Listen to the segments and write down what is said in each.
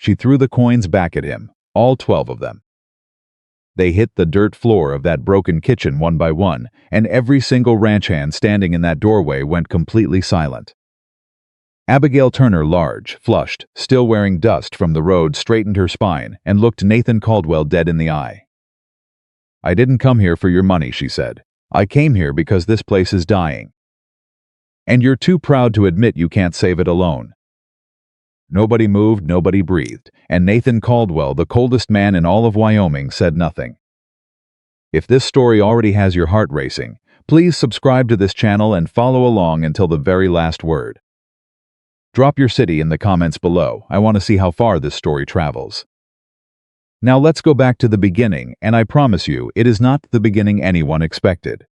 She threw the coins back at him, all 12 of them. They hit the dirt floor of that broken kitchen one by one, and every single ranch hand standing in that doorway went completely silent. Abigail Turner, large, flushed, still wearing dust from the road, straightened her spine and looked Nathan Caldwell dead in the eye. "I didn't come here for your money," she said. "I came here because this place is dying. And you're too proud to admit you can't save it alone." Nobody moved, nobody breathed, and Nathan Caldwell, the coldest man in all of Wyoming, said nothing. If this story already has your heart racing, please subscribe to this channel and follow along until the very last word. Drop your city in the comments below. I want to see how far this story travels. Now let's go back to the beginning, and I promise you, it is not the beginning anyone expected.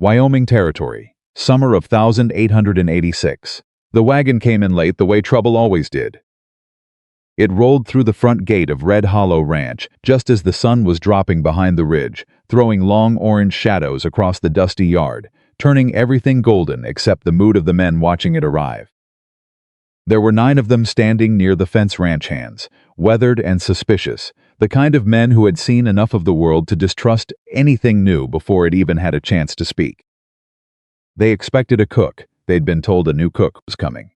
Wyoming Territory, summer of 1886. The wagon came in late the way trouble always did. It rolled through the front gate of Red Hollow Ranch just as the sun was dropping behind the ridge, throwing long orange shadows across the dusty yard, turning everything golden except the mood of the men watching it arrive. There were 9 of them standing near the fence ranch hands, weathered and suspicious, the kind of men who had seen enough of the world to distrust anything new before it even had a chance to speak. They expected a cook. They'd been told a new cook was coming.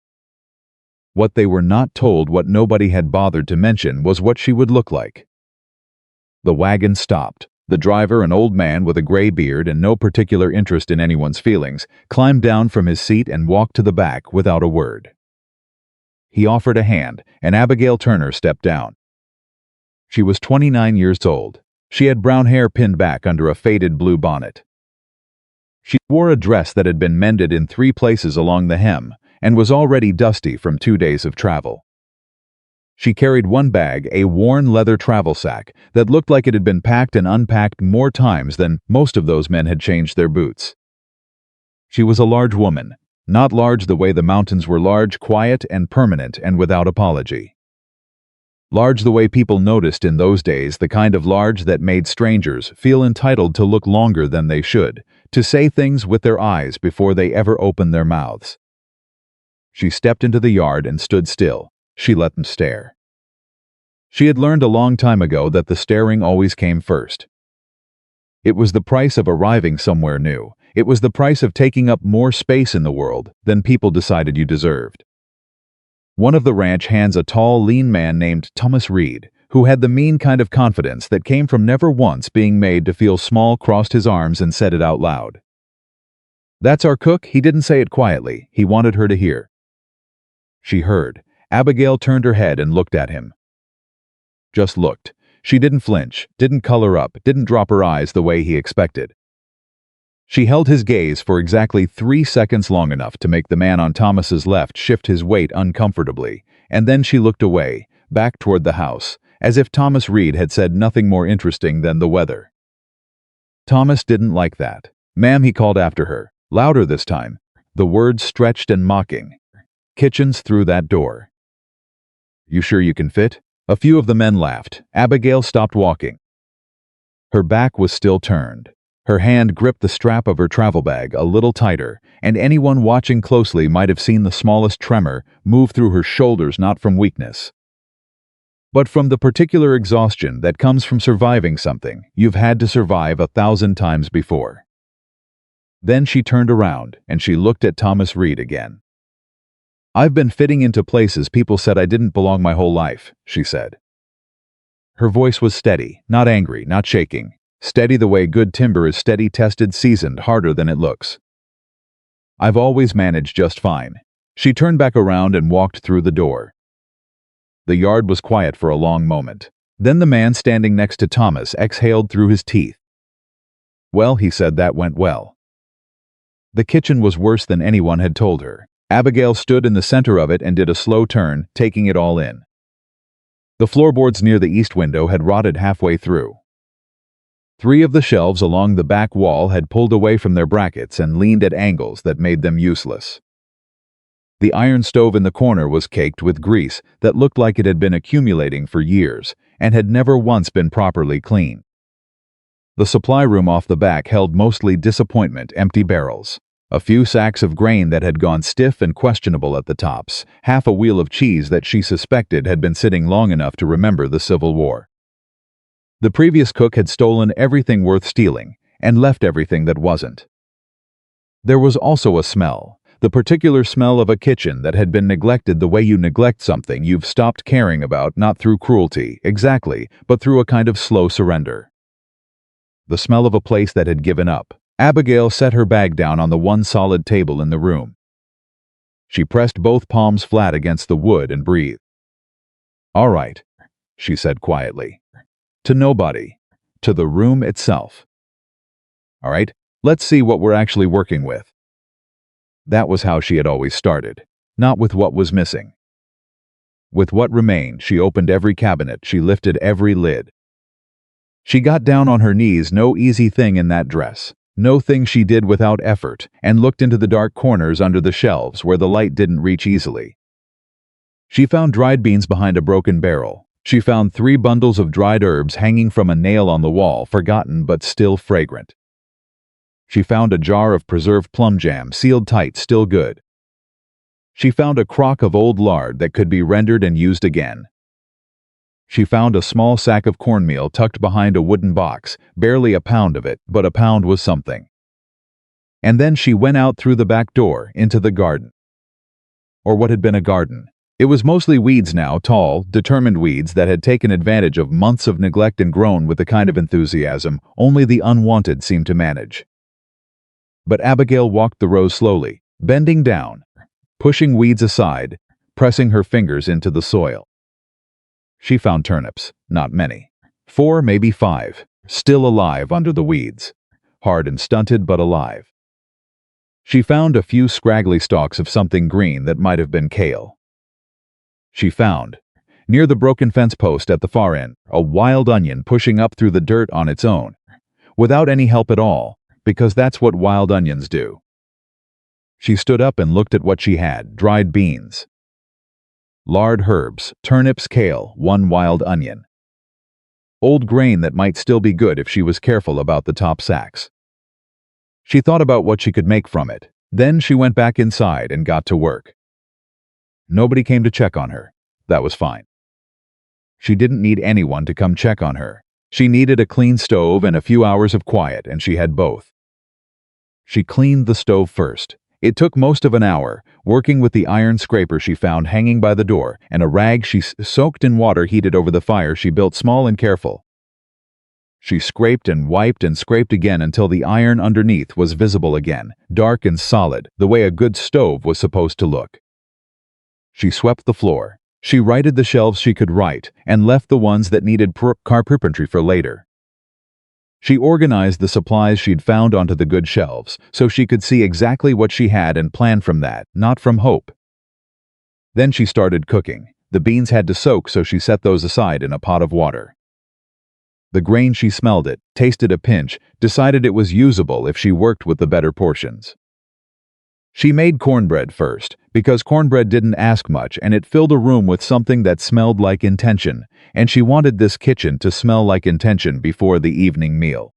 What they were not told, what nobody had bothered to mention, was what she would look like. The wagon stopped. The driver, an old man with a gray beard and no particular interest in anyone's feelings, climbed down from his seat and walked to the back without a word. He offered a hand, and Abigail Turner stepped down. She was 29 years old. She had brown hair pinned back under a faded blue bonnet. She wore a dress that had been mended in 3 places along the hem and was already dusty from 2 days of travel. She carried one bag, a worn leather travel sack that looked like it had been packed and unpacked more times than most of those men had changed their boots. She was a large woman, not large the way the mountains were large, quiet and permanent and without apology. Large the way people noticed in those days, the kind of large that made strangers feel entitled to look longer than they should, to say things with their eyes before they ever opened their mouths. She stepped into the yard and stood still. She let them stare. She had learned a long time ago that the staring always came first. It was the price of arriving somewhere new. It was the price of taking up more space in the world than people decided you deserved. One of the ranch hands, a tall, lean man named Thomas Reed, who had the mean kind of confidence that came from never once being made to feel small, crossed his arms and said it out loud. "That's our cook." He didn't say it quietly. He wanted her to hear. She heard. Abigail turned her head and looked at him. Just looked. She didn't flinch, didn't color up, didn't drop her eyes the way he expected. She held his gaze for exactly 3 seconds, long enough to make the man on Thomas's left shift his weight uncomfortably, and then she looked away, back toward the house, as if Thomas Reed had said nothing more interesting than the weather. Thomas didn't like that. "Ma'am," he called after her, louder this time, the words stretched and mocking. "Kitchen's through that door." "You sure you can fit?" A few of the men laughed. Abigail stopped walking. Her back was still turned. Her hand gripped the strap of her travel bag a little tighter, and anyone watching closely might have seen the smallest tremor move through her shoulders, not from weakness, but from the particular exhaustion that comes from surviving something you've had to survive 1,000 times before. Then she turned around, and she looked at Thomas Reed again. "I've been fitting into places people said I didn't belong my whole life," she said. Her voice was steady, not angry, not shaking. Steady the way good timber is steady, tested, seasoned, harder than it looks. "I've always managed just fine." She turned back around and walked through the door. The yard was quiet for a long moment. Then the man standing next to Thomas exhaled through his teeth. "Well," he said, "that went well." The kitchen was worse than anyone had told her. Abigail stood in the center of it and did a slow turn, taking it all in. The floorboards near the east window had rotted halfway through. 3 of the shelves along the back wall had pulled away from their brackets and leaned at angles that made them useless. The iron stove in the corner was caked with grease that looked like it had been accumulating for years and had never once been properly cleaned. The supply room off the back held mostly disappointment, empty barrels. A few sacks of grain that had gone stiff and questionable at the tops, half a wheel of cheese that she suspected had been sitting long enough to remember the Civil War. The previous cook had stolen everything worth stealing, and left everything that wasn't. There was also a smell, the particular smell of a kitchen that had been neglected the way you neglect something you've stopped caring about, not through cruelty, exactly, but through a kind of slow surrender. The smell of a place that had given up. Abigail set her bag down on the one solid table in the room. She pressed both palms flat against the wood and breathed. "All right," she said quietly. "To nobody. To the room itself. All right, let's see what we're actually working with." That was how she had always started, not with what was missing. With what remained, she opened every cabinet, she lifted every lid. She got down on her knees, no easy thing in that dress. No thing she did without effort, and looked into the dark corners under the shelves where the light didn't reach easily. She found dried beans behind a broken barrel. She found 3 bundles of dried herbs hanging from a nail on the wall, forgotten but still fragrant. She found a jar of preserved plum jam, sealed tight, still good. She found a crock of old lard that could be rendered and used again. She found a small sack of cornmeal tucked behind a wooden box, barely a pound of it, but a pound was something. And then she went out through the back door, into the garden. Or what had been a garden. It was mostly weeds now, tall, determined weeds that had taken advantage of months of neglect and grown with the kind of enthusiasm only the unwanted seemed to manage. But Abigail walked the rows slowly, bending down, pushing weeds aside, pressing her fingers into the soil. She found turnips, not many. 4, maybe 5, still alive under the weeds. Hard and stunted, but alive. She found a few scraggly stalks of something green that might have been kale. She found, near the broken fence post at the far end, a wild onion pushing up through the dirt on its own, without any help at all, because that's what wild onions do. She stood up and looked at what she had, dried beans. Lard herbs, turnips, kale, 1 wild onion. Old grain that might still be good if she was careful about the top sacks. She thought about what she could make from it. Then she went back inside and got to work. Nobody came to check on her. That was fine. She didn't need anyone to come check on her. She needed a clean stove and a few hours of quiet, and she had both. She cleaned the stove first. It took most of an hour, working with the iron scraper she found hanging by the door, and a rag she soaked in water heated over the fire she built small and careful. She scraped and wiped and scraped again until the iron underneath was visible again, dark and solid, the way a good stove was supposed to look. She swept the floor. She righted the shelves she could right, and left the ones that needed carpentry for later. She organized the supplies she'd found onto the good shelves, so she could see exactly what she had and plan from that, not from hope. Then she started cooking. The beans had to soak, so she set those aside in a pot of water. The grain, she smelled it, tasted a pinch, decided it was usable if she worked with the better portions. She made cornbread first, because cornbread didn't ask much and it filled a room with something that smelled like intention, and she wanted this kitchen to smell like intention before the evening meal.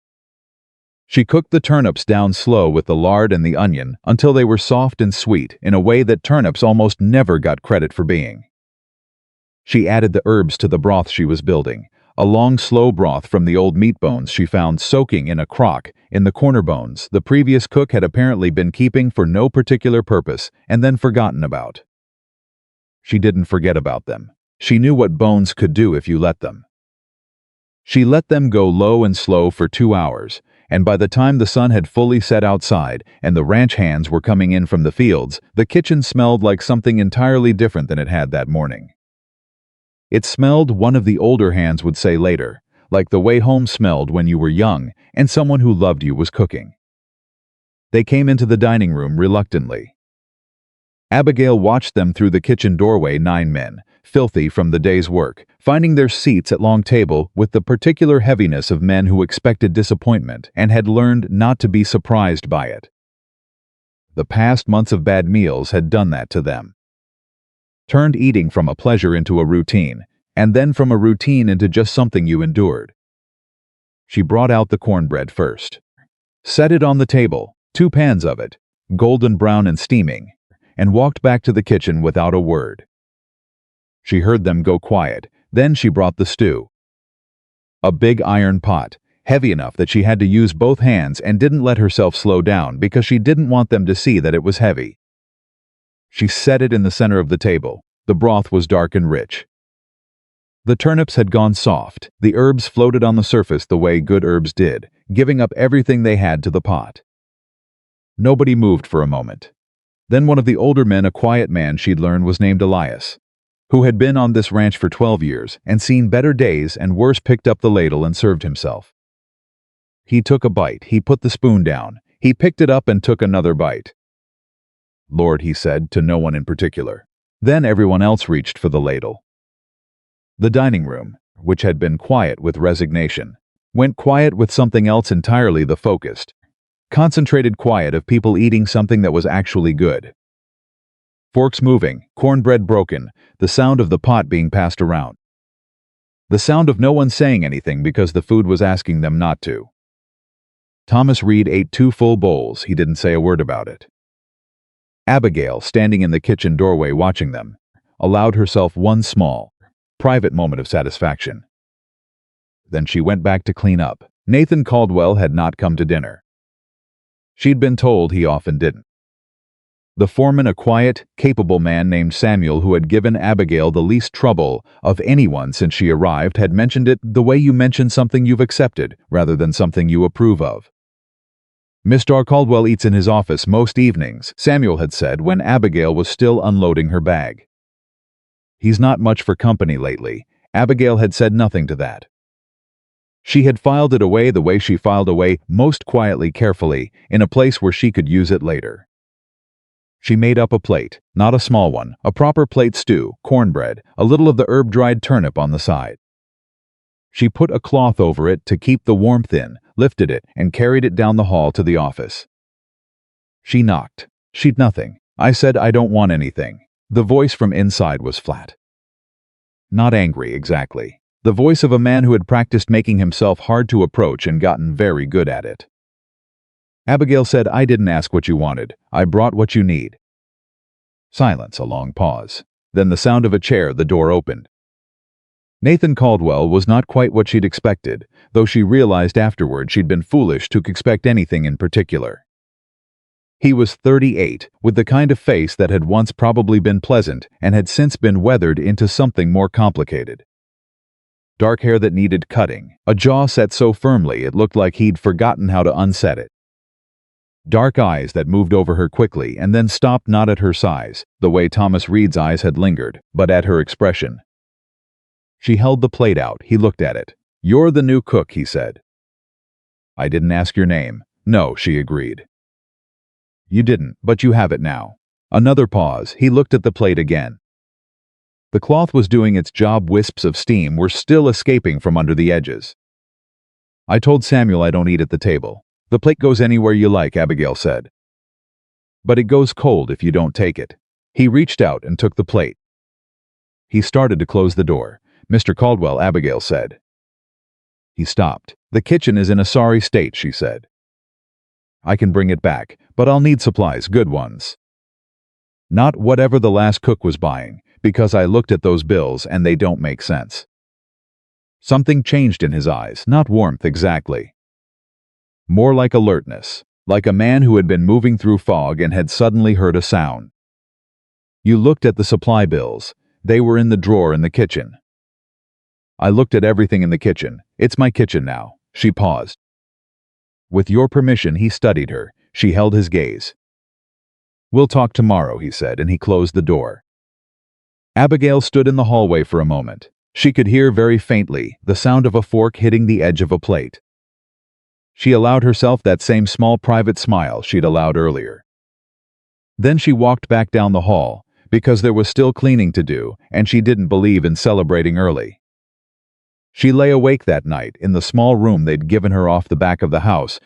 She cooked the turnips down slow with the lard and the onion until they were soft and sweet in a way that turnips almost never got credit for being. She added the herbs to the broth she was building, a long slow broth from the old meat bones she found soaking in a crock in the corner bones the previous cook had apparently been keeping for no particular purpose and then forgotten about. She didn't forget about them. She knew what bones could do if you let them. She let them go low and slow for 2 hours, and by the time the sun had fully set outside and the ranch hands were coming in from the fields, the kitchen smelled like something entirely different than it had that morning. It smelled, one of the older hands would say later, like the way home smelled when you were young and someone who loved you was cooking. They came into the dining room reluctantly. Abigail watched them through the kitchen doorway, 9 men, filthy from the day's work, finding their seats at long table with the particular heaviness of men who expected disappointment and had learned not to be surprised by it. The past months of bad meals had done that to them. Turned eating from a pleasure into a routine, and then from a routine into just something you endured. She brought out the cornbread first. Set it on the table, 2 pans of it, golden brown and steaming, and walked back to the kitchen without a word. She heard them go quiet, then she brought the stew. A big iron pot, heavy enough that she had to use both hands and didn't let herself slow down because she didn't want them to see that it was heavy. She set it in the center of the table. The broth was dark and rich. The turnips had gone soft. The herbs floated on the surface the way good herbs did, giving up everything they had to the pot. Nobody moved for a moment. Then one of the older men, a quiet man she'd learned was named Elias, who had been on this ranch for 12 years and seen better days and worse, picked up the ladle and served himself. He took a bite. He put the spoon down. He picked it up and took another bite. "Lord," he said, to no one in particular. Then everyone else reached for the ladle. The dining room, which had been quiet with resignation, went quiet with something else entirely: the focused, concentrated quiet of people eating something that was actually good. Forks moving, cornbread broken, the sound of the pot being passed around. The sound of no one saying anything because the food was asking them not to. Thomas Reed ate 2 full bowls. He didn't say a word about it. Abigail, standing in the kitchen doorway watching them, allowed herself one small, private moment of satisfaction. Then she went back to clean up. Nathan Caldwell had not come to dinner. She'd been told he often didn't. The foreman, a quiet, capable man named Samuel, who had given Abigail the least trouble of anyone since she arrived, had mentioned it the way you mention something you've accepted rather than something you approve of. "Mr. Caldwell eats in his office most evenings," Samuel had said when Abigail was still unloading her bag. "He's not much for company lately." Abigail had said nothing to that. She had filed it away the way she filed away, most quietly, carefully, in a place where she could use it later. She made up a plate, not a small one, a proper plate: stew, cornbread, a little of the herb-dried turnip on the side. She put a cloth over it to keep the warmth in, lifted it, and carried it down the hall to the office. She knocked. "She'd nothing." I said, "I don't want anything." The voice from inside was flat. Not angry, exactly. The voice of a man who had practiced making himself hard to approach and gotten very good at it. Abigail said, "I didn't ask what you wanted. I brought what you need." Silence, a long pause. Then the sound of a chair. The door opened. Nathan Caldwell was not quite what she'd expected, though she realized afterward she'd been foolish to expect anything in particular. He was 38, with the kind of face that had once probably been pleasant and had since been weathered into something more complicated. Dark hair that needed cutting, a jaw set so firmly it looked like he'd forgotten how to unset it. Dark eyes that moved over her quickly and then stopped, not at her size, the way Thomas Reed's eyes had lingered, but at her expression. She held the plate out. He looked at it. "You're the new cook," he said. "I didn't ask your name." "No," she agreed. "You didn't, but you have it now." Another pause. He looked at the plate again. The cloth was doing its job. Wisps of steam were still escaping from under the edges. "I told Samuel I don't eat at the table." "The plate goes anywhere you like," Abigail said. "But it goes cold if you don't take it." He reached out and took the plate. He started to close the door. "Mr. Caldwell," Abigail said. He stopped. "The kitchen is in a sorry state," she said. "I can bring it back, but I'll need supplies, good ones. Not whatever the last cook was buying, because I looked at those bills and they don't make sense." Something changed in his eyes, not warmth exactly. More like alertness, like a man who had been moving through fog and had suddenly heard a sound. "You looked at the supply bills. They were in the drawer in the kitchen." "I looked at everything in the kitchen. It's my kitchen now." She paused. With your permission, he studied her. She held his gaze. "We'll talk tomorrow," he said, and he closed the door. Abigail stood in the hallway for a moment. She could hear very faintly the sound of a fork hitting the edge of a plate. She allowed herself that same small private smile she'd allowed earlier. Then she walked back down the hall, because there was still cleaning to do, and she didn't believe in celebrating early. She lay awake that night in the small room they'd given her off the back of the house,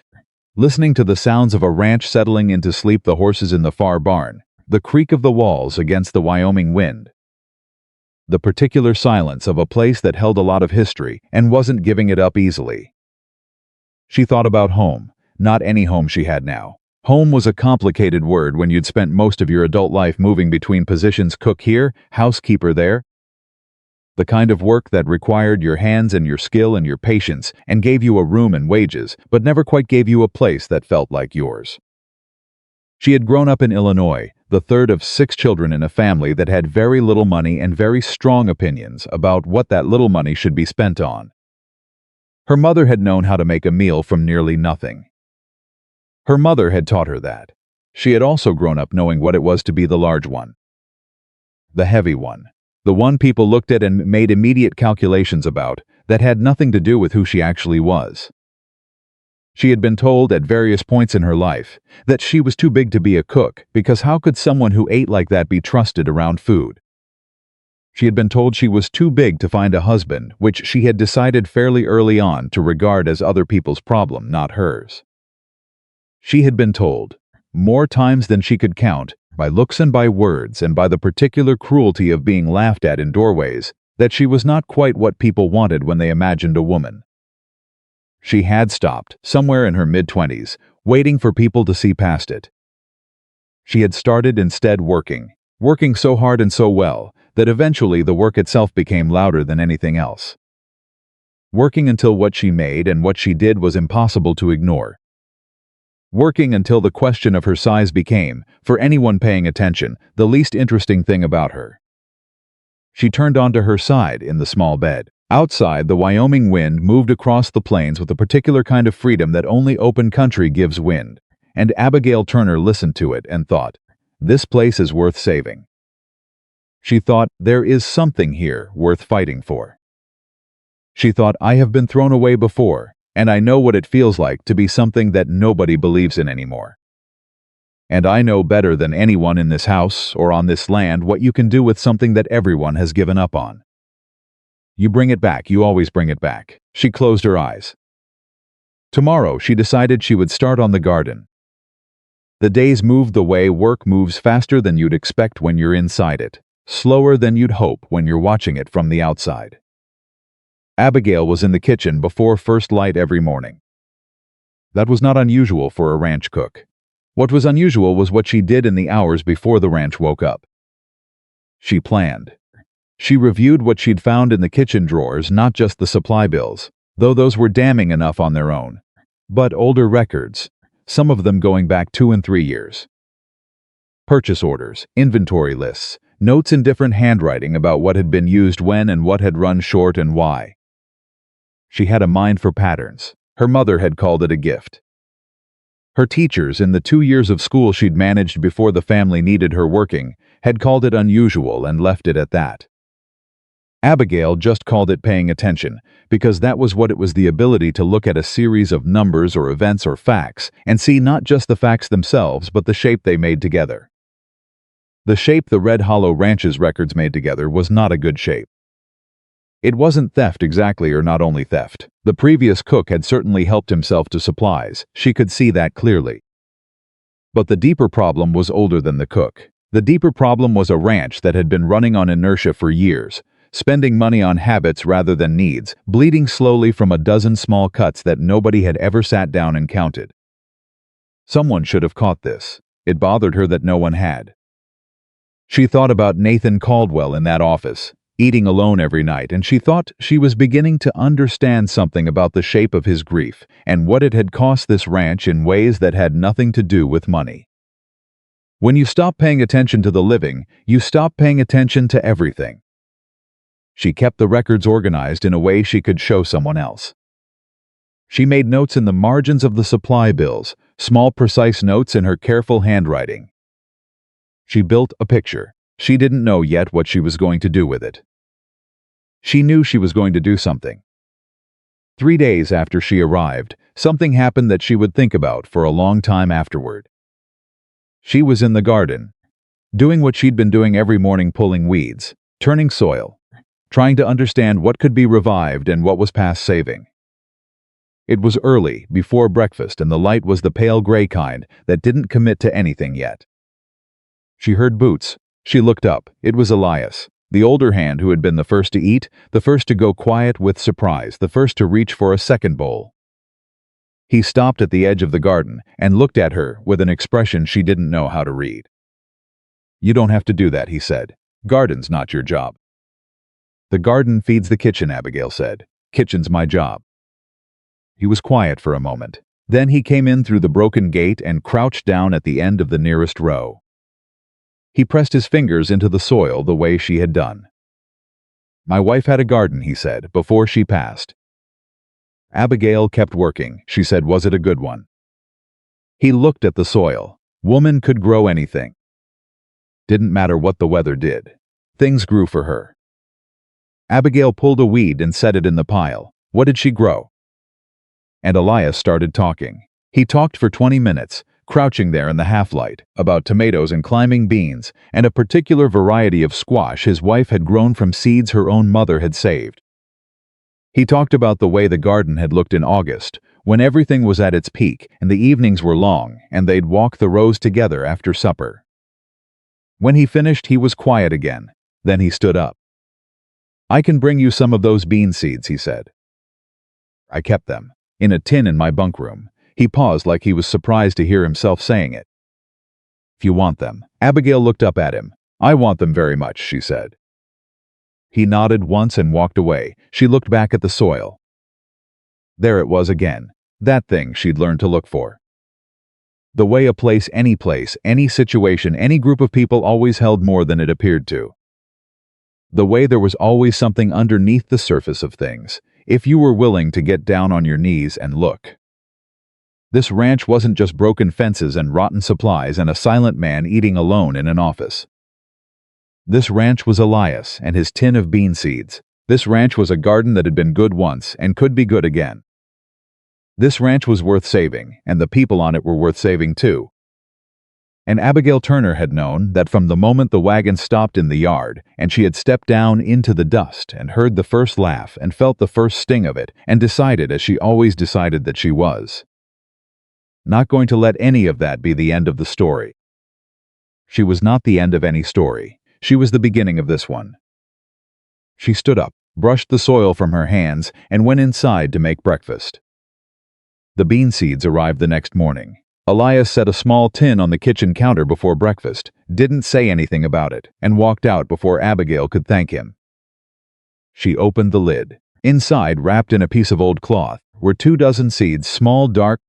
listening to the sounds of a ranch settling into sleep, the horses in the far barn, the creak of the walls against the Wyoming wind. The particular silence of a place that held a lot of history and wasn't giving it up easily. She thought about home, not any home she had now, Home was a complicated word when you'd spent most of your adult life moving between positions: cook here, housekeeper there. The kind of work that required your hands and your skill and your patience and gave you a room and wages, but never quite gave you a place that felt like yours. She had grown up in Illinois, the third of 6 children in a family that had very little money and very strong opinions about what that little money should be spent on. Her mother had known how to make a meal from nearly nothing. Her mother had taught her that. She had also grown up knowing what it was to be the large one, the heavy one, the one people looked at and made immediate calculations about that had nothing to do with who she actually was. She had been told at various points in her life that she was too big to be a cook because how could someone who ate like that be trusted around food? She had been told she was too big to find a husband, which she had decided fairly early on to regard as other people's problem, not hers. She had been told, more times than she could count, by looks and by words and by the particular cruelty of being laughed at in doorways, that she was not quite what people wanted when they imagined a woman. She had stopped, somewhere in her mid-20s, waiting for people to see past it. She had started instead working so hard and so well, that eventually the work itself became louder than anything else. Working until what she made and what she did was impossible to ignore. Working until the question of her size became, for anyone paying attention, the least interesting thing about her. She turned onto her side in the small bed. Outside, the Wyoming wind moved across the plains with a particular kind of freedom that only open country gives wind, and Abigail Turner listened to it and thought, this place is worth saving. She thought, there is something here worth fighting for. She thought, I have been thrown away before, and I know what it feels like to be something that nobody believes in anymore. And I know better than anyone in this house or on this land what you can do with something that everyone has given up on. You bring it back, you always bring it back. She closed her eyes. Tomorrow, she decided she would start on the garden. The days moved the way work moves, faster than you'd expect when you're inside it, slower than you'd hope when you're watching it from the outside. Abigail was in the kitchen before first light every morning. That was not unusual for a ranch cook. What was unusual was what she did in the hours before the ranch woke up. She planned. She reviewed what she'd found in the kitchen drawers, not just the supply bills, though those were damning enough on their own, but older records, some of them going back 2 and 3 years. Purchase orders, inventory lists, notes in different handwriting about what had been used when and what had run short and why. She had a mind for patterns. Her mother had called it a gift. Her teachers in the 2 years of school she'd managed before the family needed her working had called it unusual and left it at that. Abigail just called it paying attention, because that was what it was, the ability to look at a series of numbers or events or facts and see not just the facts themselves but the shape they made together. The shape the Red Hollow Ranch's records made together was not a good shape. It wasn't theft exactly, or not only theft. The previous cook had certainly helped himself to supplies, she could see that clearly. But the deeper problem was older than the cook. The deeper problem was a ranch that had been running on inertia for years, spending money on habits rather than needs, bleeding slowly from a dozen small cuts that nobody had ever sat down and counted. Someone should have caught this. It bothered her that no one had. She thought about Nathan Caldwell in that office, eating alone every night, and she thought she was beginning to understand something about the shape of his grief and what it had cost this ranch in ways that had nothing to do with money. When you stop paying attention to the living, you stop paying attention to everything. She kept the records organized in a way she could show someone else. She made notes in the margins of the supply bills, small precise notes in her careful handwriting. She built a picture. She didn't know yet what she was going to do with it. She knew she was going to do something. 3 days after she arrived, something happened that she would think about for a long time afterward. She was in the garden, doing what she'd been doing every morning, pulling weeds, turning soil, trying to understand what could be revived and what was past saving. It was early, before breakfast, and the light was the pale gray kind that didn't commit to anything yet. She heard boots. She looked up. It was Elias, the older hand who had been the first to eat, the first to go quiet with surprise, the first to reach for a second bowl. He stopped at the edge of the garden and looked at her with an expression she didn't know how to read. "You don't have to do that," he said. "Garden's not your job." "The garden feeds the kitchen," Abigail said. "Kitchen's my job." He was quiet for a moment. Then he came in through the broken gate and crouched down at the end of the nearest row. He pressed his fingers into the soil the way she had done. "My wife had a garden," he said, "before she passed." Abigail kept working. She said, "Was it a good one?" He looked at the soil. Woman could grow anything. Didn't matter what the weather did. Things grew for her. Abigail pulled a weed and set it in the pile. What did she grow? And Elias started talking. He talked for 20 minutes, crouching there in the half-light, about tomatoes and climbing beans, and a particular variety of squash his wife had grown from seeds her own mother had saved. He talked about the way the garden had looked in August, when everything was at its peak and the evenings were long, and they'd walk the rows together after supper. When he finished, he was quiet again. Then he stood up. "I can bring you some of those bean seeds," he said. "I kept them in a tin in my bunk room." He paused like he was surprised to hear himself saying it. "If you want them." Abigail looked up at him. "I want them very much," she said. He nodded once and walked away. She looked back at the soil. There it was again, that thing she'd learned to look for. The way a place, any situation, any group of people always held more than it appeared to. The way there was always something underneath the surface of things, if you were willing to get down on your knees and look. This ranch wasn't just broken fences and rotten supplies and a silent man eating alone in an office. This ranch was Elias and his tin of bean seeds. This ranch was a garden that had been good once and could be good again. This ranch was worth saving, and the people on it were worth saving too. And Abigail Turner had known that from the moment the wagon stopped in the yard, and she had stepped down into the dust and heard the first laugh and felt the first sting of it, and decided, as she always decided, that she was not going to let any of that be the end of the story. She was not the end of any story. She was the beginning of this one. She stood up, brushed the soil from her hands, and went inside to make breakfast. The bean seeds arrived the next morning. Elias set a small tin on the kitchen counter before breakfast, didn't say anything about it, and walked out before Abigail could thank him. She opened the lid. Inside, wrapped in a piece of old cloth, were 24 seeds, small, dark,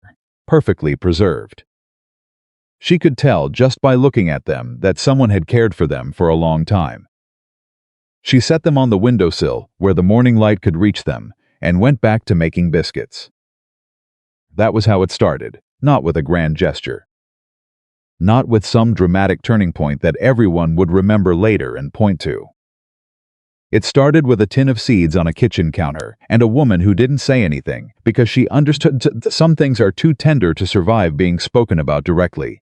perfectly preserved. She could tell just by looking at them that someone had cared for them for a long time. She set them on the windowsill where the morning light could reach them, and went back to making biscuits. That was how it started, not with a grand gesture. Not with some dramatic turning point that everyone would remember later and point to. It started with a tin of seeds on a kitchen counter and a woman who didn't say anything because she understood some things are too tender to survive being spoken about directly.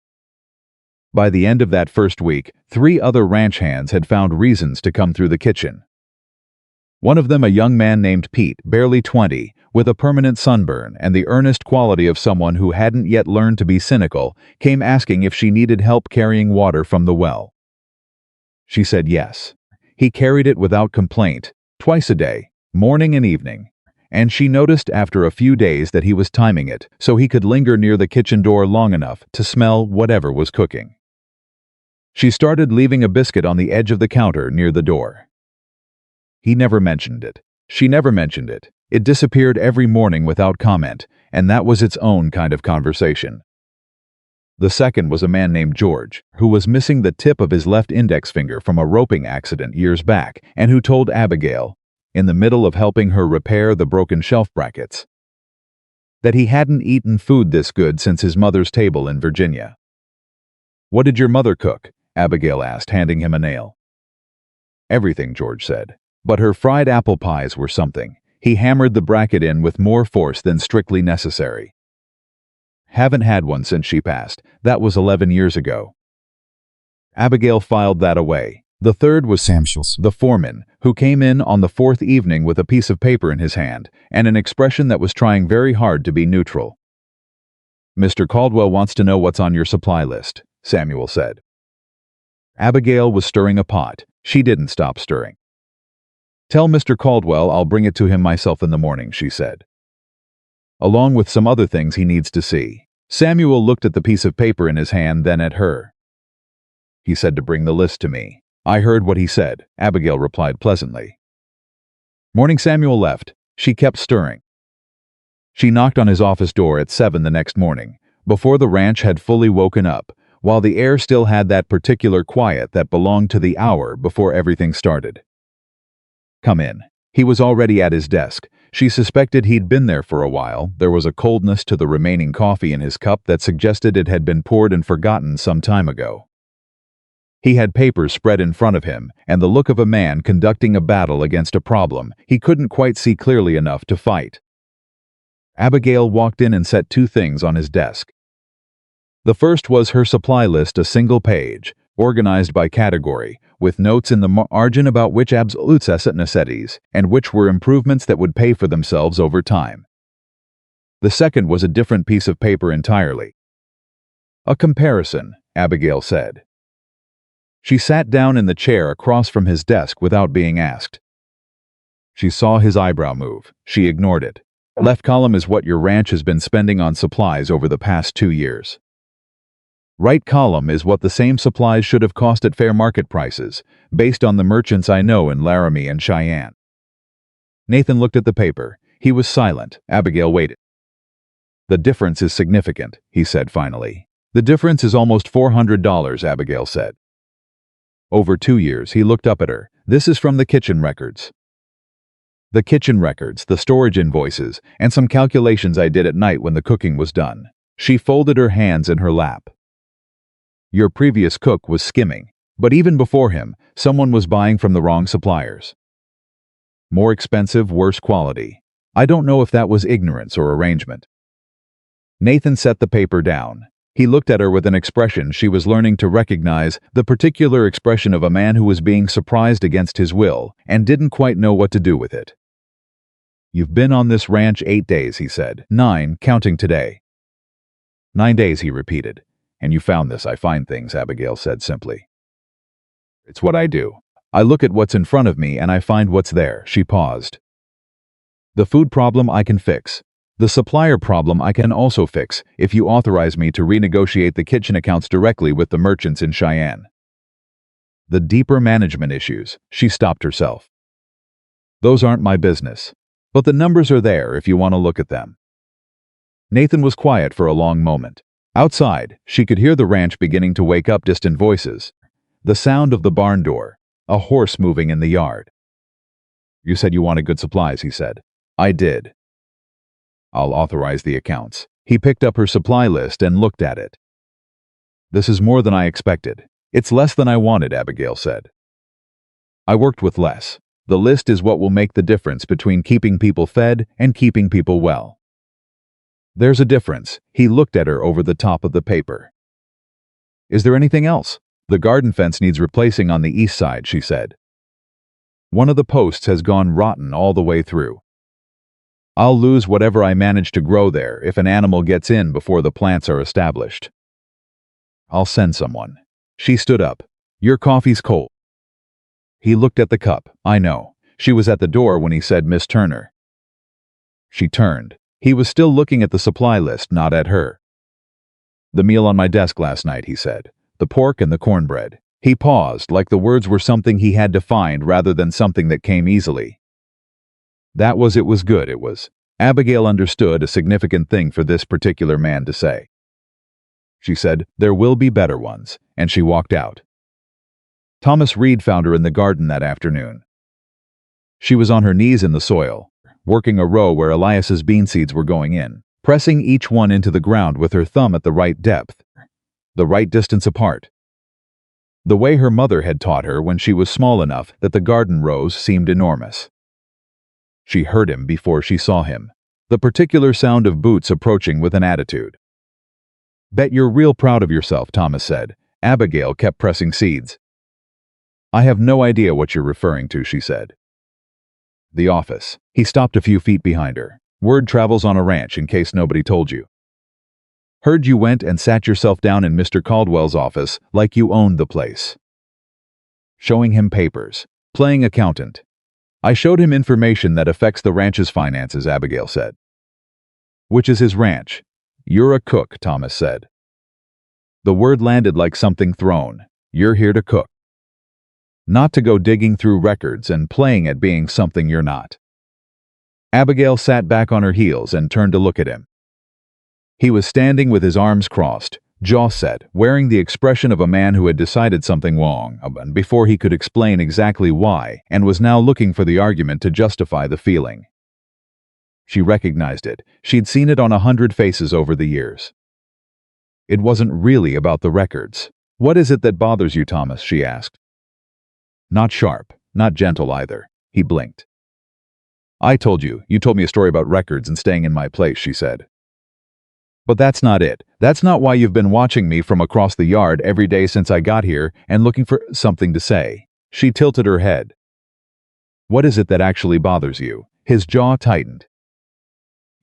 By the end of that first week, 3 other ranch hands had found reasons to come through the kitchen. One of them, a young man named Pete, barely 20, with a permanent sunburn and the earnest quality of someone who hadn't yet learned to be cynical, came asking if she needed help carrying water from the well. She said yes. He carried it without complaint, twice a day, morning and evening, and she noticed after a few days that he was timing it so he could linger near the kitchen door long enough to smell whatever was cooking. She started leaving a biscuit on the edge of the counter near the door. He never mentioned it. She never mentioned it. It disappeared every morning without comment, and that was its own kind of conversation. The second was a man named George, who was missing the tip of his left index finger from a roping accident years back, and who told Abigail, in the middle of helping her repair the broken shelf brackets, that he hadn't eaten food this good since his mother's table in Virginia. "What did your mother cook?" Abigail asked, handing him a nail. "Everything," George said. But her fried apple pies were something. He hammered the bracket in with more force than strictly necessary. "Haven't had one since she passed. That was 11 years ago." Abigail filed that away. The third was Sam Schultz, the foreman, who came in on the 4th evening with a piece of paper in his hand and an expression that was trying very hard to be neutral. "Mr. Caldwell wants to know what's on your supply list," Samuel said. Abigail was stirring a pot. She didn't stop stirring. "Tell Mr. Caldwell I'll bring it to him myself in the morning," she said. along with some other things he needs to see. Samuel looked at the piece of paper in his hand, then at her. He said to bring the list to me. I heard what he said, Abigail replied pleasantly. Morning. Samuel left. She kept stirring. She knocked on his office door at 7 the next morning, before the ranch had fully woken up, while the air still had that particular quiet that belonged to the hour before everything started. Come in. He was already at his desk. She suspected he'd been there for a while. There was a coldness to the remaining coffee in his cup that suggested it had been poured and forgotten some time ago. He had papers spread in front of him, and the look of a man conducting a battle against a problem he couldn't quite see clearly enough to fight. Abigail walked in and set two things on his desk. The first was her supply list, a single page, organized by category, with notes in the margin about which absolute necessities and which were improvements that would pay for themselves over time. The second was a different piece of paper entirely. A comparison, Abigail said. She sat down in the chair across from his desk without being asked. She saw his eyebrow move. She ignored it. Left column is what your ranch has been spending on supplies over the past 2 years. Right column is what the same supplies should have cost at fair market prices, based on the merchants I know in Laramie and Cheyenne. Nathan looked at the paper. He was silent. Abigail waited. The difference is significant, he said finally. The difference is almost $400, Abigail said. Over 2 years, he looked up at her. This is from the kitchen records. The kitchen records, the storage invoices, and some calculations I did at night when the cooking was done. She folded her hands in her lap. Your previous cook was skimming, but even before him, someone was buying from the wrong suppliers. More expensive, worse quality. I don't know if that was ignorance or arrangement. Nathan set the paper down. He looked at her with an expression she was learning to recognize, the particular expression of a man who was being surprised against his will and didn't quite know what to do with it. You've been on this ranch 8 days, he said. 9, counting today. 9 days, he repeated. And you found this. I find things, Abigail said simply. It's what I do. I look at what's in front of me and I find what's there. She paused. The food problem I can fix. The supplier problem I can also fix if you authorize me to renegotiate the kitchen accounts directly with the merchants in Cheyenne. The deeper management issues, she stopped herself. Those aren't my business, but the numbers are there if you want to look at them. Nathan was quiet for a long moment. Outside, she could hear the ranch beginning to wake up, distant voices, the sound of the barn door, a horse moving in the yard. You said you wanted good supplies, he said. I did. I'll authorize the accounts. He picked up her supply list and looked at it. This is more than I expected. It's less than I wanted, Abigail said. I worked with less. The list is what will make the difference between keeping people fed and keeping people well. There's a difference. He looked at her over the top of the paper. Is there anything else? The garden fence needs replacing on the east side, she said. One of the posts has gone rotten all the way through. I'll lose whatever I manage to grow there if an animal gets in before the plants are established. I'll send someone. She stood up. Your coffee's cold. He looked at the cup. I know. She was at the door when he said Miss Turner. She turned. He was still looking at the supply list, not at her. The meal on my desk last night, he said. The pork and the cornbread. He paused, like the words were something he had to find rather than something that came easily. It was good, it was. Abigail understood a significant thing for this particular man to say. She said, there will be better ones, and she walked out. Thomas Reed found her in the garden that afternoon. She was on her knees in the soil, working a row where Elias's bean seeds were going in, pressing each one into the ground with her thumb at the right depth, the right distance apart. The way her mother had taught her when she was small enough that the garden rows seemed enormous. She heard him before she saw him, the particular sound of boots approaching with an attitude. Bet you're real proud of yourself, Thomas said. Abigail kept pressing seeds. I have no idea what you're referring to, she said. The office. He stopped a few feet behind her. Word travels on a ranch in case nobody told you. Heard you went and sat yourself down in Mr. Caldwell's office like you owned the place. Showing him papers. Playing accountant. I showed him information that affects the ranch's finances, Abigail said. Which is his ranch. You're a cook, Thomas said. The word landed like something thrown. You're here to cook. Not to go digging through records and playing at being something you're not. Abigail sat back on her heels and turned to look at him. He was standing with his arms crossed, jaw set, wearing the expression of a man who had decided something wrong before he could explain exactly why, and was now looking for the argument to justify the feeling. She recognized it. She'd seen it on 100 faces over the years. It wasn't really about the records. What is it that bothers you, Thomas? She asked. Not sharp, not gentle either. He blinked. You told me a story about records and staying in my place, she said. But that's not it. That's not why you've been watching me from across the yard every day since I got here and looking for something to say. She tilted her head. What is it that actually bothers you? His jaw tightened.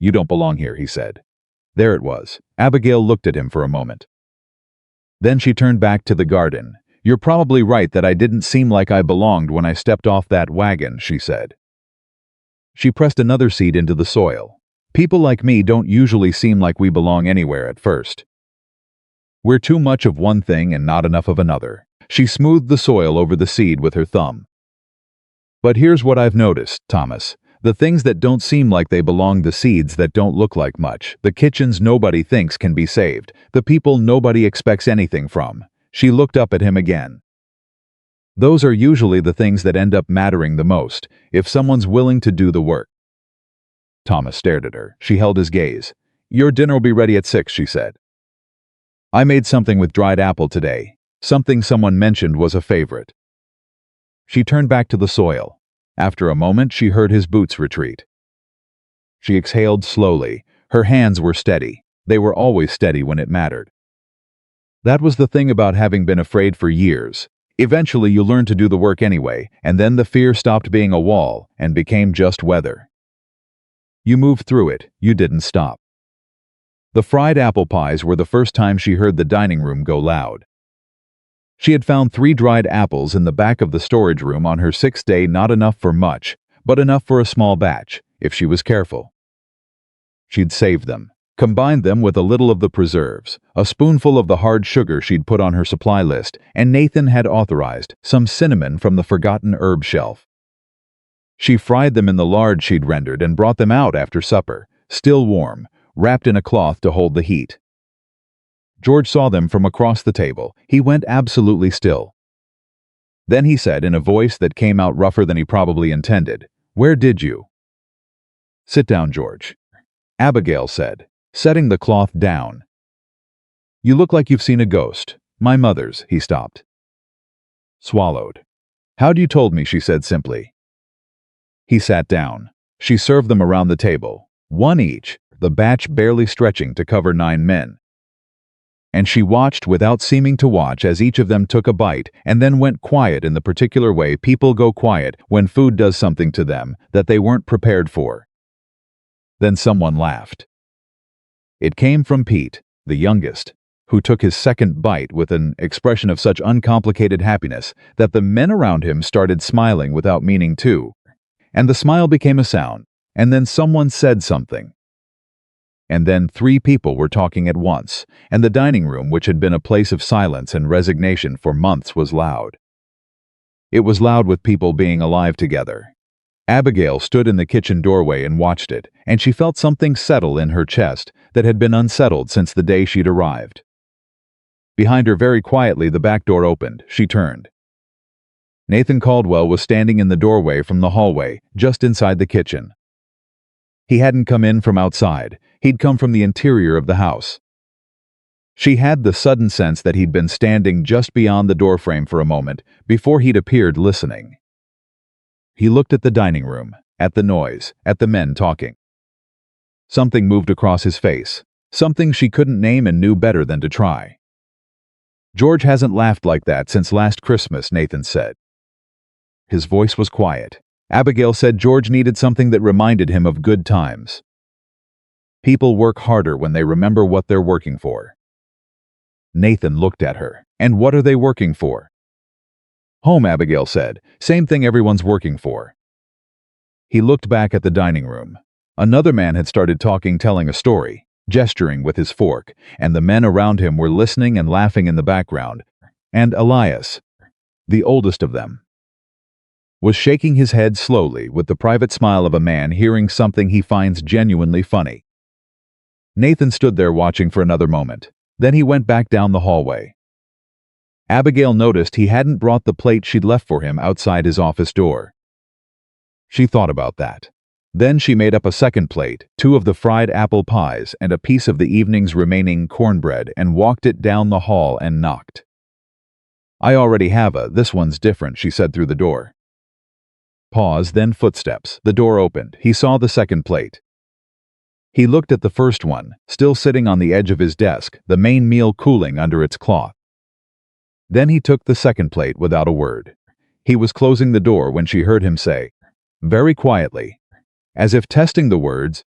You don't belong here, he said. There it was. Abigail looked at him for a moment. Then she turned back to the garden. You're probably right that I didn't seem like I belonged when I stepped off that wagon, she said. She pressed another seed into the soil. People like me don't usually seem like we belong anywhere at first. We're too much of one thing and not enough of another. She smoothed the soil over the seed with her thumb. But here's what I've noticed, Thomas. The things that don't seem like they belong, the seeds that don't look like much, the kitchens nobody thinks can be saved, the people nobody expects anything from. She looked up at him again. Those are usually the things that end up mattering the most, if someone's willing to do the work. Thomas stared at her. She held his gaze. Your dinner will be ready at 6, she said. I made something with dried apple today. Something someone mentioned was a favorite. She turned back to the soil. After a moment, she heard his boots retreat. She exhaled slowly. Her hands were steady. They were always steady when it mattered. That was the thing about having been afraid for years. Eventually you learned to do the work anyway, and then the fear stopped being a wall and became just weather. You moved through it, you didn't stop. The fried apple pies were the first time she heard the dining room go loud. She had found 3 dried apples in the back of the storage room on her 6th day, not enough for much, but enough for a small batch, if she was careful. She'd saved them, combined them with a little of the preserves, a spoonful of the hard sugar she'd put on her supply list, and Nathan had authorized some cinnamon from the forgotten herb shelf. She fried them in the lard she'd rendered and brought them out after supper, still warm, wrapped in a cloth to hold the heat. George saw them from across the table. He went absolutely still. Then he said in a voice that came out rougher than he probably intended, Where did you? Sit down, George. Abigail said, setting the cloth down. You look like you've seen a ghost. My mother's. He stopped. Swallowed. How'd you told me, she said simply. He sat down. She served them around the table, 1 each, the batch barely stretching to cover 9 men. And she watched without seeming to watch as each of them took a bite and then went quiet in the particular way people go quiet when food does something to them that they weren't prepared for. Then someone laughed. It came from Pete, the youngest, who took his second bite with an expression of such uncomplicated happiness that the men around him started smiling without meaning to. And the smile became a sound, and then someone said something. And then 3 people were talking at once, and the dining room, which had been a place of silence and resignation for months, was loud. It was loud with people being alive together. Abigail stood in the kitchen doorway and watched it, and she felt something settle in her chest that had been unsettled since the day she'd arrived. Behind her, very quietly, the back door opened. She turned. Nathan Caldwell was standing in the doorway from the hallway, just inside the kitchen. He hadn't come in from outside. He'd come from the interior of the house. She had the sudden sense that he'd been standing just beyond the doorframe for a moment before he'd appeared listening. He looked at the dining room, at the noise, at the men talking. Something moved across his face, something she couldn't name and knew better than to try. George hasn't laughed like that since last Christmas, Nathan said. His voice was quiet. Abigail said George needed something that reminded him of good times. People work harder when they remember what they're working for. Nathan looked at her. And what are they working for? Home, Abigail said. Same thing everyone's working for. He looked back at the dining room. Another man had started talking, telling a story, gesturing with his fork, and the men around him were listening and laughing in the background. And Elias, the oldest of them, was shaking his head slowly with the private smile of a man hearing something he finds genuinely funny. Nathan stood there watching for another moment. Then he went back down the hallway. Abigail noticed he hadn't brought the plate she'd left for him outside his office door. She thought about that. Then she made up a second plate, 2 of the fried apple pies and a piece of the evening's remaining cornbread, and walked it down the hall and knocked. "I already have this one's different," she said through the door. Pause, then footsteps. The door opened. He saw the second plate. He looked at the first one, still sitting on the edge of his desk, the main meal cooling under its cloth. Then he took the second plate without a word. He was closing the door when she heard him say, very quietly, as if testing the words,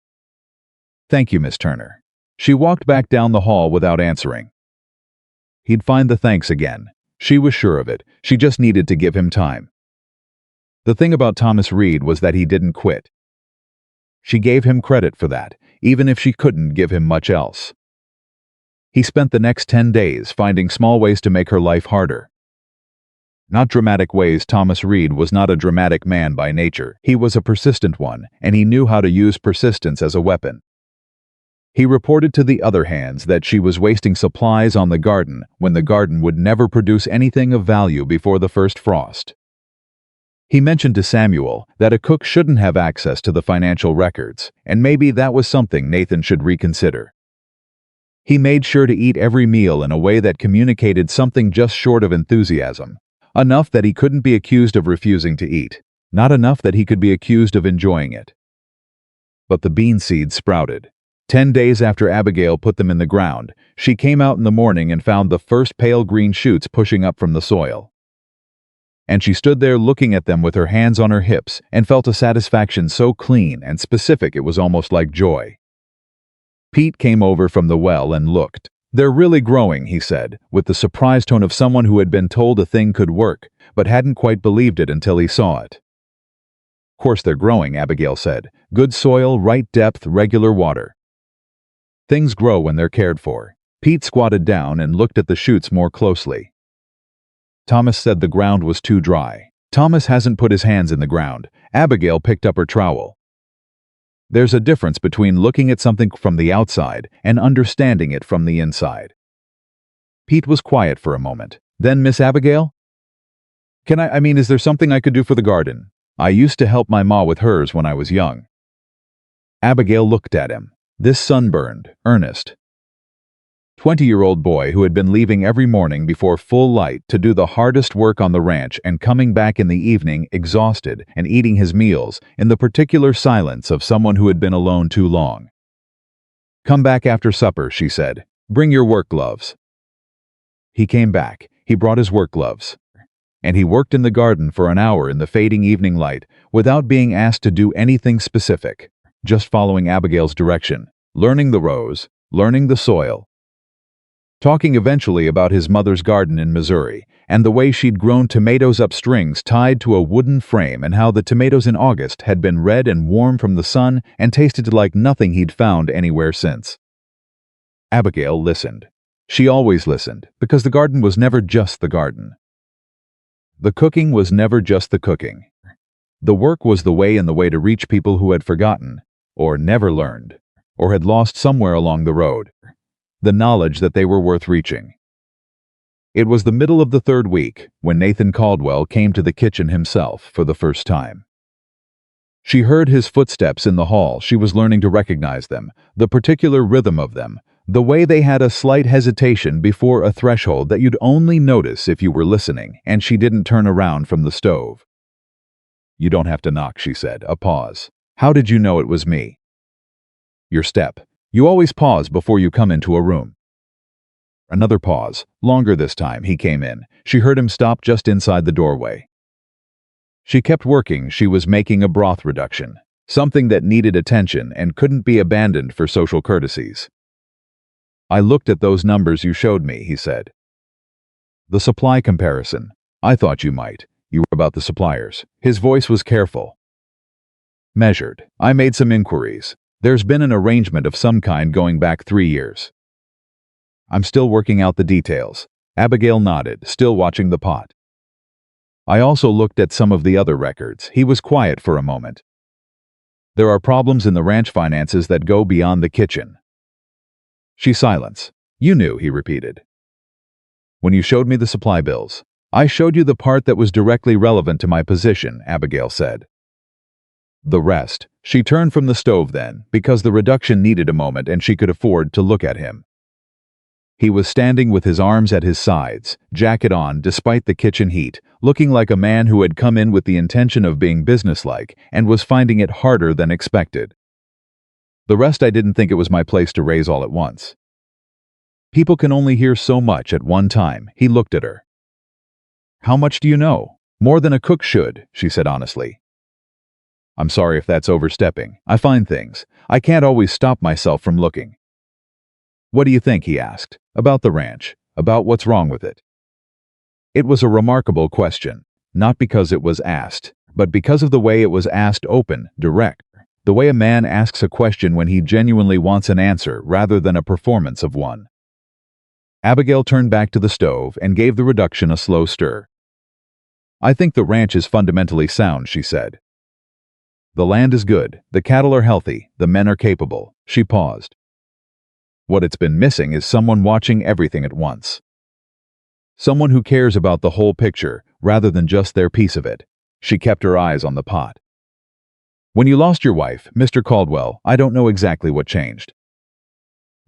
"Thank you, Miss Turner." She walked back down the hall without answering. He'd find the thanks again. She was sure of it. She just needed to give him time. The thing about Thomas Reed was that he didn't quit. She gave him credit for that, even if she couldn't give him much else. He spent the next 10 days finding small ways to make her life harder. Not dramatic ways. Thomas Reed was not a dramatic man by nature. He was a persistent one, and he knew how to use persistence as a weapon. He reported to the other hands that she was wasting supplies on the garden when the garden would never produce anything of value before the first frost. He mentioned to Samuel that a cook shouldn't have access to the financial records, and maybe that was something Nathan should reconsider. He made sure to eat every meal in a way that communicated something just short of enthusiasm, enough that he couldn't be accused of refusing to eat, not enough that he could be accused of enjoying it. But the bean seeds sprouted. 10 days after Abigail put them in the ground, she came out in the morning and found the first pale green shoots pushing up from the soil. And she stood there looking at them with her hands on her hips and felt a satisfaction so clean and specific it was almost like joy. Pete came over from the well and looked. "They're really growing," he said, with the surprised tone of someone who had been told a thing could work, but hadn't quite believed it until he saw it. "Of course they're growing," Abigail said. "Good soil, right depth, regular water. Things grow when they're cared for." Pete squatted down and looked at the shoots more closely. Thomas said the ground was too dry. "Thomas hasn't put his hands in the ground." Abigail picked up her trowel. "There's a difference between looking at something from the outside and understanding it from the inside." Pete was quiet for a moment. Then, "Miss Abigail? Is there something I could do for the garden? I used to help my ma with hers when I was young." Abigail looked at him. This sunburned, earnest, 20-year-old boy who had been leaving every morning before full light to do the hardest work on the ranch and coming back in the evening exhausted and eating his meals in the particular silence of someone who had been alone too long. "Come back after supper," she said. "Bring your work gloves." He came back. He brought his work gloves. And he worked in the garden for an hour in the fading evening light without being asked to do anything specific, just following Abigail's direction, learning the rows, learning the soil, talking eventually about his mother's garden in Missouri and the way she'd grown tomatoes up strings tied to a wooden frame, and how the tomatoes in August had been red and warm from the sun and tasted like nothing he'd found anywhere since. Abigail listened. She always listened, because the garden was never just the garden. The cooking was never just the cooking. The work was the way, and the way to reach people who had forgotten, or never learned, or had lost somewhere along the road the knowledge that they were worth reaching. It was the middle of the 3rd week when Nathan Caldwell came to the kitchen himself for the first time. She heard his footsteps in the hall. She was learning to recognize them, the particular rhythm of them, the way they had a slight hesitation before a threshold that you'd only notice if you were listening and she didn't turn around from the stove. "You don't have to knock," she said. A pause. "How did you know it was me?" "Your step. You always pause before you come into a room." Another pause, longer this time. He came in. She heard him stop just inside the doorway. She kept working. She was making a broth reduction, something that needed attention and couldn't be abandoned for social courtesies. "I looked at those numbers you showed me," he said. "The supply comparison. I thought you might. You were about the suppliers." His voice was careful, measured. "I made some inquiries. There's been an arrangement of some kind going back 3 years. I'm still working out the details. Abigail nodded, still watching the pot. I also looked at some of the other records. He was quiet for a moment. There are problems in the ranch finances that go beyond the kitchen. She silence. You knew, he repeated. When you showed me the supply bills, I showed you the part that was directly relevant to my position, Abigail said. The rest. She turned from the stove then, because the reduction needed a moment and she could afford to look at him. He was standing with his arms at his sides, jacket on despite the kitchen heat, looking like a man who had come in with the intention of being businesslike and was finding it harder than expected. The rest I didn't think it was my place to raise all at once. People can only hear so much at one time. He looked at her. How much do you know? More than a cook should, she said honestly. I'm sorry if that's overstepping. I find things. I can't always stop myself from looking. What do you think, he asked, about the ranch, about what's wrong with it? It was a remarkable question, not because it was asked, but because of the way it was asked open, direct, the way a man asks a question when he genuinely wants an answer rather than a performance of one. Abigail turned back to the stove and gave the reduction a slow stir. I think the ranch is fundamentally sound, she said. The land is good, the cattle are healthy, the men are capable. She paused. What it's been missing is someone watching everything at once. Someone who cares about the whole picture, rather than just their piece of it. She kept her eyes on the pot. When you lost your wife, Mr. Caldwell, I don't know exactly what changed.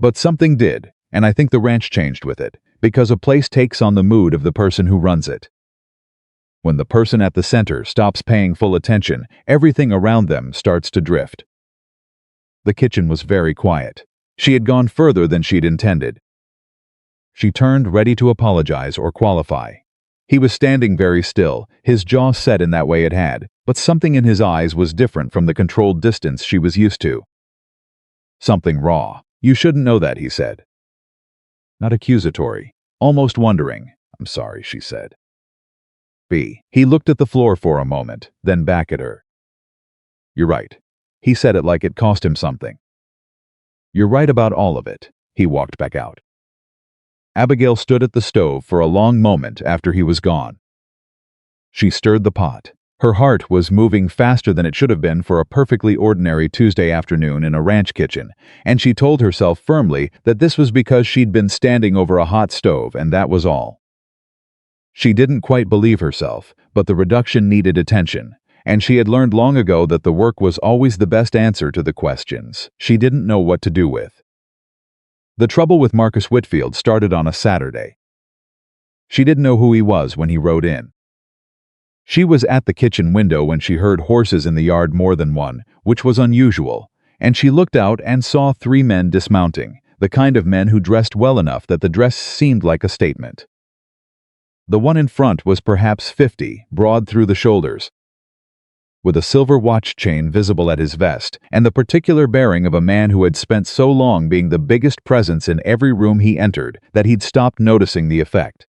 But something did, and I think the ranch changed with it, because a place takes on the mood of the person who runs it. When the person at the center stops paying full attention, everything around them starts to drift. The kitchen was very quiet. She had gone further than she'd intended. She turned, ready to apologize or qualify. He was standing very still, his jaw set in that way it had, but something in his eyes was different from the controlled distance she was used to. Something raw. You shouldn't know that, he said. Not accusatory, almost wondering. I'm sorry, she said. He looked at the floor for a moment, then back at her. You're right. He said it like it cost him something. You're right about all of it. He walked back out. Abigail stood at the stove for a long moment after he was gone. She stirred the pot. Her heart was moving faster than it should have been for a perfectly ordinary Tuesday afternoon in a ranch kitchen, and she told herself firmly that this was because she'd been standing over a hot stove, and that was all. She didn't quite believe herself, but the reduction needed attention, and she had learned long ago that the work was always the best answer to the questions she didn't know what to do with. The trouble with Marcus Whitfield started on a Saturday. She didn't know who he was when he rode in. She was at the kitchen window when she heard horses in the yard, more than one, which was unusual, and she looked out and saw 3 men dismounting, the kind of men who dressed well enough that the dress seemed like a statement. The one in front was perhaps 50, broad through the shoulders, with a silver watch chain visible at his vest, and the particular bearing of a man who had spent so long being the biggest presence in every room he entered that he'd stopped noticing the effect.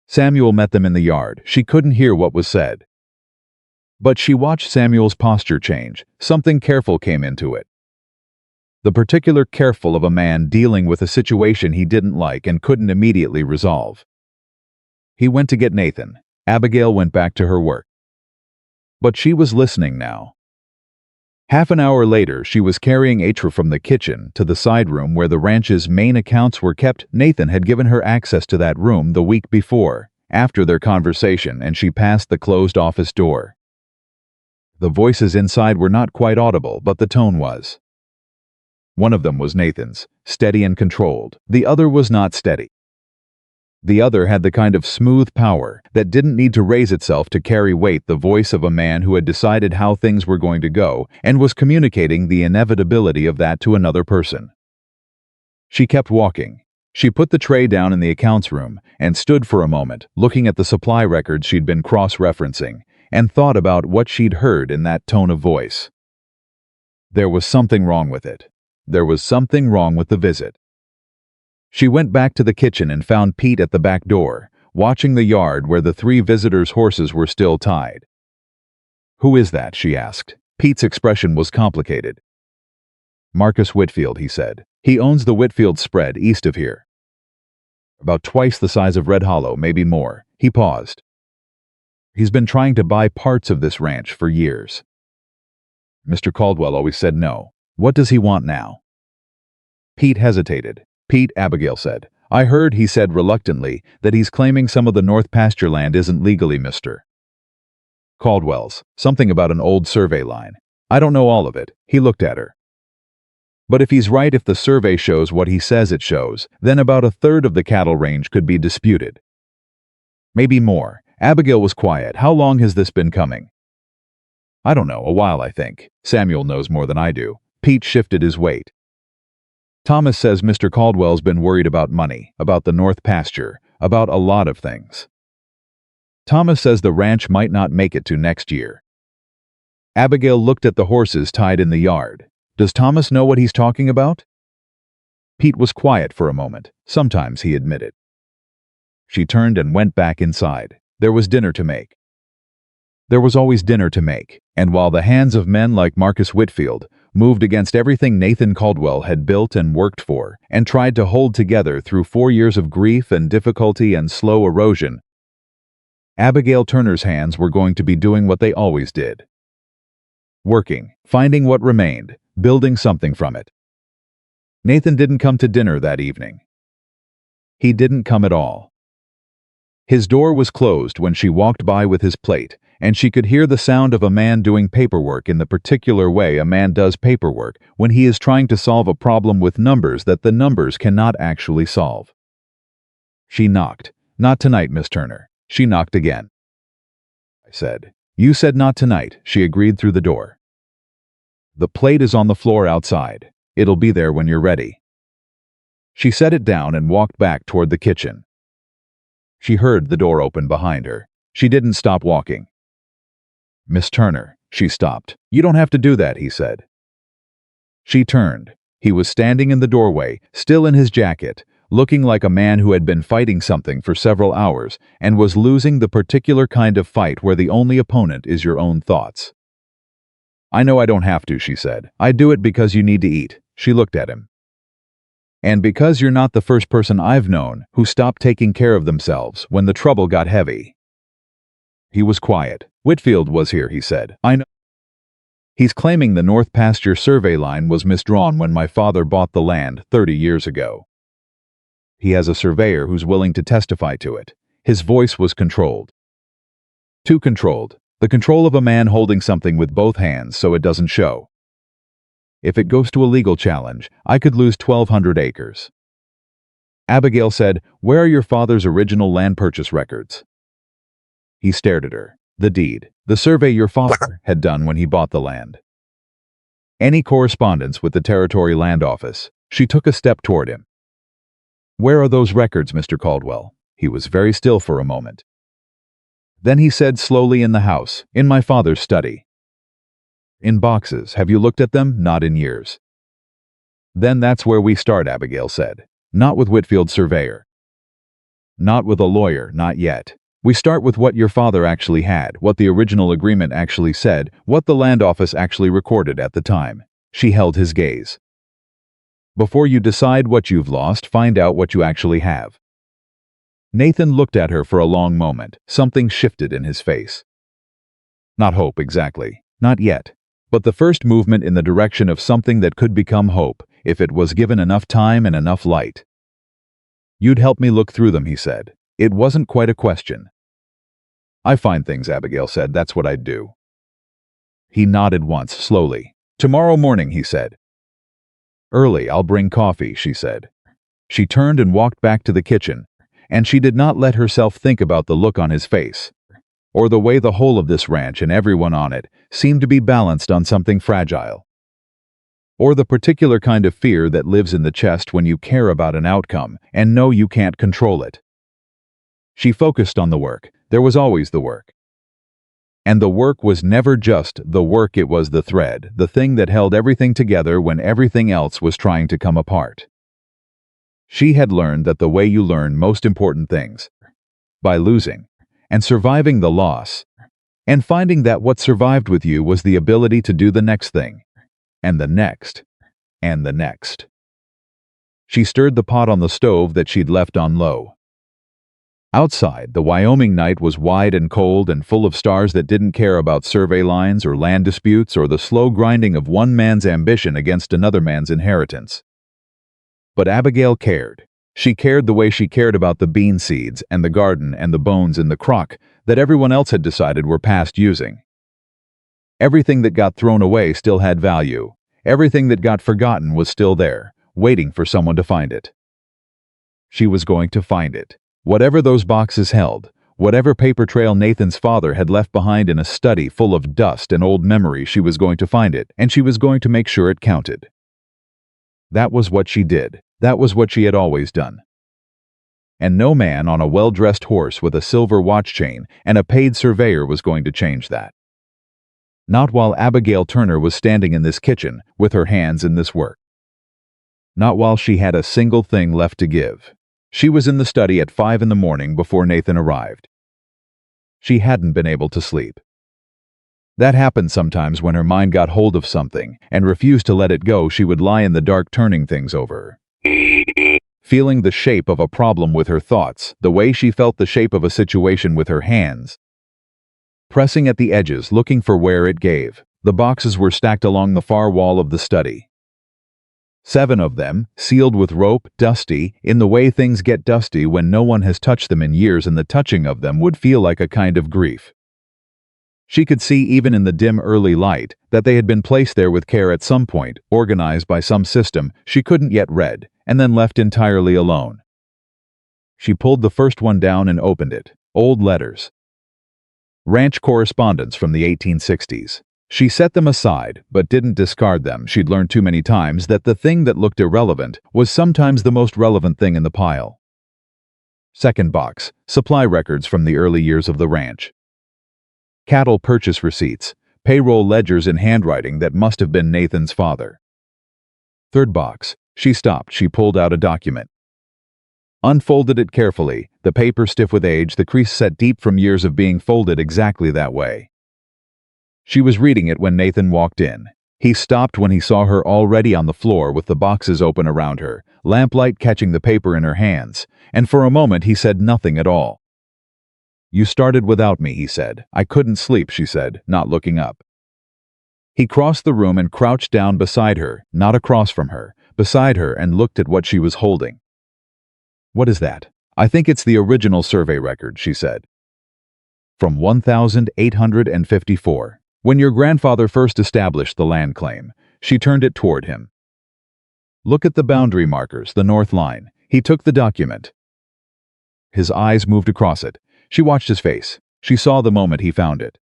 Samuel met them in the yard. She couldn't hear what was said. But she watched Samuel's posture change. Something careful came into it. The particular careful of a man dealing with a situation he didn't like and couldn't immediately resolve. He went to get Nathan. Abigail went back to her work. But she was listening now. Half an hour later, she was carrying Atra from the kitchen to the side room where the ranch's main accounts were kept. Nathan had given her access to that room the week before, after their conversation, and she passed the closed office door. The voices inside were not quite audible, but the tone was. One of them was Nathan's, steady and controlled. The other was not steady. The other had the kind of smooth power that didn't need to raise itself to carry weight, the voice of a man who had decided how things were going to go and was communicating the inevitability of that to another person. She kept walking. She put the tray down in the accounts room and stood for a moment, looking at the supply records she'd been cross-referencing, and thought about what she'd heard in that tone of voice. There was something wrong with it. There was something wrong with the visit. She went back to the kitchen and found Pete at the back door, watching the yard where the 3 visitors' horses were still tied. "Who is that?" she asked. Pete's expression was complicated. Marcus Whitfield, he said. He owns the Whitfield spread east of here. About twice the size of Red Hollow, maybe more. He paused. He's been trying to buy parts of this ranch for years. Mr. Caldwell always said no. What does he want now? Pete hesitated. Pete, Abigail said. I heard, he said reluctantly, that he's claiming some of the north pasture land isn't legally Mr. Caldwell's. Something about an old survey line. I don't know all of it. He looked at her. But if he's right, if the survey shows what he says it shows, then about a third of the cattle range could be disputed. Maybe more. Abigail was quiet. How long has this been coming? I don't know, a while, I think. Samuel knows more than I do. Pete shifted his weight. Thomas says Mr. Caldwell's been worried about money, about the north pasture, about a lot of things. Thomas says the ranch might not make it to next year. Abigail looked at the horses tied in the yard. Does Thomas know what he's talking about? Pete was quiet for a moment. Sometimes, he admitted. She turned and went back inside. There was dinner to make. There was always dinner to make, and while the hands of men like Marcus Whitfield moved against everything Nathan Caldwell had built and worked for, and tried to hold together through 4 years of grief and difficulty and slow erosion, Abigail Turner's hands were going to be doing what they always did. Working, finding what remained, building something from it. Nathan didn't come to dinner that evening. He didn't come at all. His door was closed when she walked by with his plate, and she could hear the sound of a man doing paperwork in the particular way a man does paperwork when he is trying to solve a problem with numbers that the numbers cannot actually solve. She knocked. Not tonight, Miss Turner. She knocked again. I said. You said not tonight, she agreed through the door. The plate is on the floor outside. It'll be there when you're ready. She set it down and walked back toward the kitchen. She heard the door open behind her. She didn't stop walking. Miss Turner, she stopped. You don't have to do that, he said. She turned. He was standing in the doorway, still in his jacket, looking like a man who had been fighting something for several hours and was losing the particular kind of fight where the only opponent is your own thoughts. I know I don't have to, she said. I do it because you need to eat. She looked at him. And because you're not the first person I've known who stopped taking care of themselves when the trouble got heavy. He was quiet. Whitfield was here, he said. I know. He's claiming the North Pasture survey line was misdrawn when my father bought the land 30 years ago. He has a surveyor who's willing to testify to it. His voice was controlled. Too controlled. The control of a man holding something with both hands so it doesn't show. If it goes to a legal challenge, I could lose 1,200 acres. Abigail said, Where are your father's original land purchase records? He stared at her. The deed, the survey your father had done when he bought the land. Any correspondence with the Territory Land Office. She took a step toward him. Where are those records, Mr. Caldwell? He was very still for a moment. Then he said slowly, in the house, in my father's study. In boxes. Have you looked at them? Not in years. Then that's where we start, Abigail said. Not with Whitfield's surveyor. Not with a lawyer, not yet. We start with what your father actually had, what the original agreement actually said, what the land office actually recorded at the time. She held his gaze. Before you decide what you've lost, find out what you actually have. Nathan looked at her for a long moment. Something shifted in his face. Not hope, exactly. Not yet. But the first movement in the direction of something that could become hope, if it was given enough time and enough light. You'd help me look through them, he said. It wasn't quite a question. I find things, Abigail said. That's what I'd do. He nodded once, slowly. Tomorrow morning, he said. Early, I'll bring coffee, she said. She turned and walked back to the kitchen, and she did not let herself think about the look on his face, or the way the whole of this ranch and everyone on it seemed to be balanced on something fragile, or the particular kind of fear that lives in the chest when you care about an outcome and know you can't control it. She focused on the work. There was always the work. And the work was never just the work, it was the thread, the thing that held everything together when everything else was trying to come apart. She had learned that the way you learn most important things, by losing, and surviving the loss, and finding that what survived with you was the ability to do the next thing, and the next, and the next. She stirred the pot on the stove that she'd left on low. Outside, the Wyoming night was wide and cold and full of stars that didn't care about survey lines or land disputes or the slow grinding of one man's ambition against another man's inheritance. But Abigail cared. She cared the way she cared about the bean seeds and the garden and the bones in the crock that everyone else had decided were past using. Everything that got thrown away still had value. Everything that got forgotten was still there, waiting for someone to find it. She was going to find it. Whatever those boxes held, whatever paper trail Nathan's father had left behind in a study full of dust and old memories, she was going to find it, and she was going to make sure it counted. That was what she did. That was what she had always done. And no man on a well-dressed horse with a silver watch chain and a paid surveyor was going to change that. Not while Abigail Turner was standing in this kitchen with her hands in this work. Not while she had a single thing left to give. She was in the study at 5 in the morning before Nathan arrived. She hadn't been able to sleep. That happened sometimes when her mind got hold of something and refused to let it go. She would lie in the dark turning things over. Feeling the shape of a problem with her thoughts, the way she felt the shape of a situation with her hands. Pressing at the edges, looking for where it gave. The boxes were stacked along the far wall of the study. 7 of them, sealed with rope, dusty, in the way things get dusty when no one has touched them in years, and the touching of them would feel like a kind of grief. She could see even in the dim early light that they had been placed there with care at some point, organized by some system she couldn't yet read, and then left entirely alone. She pulled the first one down and opened it. Old letters. Ranch correspondence from the 1860s. She set them aside, but didn't discard them. She'd learned too many times that the thing that looked irrelevant was sometimes the most relevant thing in the pile. Second box, supply records from the early years of the ranch. Cattle purchase receipts, payroll ledgers in handwriting that must have been Nathan's father. Third box, she stopped. She pulled out a document. Unfolded it carefully, the paper stiff with age, the crease set deep from years of being folded exactly that way. She was reading it when Nathan walked in. He stopped when he saw her already on the floor with the boxes open around her, lamplight catching the paper in her hands, and for a moment he said nothing at all. "You started without me," he said. "I couldn't sleep," she said, not looking up. He crossed the room and crouched down beside her, not across from her, beside her, and looked at what she was holding. "What is that?" "I think it's the original survey record," she said. "From 1854. When your grandfather first established the land claim." She turned it toward him. "Look at the boundary markers, the north line." He took the document. His eyes moved across it. She watched his face. She saw the moment he found it.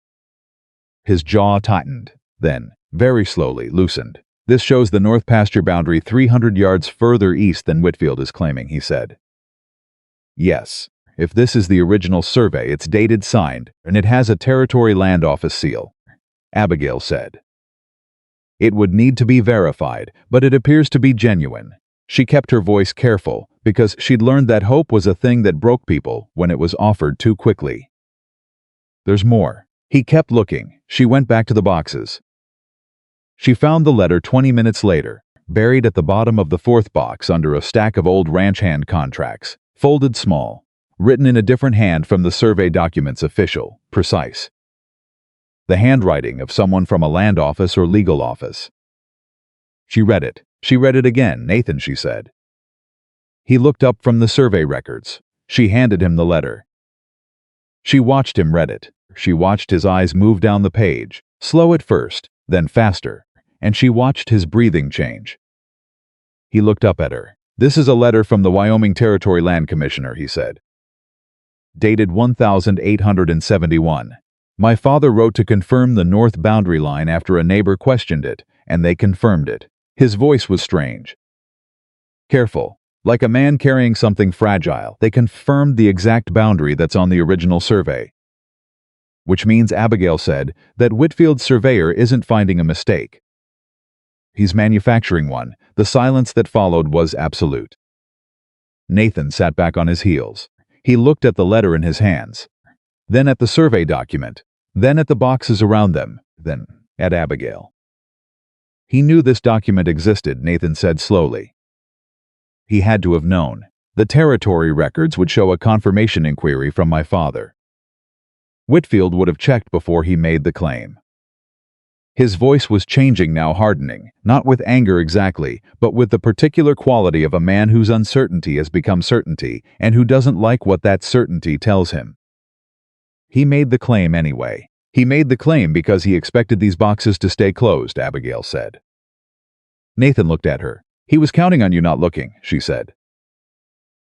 His jaw tightened, then, very slowly, loosened. "This shows the north pasture boundary 300 yards further east than Whitfield is claiming," he said. "Yes. If this is the original survey, it's dated, signed, and it has a Territory Land Office seal," Abigail said. "It would need to be verified, but it appears to be genuine." She kept her voice careful, because she'd learned that hope was a thing that broke people when it was offered too quickly. "There's more." He kept looking. She went back to the boxes. She found the letter 20 minutes later, buried at the bottom of the fourth box under a stack of old ranch hand contracts, folded small, written in a different hand from the survey documents, official, precise. The handwriting of someone from a land office or legal office. She read it. She read it again. "Nathan," she said. He looked up from the survey records. She handed him the letter. She watched him read it. She watched his eyes move down the page, slow at first, then faster, and she watched his breathing change. He looked up at her. "This is a letter from the Wyoming Territory Land Commissioner," he said. Dated 1871. "My father wrote to confirm the north boundary line after a neighbor questioned it, and they confirmed it." His voice was strange. Careful, like a man carrying something fragile. "They confirmed the exact boundary that's on the original survey." Which means, Abigail said, that Whitfield's surveyor isn't finding a mistake. He's manufacturing one. The silence that followed was absolute. Nathan sat back on his heels. He looked at the letter in his hands, then at the survey document, then at the boxes around them, then at Abigail. He knew this document existed, Nathan said slowly. He had to have known. The territory records would show a confirmation inquiry from my father. Whitfield would have checked before he made the claim. His voice was changing now, hardening, not with anger exactly, but with the particular quality of a man whose uncertainty has become certainty and who doesn't like what that certainty tells him. He made the claim anyway. He made the claim because he expected these boxes to stay closed, Abigail said. Nathan looked at her. He was counting on you not looking, she said.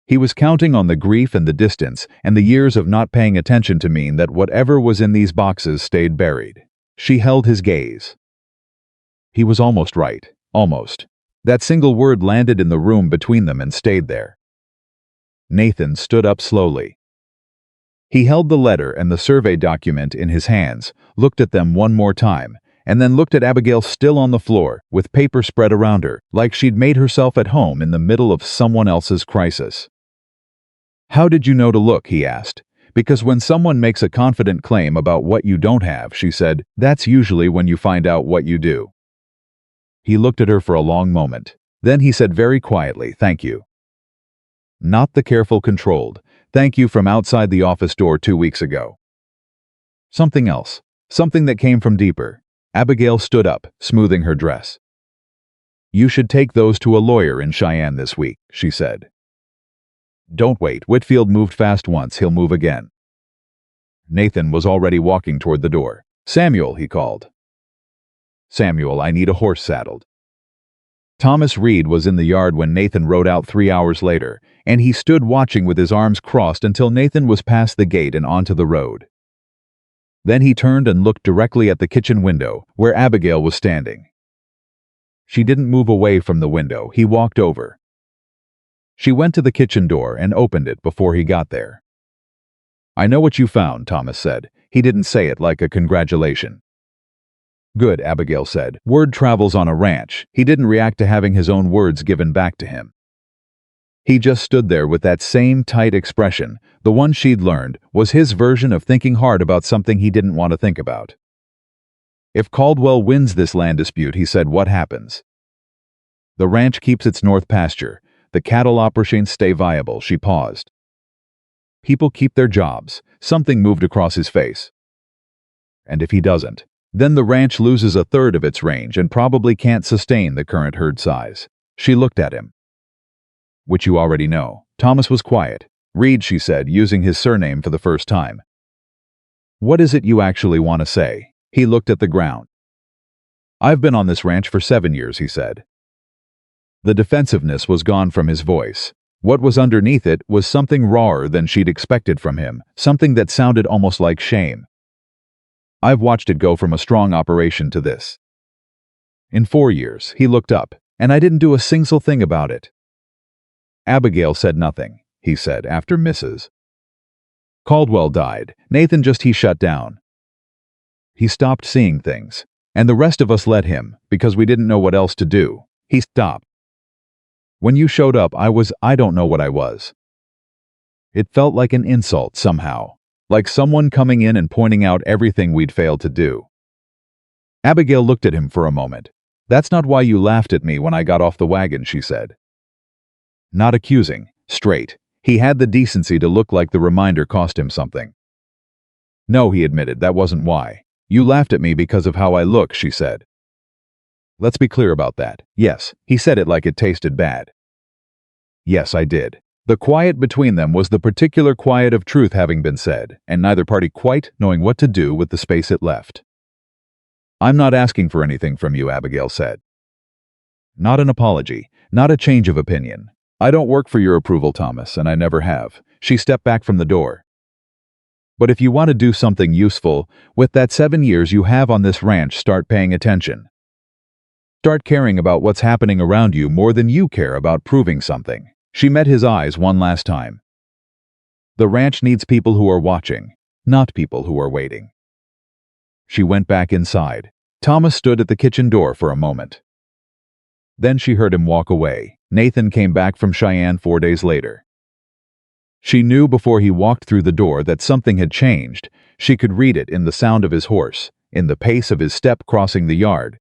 He was counting on the grief and the distance and the years of not paying attention to mean that whatever was in these boxes stayed buried. She held his gaze. He was almost right. Almost. That single word landed in the room between them and stayed there. Nathan stood up slowly. He held the letter and the survey document in his hands, looked at them one more time, and then looked at Abigail still on the floor, with paper spread around her, like she'd made herself at home in the middle of someone else's crisis. "How did you know to look?" he asked. "Because when someone makes a confident claim about what you don't have," she said, "that's usually when you find out what you do." He looked at her for a long moment. Then he said very quietly, "Thank you." Not the careful, controlled, "Thank you" from outside the office door 2 weeks ago. Something else. Something that came from deeper. Abigail stood up, smoothing her dress. "You should take those to a lawyer in Cheyenne this week," she said. "Don't wait. Whitfield moved fast once, he'll move again." Nathan was already walking toward the door. "Samuel," he called. "Samuel, I need a horse saddled." Thomas Reed was in the yard when Nathan rode out 3 hours later, and he stood watching with his arms crossed until Nathan was past the gate and onto the road. Then he turned and looked directly at the kitchen window, where Abigail was standing. She didn't move away from the window. He walked over. She went to the kitchen door and opened it before he got there. "I know what you found," Thomas said. He didn't say it like a congratulation. "Good," Abigail said. "Word travels on a ranch." He didn't react to having his own words given back to him. He just stood there with that same tight expression. The one she'd learned was his version of thinking hard about something he didn't want to think about. "If Caldwell wins this land dispute," he said, "what happens?" "The ranch keeps its north pasture. The cattle operations stay viable." She paused. "People keep their jobs." Something moved across his face. "And if he doesn't? Then the ranch loses a third of its range and probably can't sustain the current herd size." She looked at him. "Which you already know." Thomas was quiet. "Reed," she said, using his surname for the first time. "What is it you actually want to say?" He looked at the ground. "I've been on this ranch for 7 years," he said. The defensiveness was gone from his voice. What was underneath it was something rawer than she'd expected from him, something that sounded almost like shame. "I've watched it go from a strong operation to this. In 4 years," he looked up, "and I didn't do a single thing about it." Abigail said nothing, he said, after Mrs. Caldwell died. He shut down. He stopped seeing things, and the rest of us let him, because we didn't know what else to do. He stopped. When you showed up, I don't know what I was. It felt like an insult somehow, like someone coming in and pointing out everything we'd failed to do. Abigail looked at him for a moment. "That's not why you laughed at me when I got off the wagon," she said. Not accusing, straight. He had the decency to look like the reminder cost him something. "No," he admitted, "that wasn't why. You laughed at me because of how I look," she said. "Let's be clear about that." "Yes." He said it like it tasted bad. "Yes, I did." The quiet between them was the particular quiet of truth having been said, and neither party quite knowing what to do with the space it left. "I'm not asking for anything from you," Abigail said. "Not an apology, not a change of opinion. I don't work for your approval, Thomas, and I never have." She stepped back from the door. "But if you want to do something useful, with that 7 years you have on this ranch, start paying attention. Start caring about what's happening around you more than you care about proving something." She met his eyes one last time. "The ranch needs people who are watching, not people who are waiting." She went back inside. Thomas stood at the kitchen door for a moment. Then she heard him walk away. Nathan came back from Cheyenne 4 days later. She knew before he walked through the door that something had changed. She could read it in the sound of his horse, in the pace of his step crossing the yard.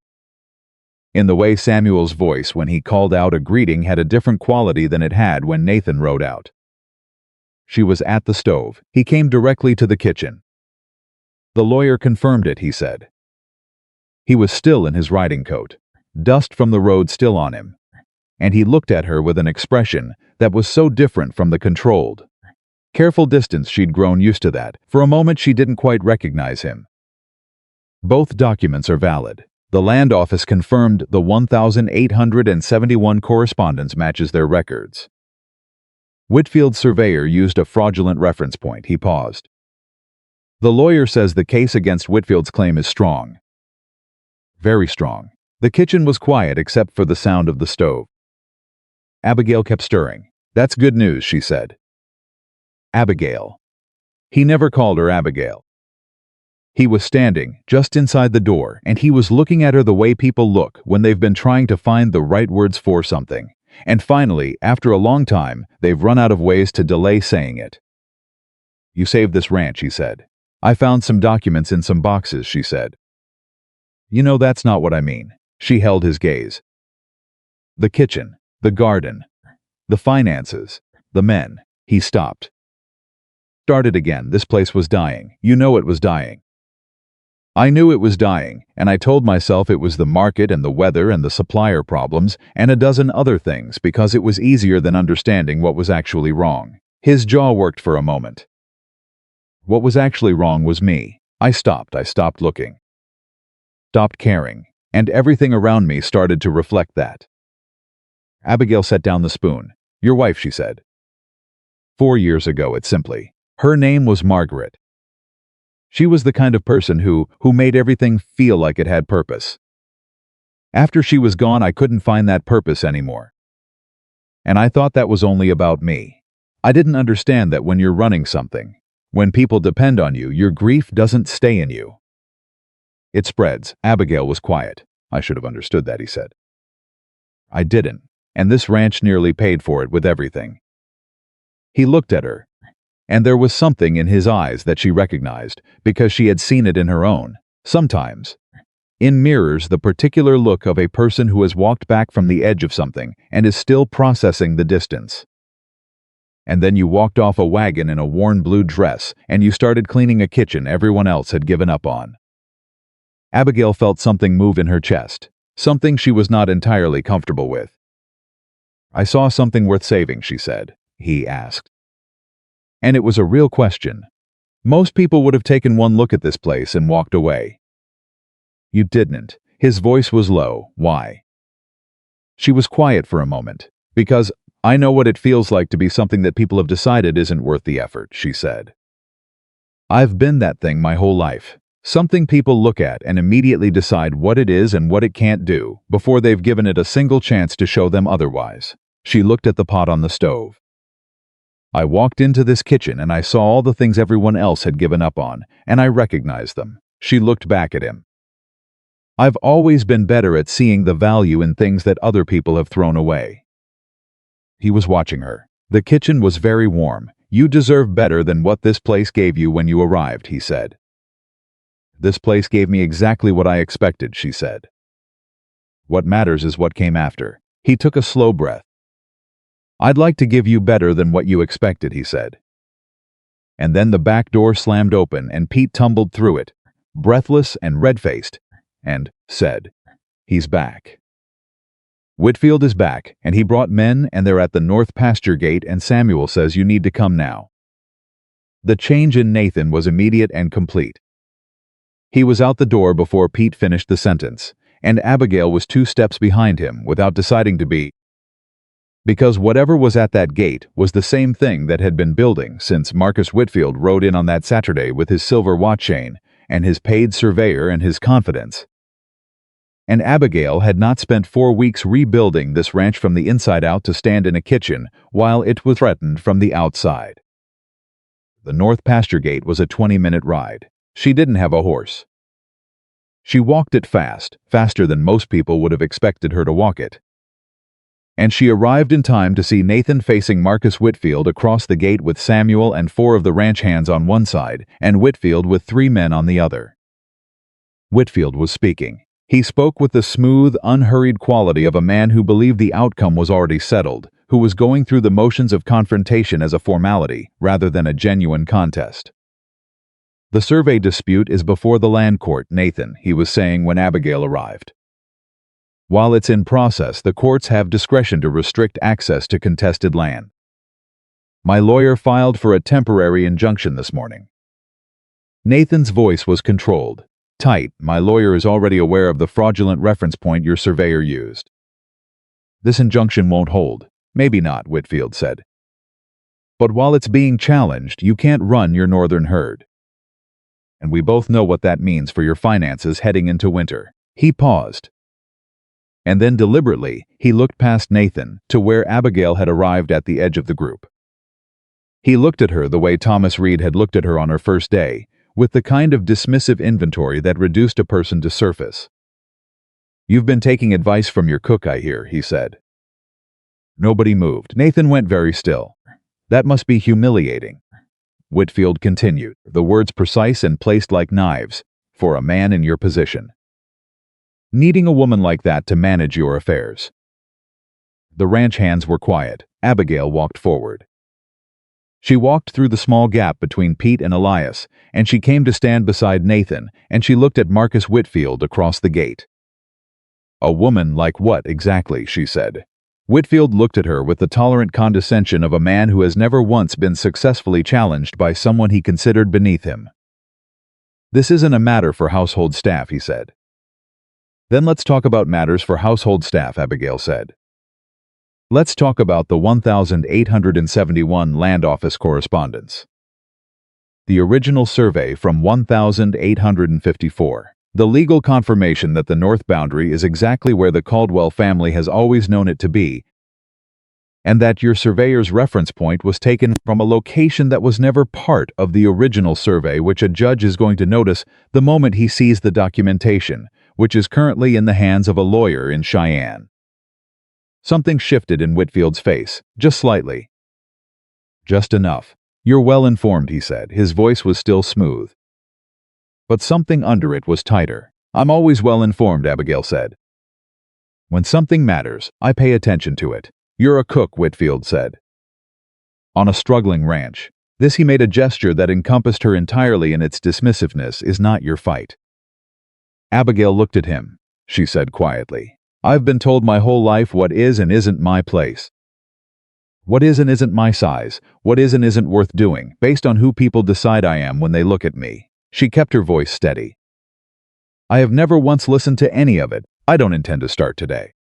In the way Samuel's voice when he called out a greeting had a different quality than it had when Nathan rode out. She was at the stove. He came directly to the kitchen. The lawyer confirmed it, he said. He was still in his riding coat, dust from the road still on him, and he looked at her with an expression that was so different from the controlled, careful distance she'd grown used to that. For a moment she didn't quite recognize him. Both documents are valid. The land office confirmed the 1,871 correspondence matches their records. Whitfield's surveyor used a fraudulent reference point. He paused. The lawyer says the case against Whitfield's claim is strong. Very strong. The kitchen was quiet except for the sound of the stove. Abigail kept stirring. That's good news, she said. Abigail. He never called her Abigail. He was standing just inside the door, and he was looking at her the way people look when they've been trying to find the right words for something. And finally, after a long time, they've run out of ways to delay saying it. You saved this ranch, he said. I found some documents in some boxes, she said. You know, that's not what I mean. She held his gaze. The kitchen, the garden, the finances, the men. He stopped. Started again. This place was dying. You know it was dying. I knew it was dying, and I told myself it was the market and the weather and the supplier problems and a dozen other things because it was easier than understanding what was actually wrong. His jaw worked for a moment. What was actually wrong was me. I stopped looking. Stopped caring, and everything around me started to reflect that. Abigail set down the spoon. Your wife, she said. 4 years ago, it simply. Her name was Margaret. She was the kind of person who made everything feel like it had purpose. After she was gone, I couldn't find that purpose anymore. And I thought that was only about me. I didn't understand that when you're running something, when people depend on you, your grief doesn't stay in you. It spreads. Abigail was quiet. I should have understood that, he said. I didn't, and this ranch nearly paid for it with everything. He looked at her, and there was something in his eyes that she recognized, because she had seen it in her own. Sometimes, in mirrors, the particular look of a person who has walked back from the edge of something and is still processing the distance. And then you walked off a wagon in a worn blue dress, and you started cleaning a kitchen everyone else had given up on. Abigail felt something move in her chest, something she was not entirely comfortable with. I saw something worth saving, she said. He asked. And it was a real question. Most people would have taken one look at this place and walked away. You didn't. His voice was low. Why? She was quiet for a moment. Because I know what it feels like to be something that people have decided isn't worth the effort, she said. I've been that thing my whole life. Something people look at and immediately decide what it is and what it can't do before they've given it a single chance to show them otherwise. She looked at the pot on the stove. I walked into this kitchen and I saw all the things everyone else had given up on, and I recognized them. She looked back at him. I've always been better at seeing the value in things that other people have thrown away. He was watching her. The kitchen was very warm. You deserve better than what this place gave you when you arrived, he said. This place gave me exactly what I expected, she said. What matters is what came after. He took a slow breath. I'd like to give you better than what you expected, he said. And then the back door slammed open and Pete tumbled through it, breathless and red-faced, and said, He's back. Whitfield is back, and he brought men, and they're at the north pasture gate, and Samuel says you need to come now. The change in Nathan was immediate and complete. He was out the door before Pete finished the sentence, and Abigail was 2 steps behind him without deciding to be. Because whatever was at that gate was the same thing that had been building since Marcus Whitfield rode in on that Saturday with his silver watch chain and his paid surveyor and his confidence. And Abigail had not spent 4 weeks rebuilding this ranch from the inside out to stand in a kitchen while it was threatened from the outside. The north pasture gate was a 20-minute ride. She didn't have a horse. She walked it fast, faster than most people would have expected her to walk it. And she arrived in time to see Nathan facing Marcus Whitfield across the gate with Samuel and 4 of the ranch hands on one side and Whitfield with 3 men on the other. Whitfield was speaking. He spoke with the smooth, unhurried quality of a man who believed the outcome was already settled, who was going through the motions of confrontation as a formality rather than a genuine contest. "The survey dispute is before the land court, Nathan," he was saying when Abigail arrived. "While it's in process, the courts have discretion to restrict access to contested land. My lawyer filed for a temporary injunction this morning." Nathan's voice was controlled. "Tight, my lawyer is already aware of the fraudulent reference point your surveyor used." "This injunction won't hold." "Maybe not," Whitfield said. "But while it's being challenged, you can't run your northern herd. And we both know what that means for your finances heading into winter." He paused. And then deliberately, he looked past Nathan to where Abigail had arrived at the edge of the group. He looked at her the way Thomas Reed had looked at her on her first day, with the kind of dismissive inventory that reduced a person to surface. "You've been taking advice from your cook, I hear," he said. Nobody moved. Nathan went very still. "That must be humiliating," Whitfield continued, the words precise and placed like knives, "for a man in your position. Needing a woman like that to manage your affairs." The ranch hands were quiet. Abigail walked forward. She walked through the small gap between Pete and Elias, and she came to stand beside Nathan, and she looked at Marcus Whitfield across the gate. "A woman like what exactly?" she said. Whitfield looked at her with the tolerant condescension of a man who has never once been successfully challenged by someone he considered beneath him. "This isn't a matter for household staff," he said. "Then let's talk about matters for household staff," Abigail said. "Let's talk about the 1,871 Land Office correspondence. The original survey from 1,854. The legal confirmation that the north boundary is exactly where the Caldwell family has always known it to be, and that your surveyor's reference point was taken from a location that was never part of the original survey, which a judge is going to notice the moment he sees the documentation, which is currently in the hands of a lawyer in Cheyenne." Something shifted in Whitfield's face, just slightly. "Just enough. You're well informed," he said. His voice was still smooth, but something under it was tighter. "I'm always well informed," Abigail said. "When something matters, I pay attention to it." "You're a cook," Whitfield said. "On a struggling ranch. This," he made a gesture that encompassed her entirely in its dismissiveness, "is not your fight." Abigail looked at him. She said quietly, "I've been told my whole life what is and isn't my place. What is and isn't my size, what is and isn't worth doing, based on who people decide I am when they look at me." She kept her voice steady. "I have never once listened to any of it. I don't intend to start today."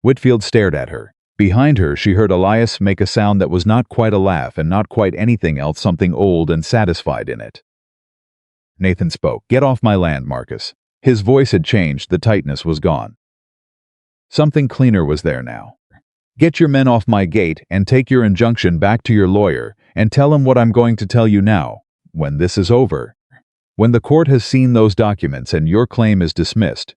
Whitfield stared at her. Behind her, she heard Elias make a sound that was not quite a laugh and not quite anything else, something old and satisfied in it. Nathan spoke. "Get off my land, Marcus." His voice had changed, the tightness was gone. Something cleaner was there now. "Get your men off my gate and take your injunction back to your lawyer and tell him what I'm going to tell you now. When this is over, when the court has seen those documents and your claim is dismissed,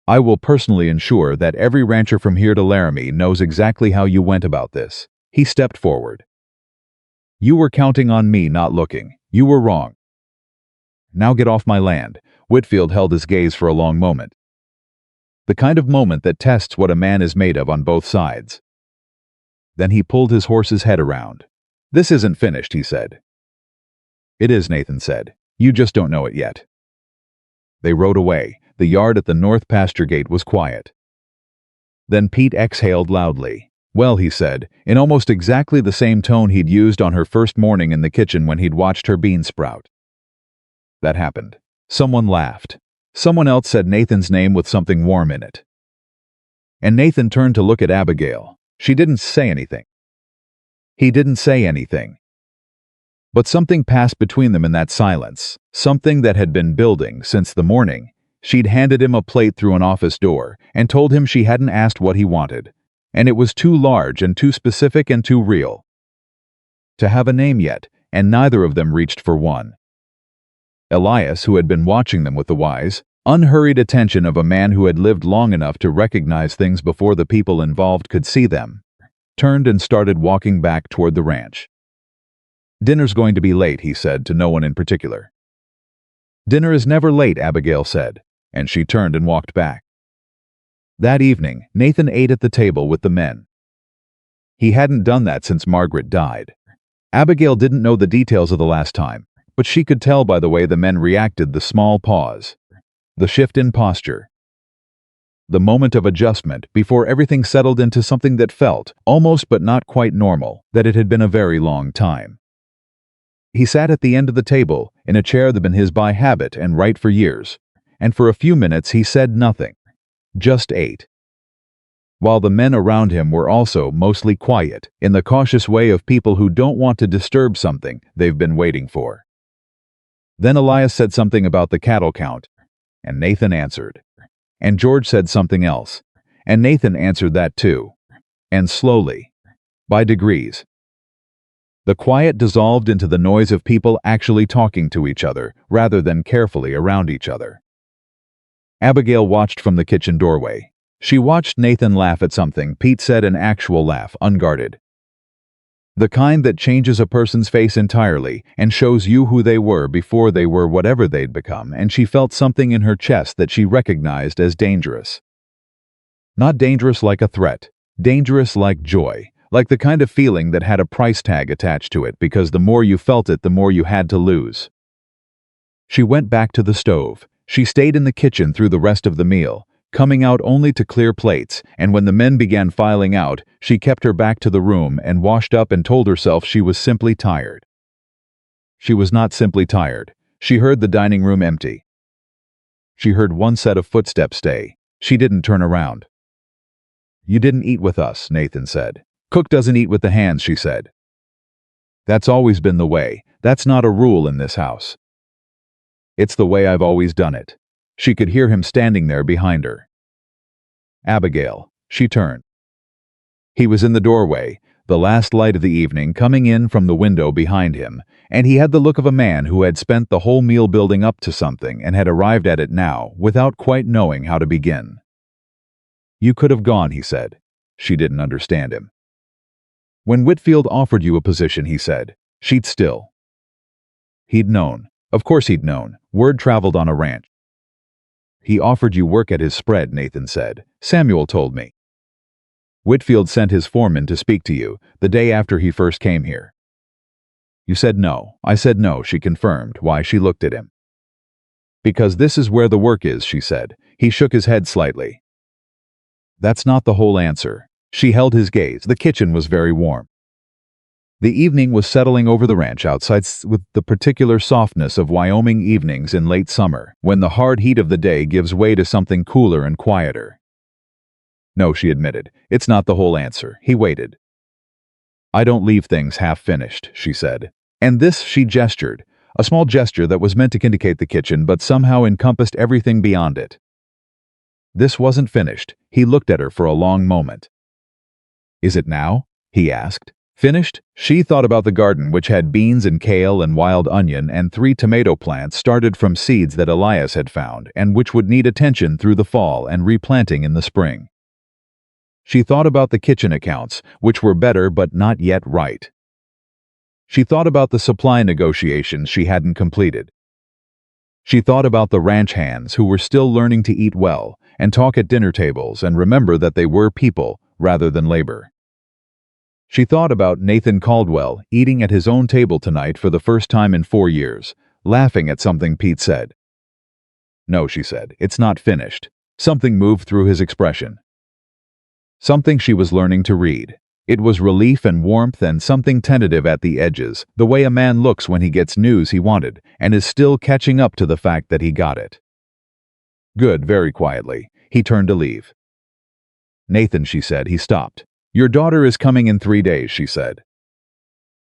I will personally ensure that every rancher from here to Laramie knows exactly how you went about this." He stepped forward. "You were counting on me not looking. You were wrong. Now get off my land." Whitfield held his gaze for a long moment. The kind of moment that tests what a man is made of on both sides. Then he pulled his horse's head around. "This isn't finished," he said. "It is," Nathan said. "You just don't know it yet." They rode away. The yard at the north pasture gate was quiet. Then Pete exhaled loudly. "Well," he said, in almost exactly the same tone he'd used on her first morning in the kitchen when he'd watched her bean sprout. That happened. Someone laughed. Someone else said Nathan's name with something warm in it. And Nathan turned to look at Abigail. She didn't say anything. He didn't say anything. But something passed between them in that silence, something that had been building since the morning. She'd handed him a plate through an office door and told him she hadn't asked what he wanted, and it was too large and too specific and too real to have a name yet, and neither of them reached for one. Elias, who had been watching them with the wise, unhurried attention of a man who had lived long enough to recognize things before the people involved could see them, turned and started walking back toward the ranch. "Dinner's going to be late," he said to no one in particular. "Dinner is never late," Abigail said. and she turned and walked back. That evening, Nathan ate at the table with the men. He hadn't done that since Margaret died. Abigail didn't know the details of the last time, but she could tell by the way the men reacted, the small pause, the shift in posture, the moment of adjustment before everything settled into something that felt, almost but not quite normal, that it had been a very long time. He sat at the end of the table, in a chair that had been his by habit and right for years, and for a few minutes he said nothing, just ate. While the men around him were also mostly quiet, in the cautious way of people who don't want to disturb something they've been waiting for. Then Elias said something about the cattle count, and Nathan answered. And George said something else, and Nathan answered that too. And slowly, by degrees, the quiet dissolved into the noise of people actually talking to each other rather than carefully around each other. Abigail watched from the kitchen doorway. She watched Nathan laugh at something Pete said, an actual laugh, unguarded. The kind that changes a person's face entirely and shows you who they were before they were whatever they'd become, and she felt something in her chest that she recognized as dangerous. Not dangerous like a threat, dangerous like joy, like the kind of feeling that had a price tag attached to it because the more you felt it, the more you had to lose. She went back to the stove. She stayed in the kitchen through the rest of the meal, coming out only to clear plates, and when the men began filing out, she kept her back to the room and washed up and told herself she was simply tired. She was not simply tired. She heard the dining room empty. She heard one set of footsteps stay. She didn't turn around. "You didn't eat with us," Nathan said. "Cook doesn't eat with the hands," she said. "That's always been the way. That's not a rule in this house. It's the way I've always done it." She could hear him standing there behind her. "Abigail," she turned. He was in the doorway, the last light of the evening coming in from the window behind him, and he had the look of a man who had spent the whole meal building up to something and had arrived at it now without quite knowing how to begin. "You could have gone," he said. She didn't understand him. "When Whitfield offered you a position," he said, "she'd still." He'd known. Of course he'd known. Word traveled on a ranch. "He offered you work at his spread," Nathan said. "Samuel told me. Whitfield sent his foreman to speak to you the day after he first came here." "You said no." "I said no," she confirmed. Why, she looked at him. "Because this is where the work is," she said. He shook his head slightly. "That's not the whole answer." She held his gaze. The kitchen was very warm. The evening was settling over the ranch outside with the particular softness of Wyoming evenings in late summer, when the hard heat of the day gives way to something cooler and quieter. "No," she admitted. "It's not the whole answer." He waited. "I don't leave things half-finished," she said. And this, she gestured, a small gesture that was meant to indicate the kitchen but somehow encompassed everything beyond it. This wasn't finished. He looked at her for a long moment. "Is it now?" he asked. Finished? She thought about the garden, which had beans and kale and wild onion and 3 tomato plants started from seeds that Elias had found and which would need attention through the fall and replanting in the spring. She thought about the kitchen accounts, which were better but not yet right. She thought about the supply negotiations she hadn't completed. She thought about the ranch hands who were still learning to eat well and talk at dinner tables and remember that they were people rather than labor. She thought about Nathan Caldwell eating at his own table tonight for the first time in 4 years, laughing at something Pete said. "No," she said, "it's not finished." Something moved through his expression. Something she was learning to read. It was relief and warmth and something tentative at the edges, the way a man looks when he gets news he wanted and is still catching up to the fact that he got it. "Good," very quietly. He turned to leave. "Nathan," she said. He stopped. "Your daughter is coming in 3 days," she said.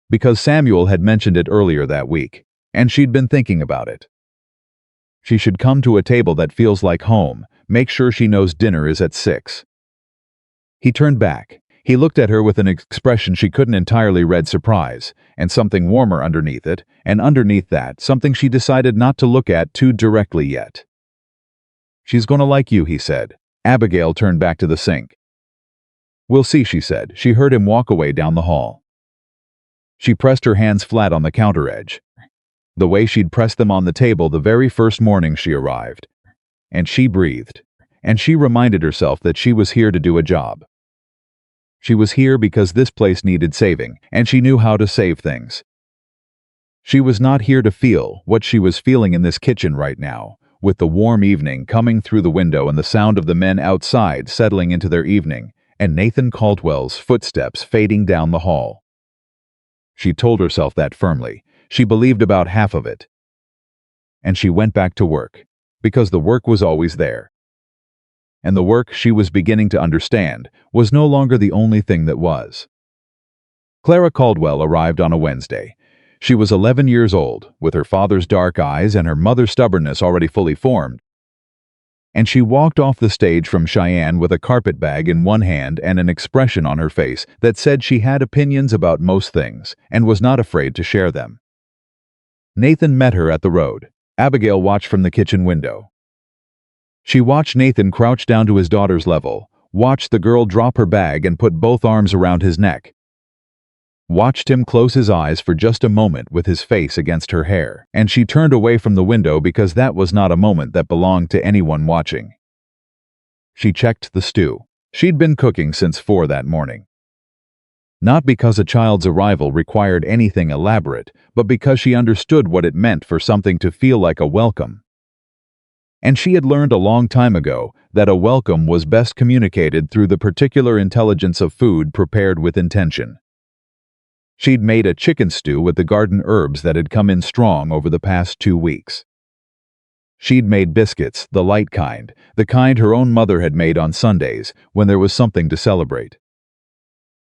Because Samuel had mentioned it earlier that week, and she'd been thinking about it. She should come to a table that feels like home, make sure she knows dinner is at 6. He turned back. He looked at her with an expression she couldn't entirely read, surprise, and something warmer underneath it, and underneath that, something she decided not to look at too directly yet. "She's gonna like you," he said. Abigail turned back to the sink. "We'll see," she said. She heard him walk away down the hall. She pressed her hands flat on the counter edge, the way she'd pressed them on the table the very first morning she arrived. and she breathed. And she reminded herself that she was here to do a job. She was here because this place needed saving, and she knew how to save things. She was not here to feel what she was feeling in this kitchen right now, with the warm evening coming through the window and the sound of the men outside settling into their evening, and Nathan Caldwell's footsteps fading down the hall. She told herself that firmly. She believed about half of it. And she went back to work, because the work was always there. And the work, she was beginning to understand, was no longer the only thing that was. Clara Caldwell arrived on a Wednesday. She was 11 years old, with her father's dark eyes and her mother's stubbornness already fully formed. And she walked off the stage from Cheyenne with a carpet bag in one hand and an expression on her face that said she had opinions about most things and was not afraid to share them. Nathan met her at the road. Abigail watched from the kitchen window. She watched Nathan crouch down to his daughter's level, watched the girl drop her bag and put both arms around his neck. Watched him close his eyes for just a moment with his face against her hair, and she turned away from the window because that was not a moment that belonged to anyone watching. She checked the stew. She'd been cooking since 4 that morning. Not because a child's arrival required anything elaborate, but because she understood what it meant for something to feel like a welcome. And she had learned a long time ago that a welcome was best communicated through the particular intelligence of food prepared with intention. She'd made a chicken stew with the garden herbs that had come in strong over the past 2 weeks. She'd made biscuits, the light kind, the kind her own mother had made on Sundays when there was something to celebrate.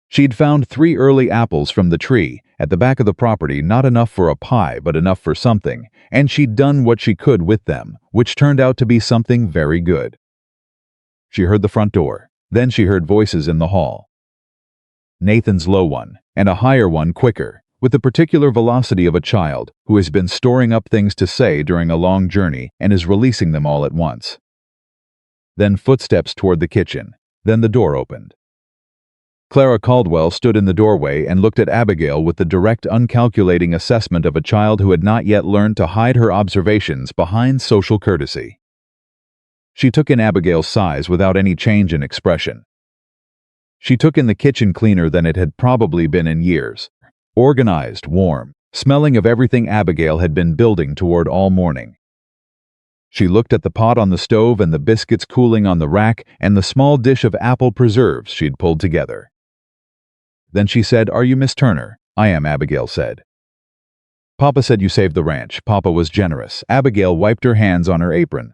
She'd found 3 early apples from the tree at the back of the property, not enough for a pie but enough for something, and she'd done what she could with them, which turned out to be something very good. She heard the front door. Then she heard voices in the hall. Nathan's low one, and a higher one quicker, with the particular velocity of a child who has been storing up things to say during a long journey and is releasing them all at once. Then footsteps toward the kitchen. Then the door opened. Clara Caldwell stood in the doorway and looked at Abigail with the direct, uncalculating assessment of a child who had not yet learned to hide her observations behind social courtesy. She took in Abigail's size without any change in expression. She took in the kitchen cleaner than it had probably been in years. Organized, warm, smelling of everything Abigail had been building toward all morning. She looked at the pot on the stove and the biscuits cooling on the rack and the small dish of apple preserves she'd pulled together. Then she said, "Are you Miss Turner?" "I am," Abigail said. "Papa said you saved the ranch." Papa was generous. Abigail wiped her hands on her apron.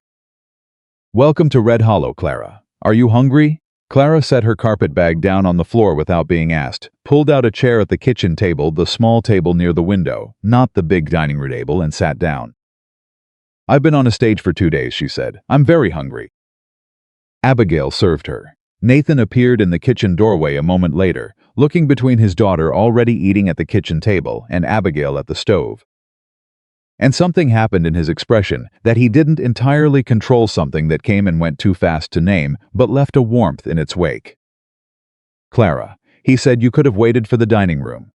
"Welcome to Red Hollow, Clara. Are you hungry?" Clara set her carpet bag down on the floor without being asked, pulled out a chair at the kitchen table, the small table near the window, not the big dining room table, and sat down. "I've been on a stage for 2 days," she said. "I'm very hungry." Abigail served her. Nathan appeared in the kitchen doorway a moment later, looking between his daughter already eating at the kitchen table and Abigail at the stove. And something happened in his expression that he didn't entirely control, something that came and went too fast to name, but left a warmth in its wake. "Clara," he said, "you could have waited for the dining room."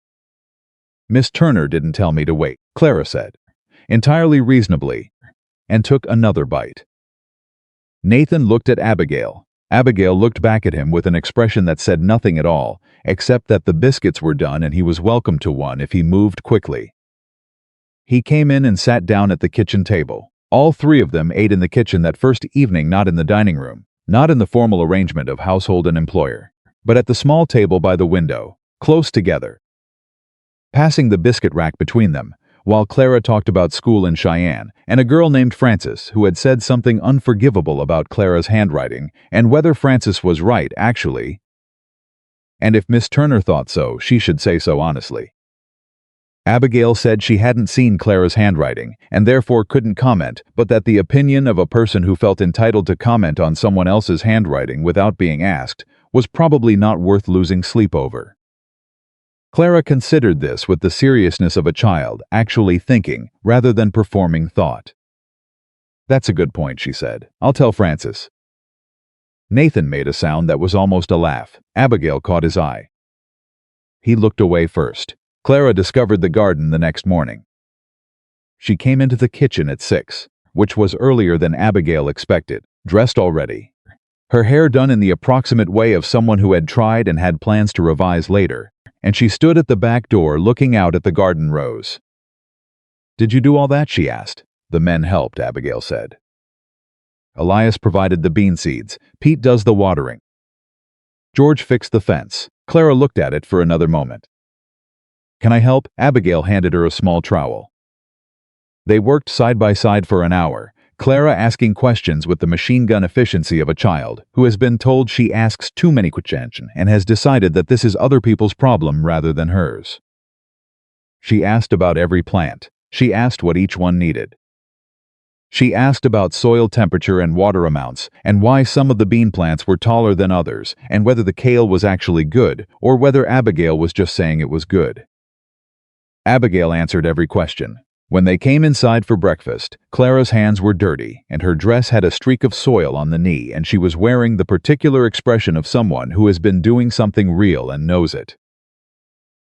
"Miss Turner didn't tell me to wait," Clara said, entirely reasonably, and took another bite. Nathan looked at Abigail. Abigail looked back at him with an expression that said nothing at all, except that the biscuits were done and he was welcome to one if he moved quickly. He came in and sat down at the kitchen table. All 3 of them ate in the kitchen that first evening, not in the dining room, not in the formal arrangement of household and employer, but at the small table by the window, close together. Passing the biscuit rack between them, while Clara talked about school in Cheyenne and a girl named Frances who had said something unforgivable about Clara's handwriting and whether Frances was right, actually. And if Miss Turner thought so, she should say so honestly. Abigail said she hadn't seen Clara's handwriting and therefore couldn't comment, but that the opinion of a person who felt entitled to comment on someone else's handwriting without being asked was probably not worth losing sleep over. Clara considered this with the seriousness of a child actually thinking rather than performing thought. "That's a good point," she said. "I'll tell Frances." Nathan made a sound that was almost a laugh. Abigail caught his eye. He looked away first. Clara discovered the garden the next morning. She came into the kitchen at 6. which was earlier than Abigail expected, dressed already. Her hair done in the approximate way of someone who had tried and had plans to revise later, and she stood at the back door looking out at the garden rows. "Did you do all that?" she asked. "The men helped," Abigail said. "Elias provided the bean seeds. Pete does the watering. George fixed the fence." Clara looked at it for another moment. "Can I help?" Abigail handed her a small trowel. They worked side by side for an hour, Clara asking questions with the machine gun efficiency of a child who has been told she asks too many questions and has decided that this is other people's problem rather than hers. She asked about every plant. She asked what each one needed. She asked about soil temperature and water amounts, and why some of the bean plants were taller than others, and whether the kale was actually good, or whether Abigail was just saying it was good. Abigail answered every question. When they came inside for breakfast, Clara's hands were dirty, and her dress had a streak of soil on the knee, and she was wearing the particular expression of someone who has been doing something real and knows it.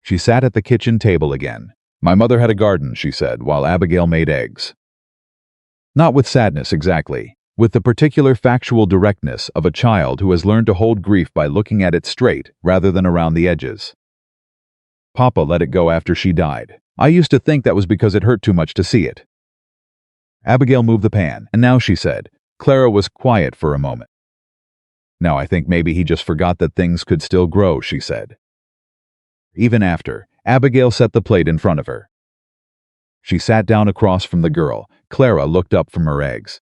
She sat at the kitchen table again. "My mother had a garden," she said, while Abigail made eggs. Not with sadness exactly, with the particular factual directness of a child who has learned to hold grief by looking at it straight rather than around the edges. "Papa let it go after she died. I used to think that was because it hurt too much to see it." Abigail moved the pan, and now she said. Clara was quiet for a moment. "Now I think maybe he just forgot that things could still grow," she said. Even after, Abigail set the plate in front of her. She sat down across from the girl. Clara looked up from her eggs.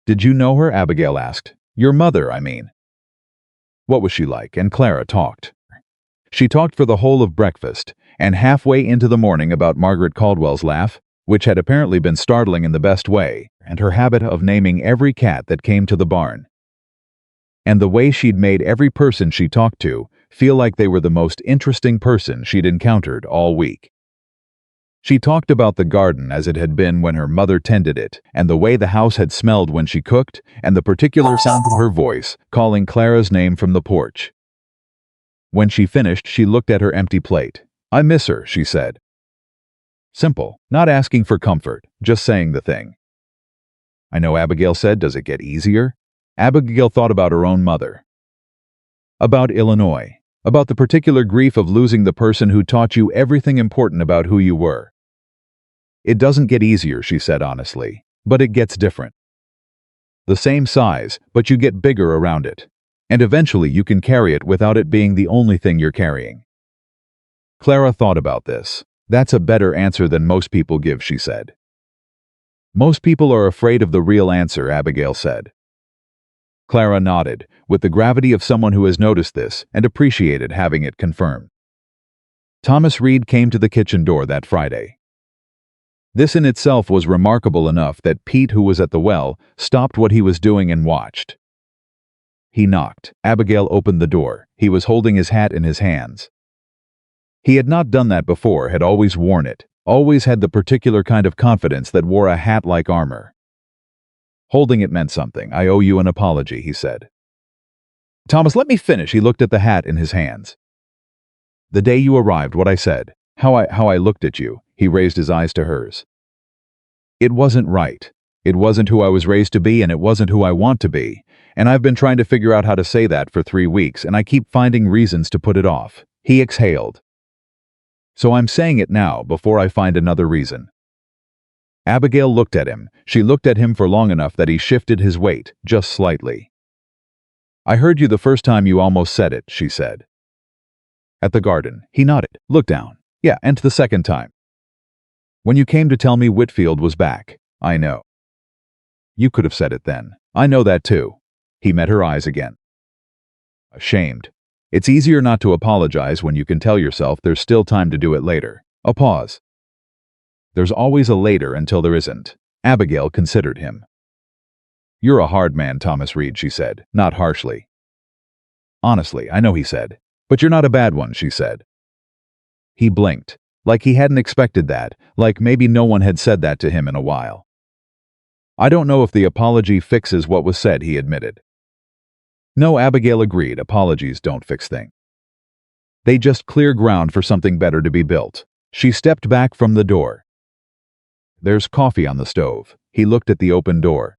"Did you know her?" Abigail asked. "Your mother, I mean." "What was she like?" And Clara talked. She talked for the whole of breakfast, and halfway into the morning about Margaret Caldwell's laugh, which had apparently been startling in the best way, and her habit of naming every cat that came to the barn. And the way she'd made every person she talked to feel like they were the most interesting person she'd encountered all week. She talked about the garden as it had been when her mother tended it, and the way the house had smelled when she cooked, and the particular sound of her voice calling Clara's name from the porch. When she finished, she looked at her empty plate. "I miss her," she said. Simple, not asking for comfort, just saying the thing. "I know," Abigail said. "Does it get easier?" Abigail thought about her own mother. About Illinois. About the particular grief of losing the person who taught you everything important about who you were. "It doesn't get easier," she said honestly, "but it gets different. The same size, but you get bigger around it. And eventually you can carry it without it being the only thing you're carrying." Clara thought about this. "That's a better answer than most people give," she said. "Most people are afraid of the real answer," Abigail said. Clara nodded, with the gravity of someone who has noticed this and appreciated having it confirmed. Thomas Reed came to the kitchen door that Friday. This in itself was remarkable enough that Pete, who was at the well, stopped what he was doing and watched. He knocked. Abigail opened the door. He was holding his hat in his hands. He had not done that before, had always worn it, always had the particular kind of confidence that wore a hat like armor. Holding it meant something. "I owe you an apology," he said. "Thomas, let me finish." He looked at the hat in his hands. "The day you arrived, what I said, how I looked at you." He raised his eyes to hers. "It wasn't right. It wasn't who I was raised to be, and it wasn't who I want to be. And I've been trying to figure out how to say that for 3 weeks, and I keep finding reasons to put it off." He exhaled. "So I'm saying it now, before I find another reason." Abigail looked at him. She looked at him for long enough that he shifted his weight, just slightly. "I heard you the first time you almost said it," she said. "At the garden." He nodded. "Look down." "Yeah, and the second time." "When you came to tell me Whitfield was back." "I know." "You could have said it then." "I know that too." He met her eyes again. "Ashamed. It's easier not to apologize when you can tell yourself there's still time to do it later." A pause. "There's always a later until there isn't." Abigail considered him. "You're a hard man, Thomas Reed," she said, not harshly. "Honestly, I know," he said. "But you're not a bad one," she said. He blinked, like he hadn't expected that, like maybe no one had said that to him in a while. "I don't know if the apology fixes what was said," he admitted. "No," Abigail agreed, "apologies don't fix things. They just clear ground for something better to be built." She stepped back from the door. "There's coffee on the stove." He looked at the open door.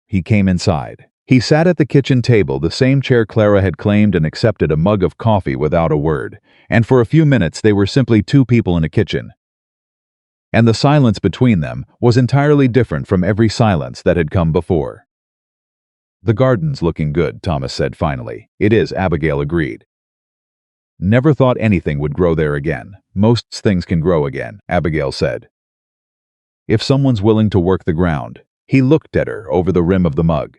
He came inside. He sat at the kitchen table, the same chair Clara had claimed, and accepted a mug of coffee without a word. And for a few minutes they were simply two people in a kitchen. And the silence between them was entirely different from every silence that had come before. "The garden's looking good," Thomas said finally. "It is," Abigail agreed. "Never thought anything would grow there again. Most things can grow again," Abigail said. "If someone's willing to work the ground." He looked at her over the rim of the mug.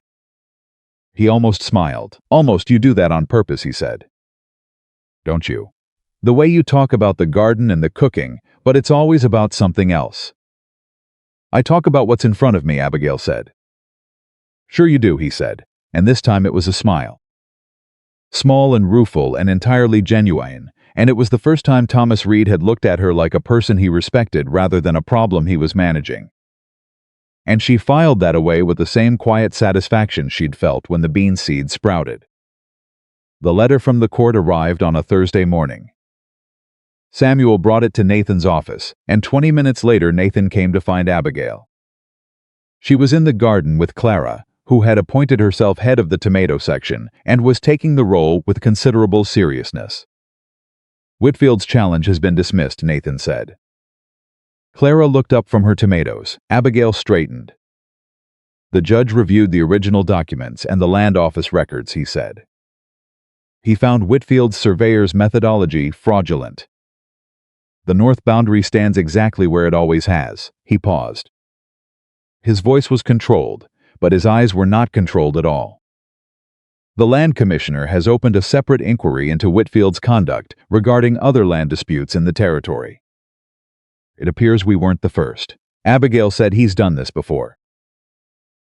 He almost smiled. "Almost. You do that on purpose," he said. "Don't you? The way you talk about the garden and the cooking, but it's always about something else." "I talk about what's in front of me," Abigail said. "Sure you do," he said, and this time it was a smile. Small and rueful and entirely genuine, and it was the first time Thomas Reed had looked at her like a person he respected rather than a problem he was managing. And she filed that away with the same quiet satisfaction she'd felt when the bean seed sprouted. The letter from the court arrived on a Thursday morning. Samuel brought it to Nathan's office, and 20 minutes later Nathan came to find Abigail. She was in the garden with Clara, who had appointed herself head of the tomato section and was taking the role with considerable seriousness. "Whitfield's challenge has been dismissed," Nathan said. Clara looked up from her tomatoes. Abigail straightened. "The judge reviewed the original documents and the land office records," he said. "He found Whitfield's surveyor's methodology fraudulent. The north boundary stands exactly where it always has." He paused. His voice was controlled, but his eyes were not controlled at all. "The land commissioner has opened a separate inquiry into Whitfield's conduct regarding other land disputes in the territory. It appears we weren't the first. Abigail said he's done this before.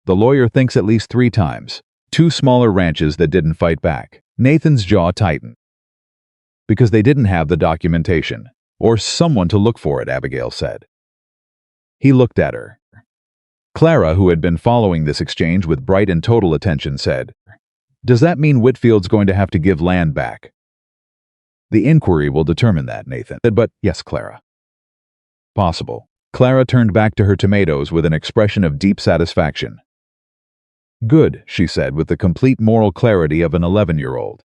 The lawyer thinks at least 3 times. 2 smaller ranches that didn't fight back." Nathan's jaw tightened. "Because they didn't have the documentation. Or someone to look for it," Abigail said. He looked at her. Clara, who had been following this exchange with bright and total attention, said, "Does that mean Whitfield's going to have to give land back?" "The inquiry will determine that," Nathan said, "but yes, Clara." "Possible." Clara turned back to her tomatoes with an expression of deep satisfaction. "Good," she said with the complete moral clarity of an 11-year-old.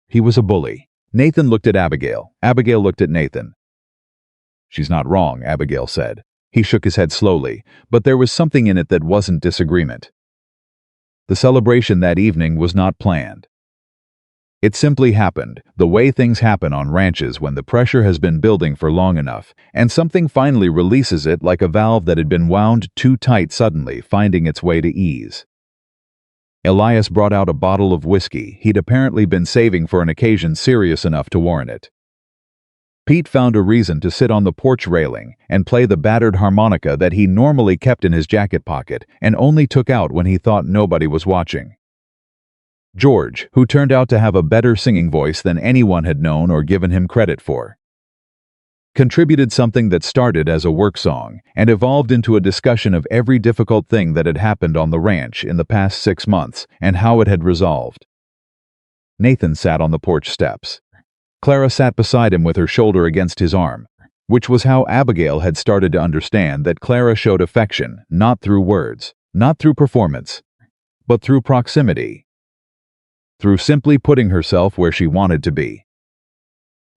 He was a bully. Nathan looked at Abigail. Abigail looked at Nathan. "She's not wrong," Abigail said. He shook his head slowly, but there was something in it that wasn't disagreement. The celebration that evening was not planned. It simply happened, the way things happen on ranches when the pressure has been building for long enough, and something finally releases it like a valve that had been wound too tight, suddenly finding its way to ease. Elias brought out a bottle of whiskey he'd apparently been saving for an occasion serious enough to warrant it. Pete found a reason to sit on the porch railing and play the battered harmonica that he normally kept in his jacket pocket and only took out when he thought nobody was watching. George, who turned out to have a better singing voice than anyone had known or given him credit for, contributed something that started as a work song and evolved into a discussion of every difficult thing that had happened on the ranch in the past 6 months and how it had resolved. Nathan sat on the porch steps. Clara sat beside him with her shoulder against his arm, which was how Abigail had started to understand that Clara showed affection, not through words, not through performance, but through proximity. Through simply putting herself where she wanted to be.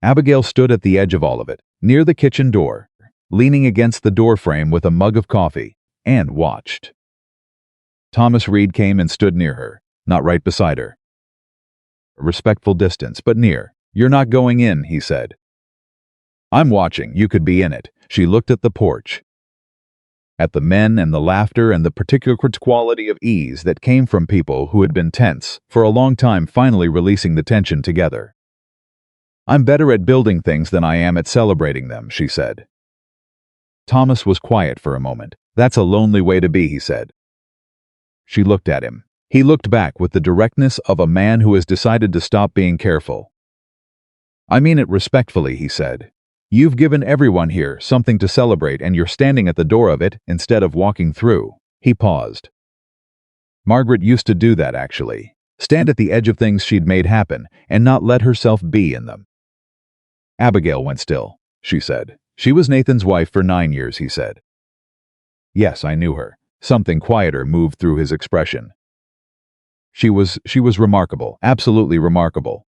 Abigail stood at the edge of all of it, near the kitchen door, leaning against the doorframe with a mug of coffee, and watched. Thomas Reed came and stood near her, not right beside her. A respectful distance, but near. "You're not going in," he said. "I'm watching. You could be in it." She looked at the porch, at the men and the laughter and the particular quality of ease that came from people who had been tense for a long time, finally releasing the tension together. "I'm better at building things than I am at celebrating them," she said. Thomas was quiet for a moment. "That's a lonely way to be," he said. She looked at him. He looked back with the directness of a man who has decided to stop being careful. "I mean it respectfully," he said. "You've given everyone here something to celebrate and you're standing at the door of it instead of walking through." He paused. Margaret used to do that, actually. Stand at the edge of things she'd made happen and not let herself be in them. Abigail went still. She said. "She was Nathan's wife for 9 years," he said. Yes, I knew her. Something quieter moved through his expression. She was remarkable, absolutely remarkable.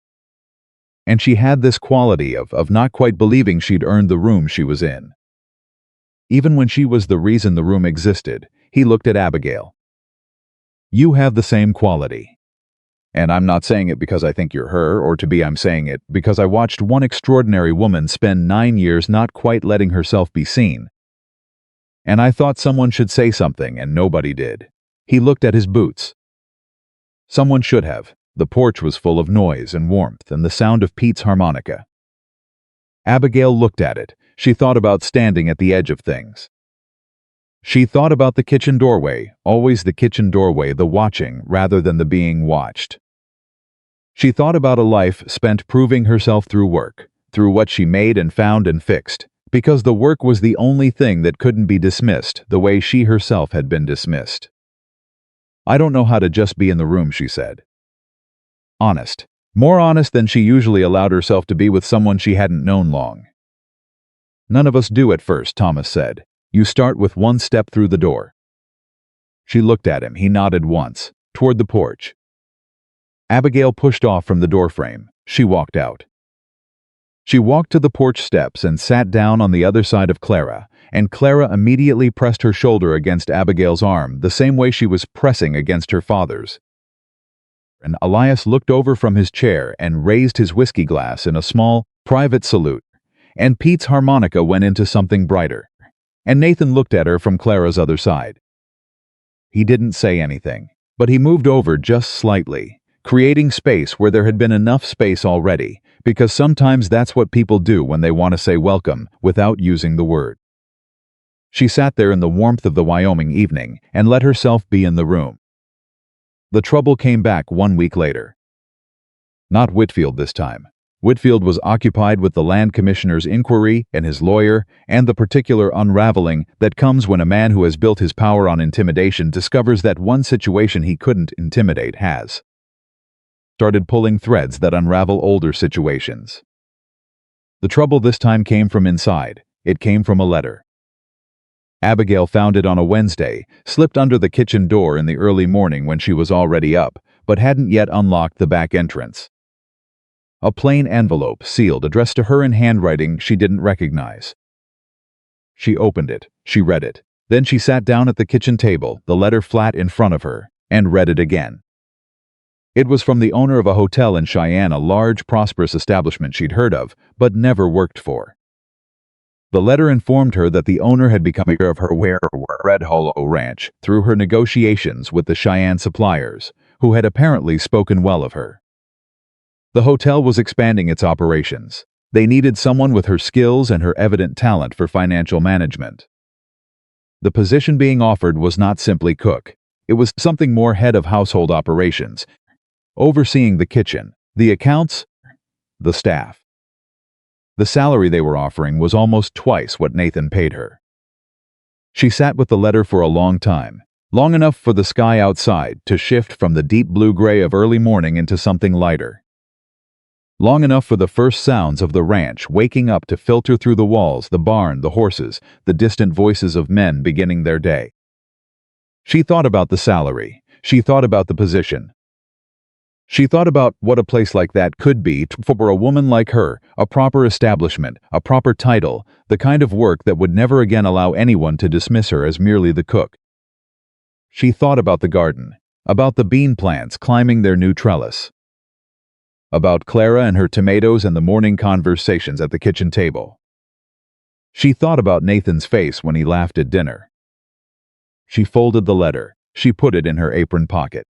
And she had this quality of not quite believing she'd earned the room she was in. Even when she was the reason the room existed, he looked at Abigail. You have the same quality. And I'm not saying it because I think you're her, or to be I'm saying it because I watched one extraordinary woman spend 9 years not quite letting herself be seen. And I thought someone should say something, and nobody did. He looked at his boots. Someone should have. The porch was full of noise and warmth and the sound of Pete's harmonica. Abigail looked at it. She thought about standing at the edge of things. She thought about the kitchen doorway, always the kitchen doorway, the watching rather than the being watched. She thought about a life spent proving herself through work, through what she made and found and fixed, because the work was the only thing that couldn't be dismissed the way she herself had been dismissed. I don't know how to just be in the room, she said. Honest. More honest than she usually allowed herself to be with someone she hadn't known long. None of us do at first, Thomas said. You start with one step through the door. She looked at him. He nodded once, toward the porch. Abigail pushed off from the doorframe. She walked out. She walked to the porch steps and sat down on the other side of Clara, and Clara immediately pressed her shoulder against Abigail's arm the same way she was pressing against her father's. And Elias looked over from his chair and raised his whiskey glass in a small, private salute, and Pete's harmonica went into something brighter, and Nathan looked at her from Clara's other side. He didn't say anything, but he moved over just slightly, creating space where there had been enough space already, because sometimes that's what people do when they want to say welcome without using the word. She sat there in the warmth of the Wyoming evening and let herself be in the room. The trouble came back 1 week later. Not Whitfield this time. Whitfield was occupied with the land commissioner's inquiry and his lawyer and the particular unraveling that comes when a man who has built his power on intimidation discovers that one situation he couldn't intimidate has started pulling threads that unravel older situations. The trouble this time came from inside. It came from a letter. Abigail found it on a Wednesday, slipped under the kitchen door in the early morning when she was already up, but hadn't yet unlocked the back entrance. A plain envelope, sealed, addressed to her in handwriting she didn't recognize. She opened it, she read it. Then she sat down at the kitchen table, the letter flat in front of her, and read it again. It was from the owner of a hotel in Cheyenne, a large, prosperous establishment she'd heard of, but never worked for. The letter informed her that the owner had become aware of her Red Hollow Ranch through her negotiations with the Cheyenne suppliers, who had apparently spoken well of her. The hotel was expanding its operations. They needed someone with her skills and her evident talent for financial management. The position being offered was not simply cook. It was something more: head of household operations, overseeing the kitchen, the accounts, the staff. The salary they were offering was almost twice what Nathan paid her. She sat with the letter for a long time, long enough for the sky outside to shift from the deep blue-gray of early morning into something lighter. Long enough for the first sounds of the ranch waking up to filter through the walls, the barn, the horses, the distant voices of men beginning their day. She thought about the salary. She thought about the position. She thought about what a place like that could be for a woman like her, a proper establishment, a proper title, the kind of work that would never again allow anyone to dismiss her as merely the cook. She thought about the garden, about the bean plants climbing their new trellis, about Clara and her tomatoes and the morning conversations at the kitchen table. She thought about Nathan's face when he laughed at dinner. She folded the letter. She put it in her apron pocket.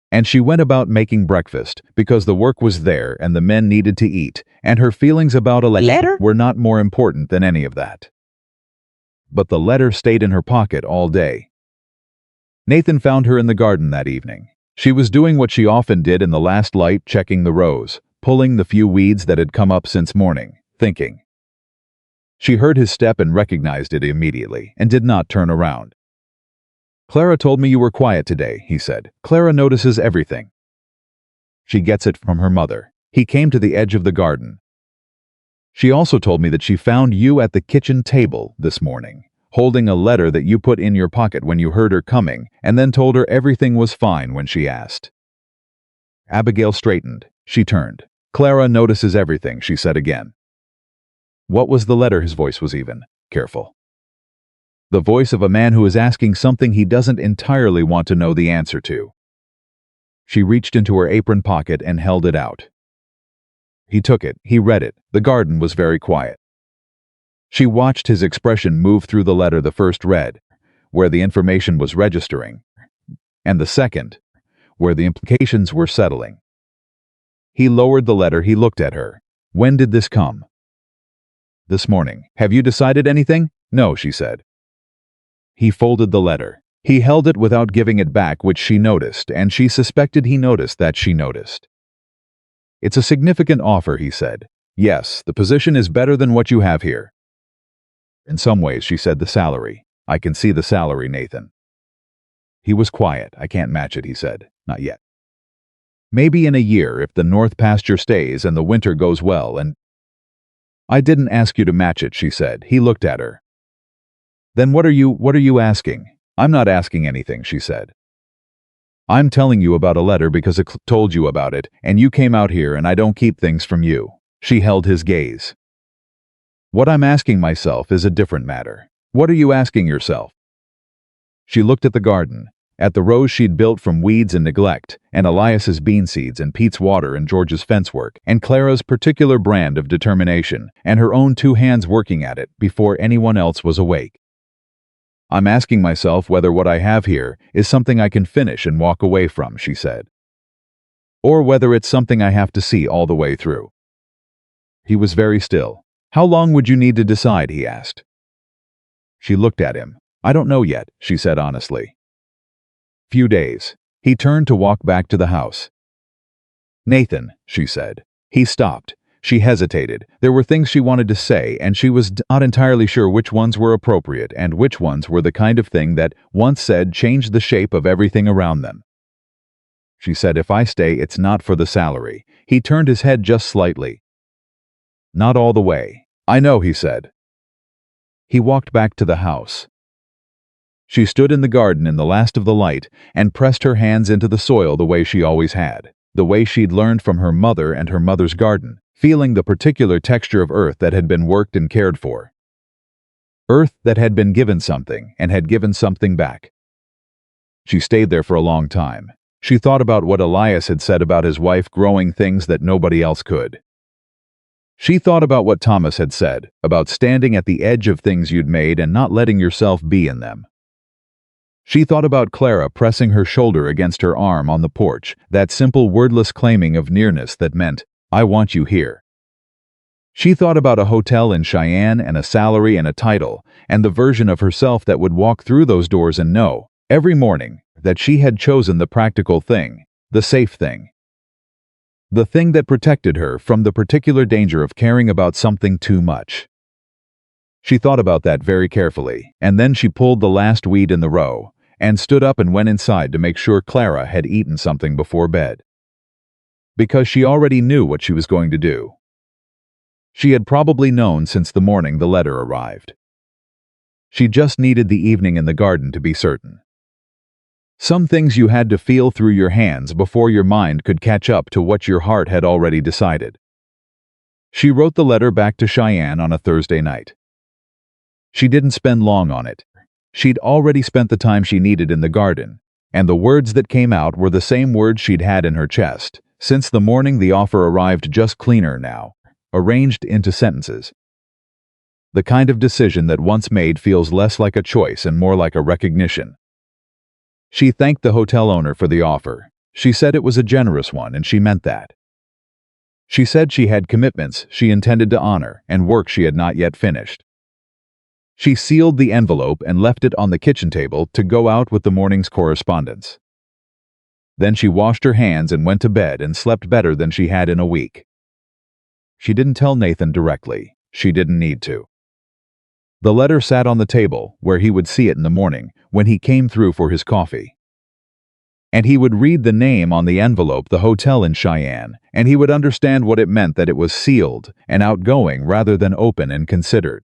And she went about making breakfast, because the work was there and the men needed to eat, and her feelings about a letter were not more important than any of that. But the letter stayed in her pocket all day. Nathan found her in the garden that evening. She was doing what she often did in the last light, checking the rows, pulling the few weeds that had come up since morning, thinking. She heard his step and recognized it immediately, and did not turn around. "Clara told me you were quiet today," he said. "Clara notices everything. She gets it from her mother." He came to the edge of the garden. "She also told me that she found you at the kitchen table this morning, holding a letter that you put in your pocket when you heard her coming, and then told her everything was fine when she asked. Abigail straightened. She turned. Clara notices everything, she said again. What was the letter? His voice was even, careful. The voice of a man who is asking something he doesn't entirely want to know the answer to. She reached into her apron pocket and held it out. He took it. He read it. The garden was very quiet. She watched his expression move through the letter the first read, where the information was registering, and the second, where the implications were settling. He lowered the letter. He looked at her. When did this come? This morning. Have you decided anything? No, she said. He folded the letter. He held it without giving it back, which she noticed, and she suspected he noticed that she noticed. It's a significant offer, he said. Yes, the position is better than what you have here. In some ways, she said, the salary. I can see the salary, Nathan. He was quiet. I can't match it, he said. Not yet. Maybe in a year, if the north pasture stays and the winter goes well, and... I didn't ask you to match it, she said. He looked at her. Then what are you asking? I'm not asking anything, she said. I'm telling you about a letter because I told you about it, and you came out here and I don't keep things from you. She held his gaze. What I'm asking myself is a different matter. What are you asking yourself? She looked at the garden, at the rows she'd built from weeds and neglect, and Elias's bean seeds and Pete's water and George's fence work, and Clara's particular brand of determination, and her own 2 hands working at it before anyone else was awake. I'm asking myself whether what I have here is something I can finish and walk away from, she said. Or whether it's something I have to see all the way through. He was very still. How long would you need to decide? He asked. She looked at him. I don't know yet, she said honestly. Few days. He turned to walk back to the house. Nathan, she said. He stopped. She hesitated. There were things she wanted to say, and she was not entirely sure which ones were appropriate and which ones were the kind of thing that, once said, changed the shape of everything around them. She said, if I stay, it's not for the salary. He turned his head just slightly. Not all the way. I know, he said. He walked back to the house. She stood in the garden in the last of the light and pressed her hands into the soil the way she always had, the way she'd learned from her mother and her mother's garden, feeling the particular texture of earth that had been worked and cared for. Earth that had been given something and had given something back. She stayed there for a long time. She thought about what Elias had said about his wife growing things that nobody else could. She thought about what Thomas had said, about standing at the edge of things you'd made and not letting yourself be in them. She thought about Clara pressing her shoulder against her arm on the porch, that simple wordless claiming of nearness that meant, I want you here. She thought about a hotel in Cheyenne and a salary and a title, and the version of herself that would walk through those doors and know, every morning, that she had chosen the practical thing, the safe thing. The thing that protected her from the particular danger of caring about something too much. She thought about that very carefully, and then she pulled the last weed in the row, and stood up and went inside to make sure Clara had eaten something before bed. Because she already knew what she was going to do. She had probably known since the morning the letter arrived. She just needed the evening in the garden to be certain. Some things you had to feel through your hands before your mind could catch up to what your heart had already decided. She wrote the letter back to Cheyenne on a Thursday night. She didn't spend long on it. She'd already spent the time she needed in the garden, and the words that came out were the same words she'd had in her chest. Since the morning the offer arrived, just cleaner now, arranged into sentences. The kind of decision that once made feels less like a choice and more like a recognition. She thanked the hotel owner for the offer. She said it was a generous one, and she meant that. She said she had commitments she intended to honor and work she had not yet finished. She sealed the envelope and left it on the kitchen table to go out with the morning's correspondence. Then she washed her hands and went to bed and slept better than she had in a week. She didn't tell Nathan directly. She didn't need to. The letter sat on the table where he would see it in the morning when he came through for his coffee. And he would read the name on the envelope, the hotel in Cheyenne, and he would understand what it meant that it was sealed and outgoing rather than open and considered.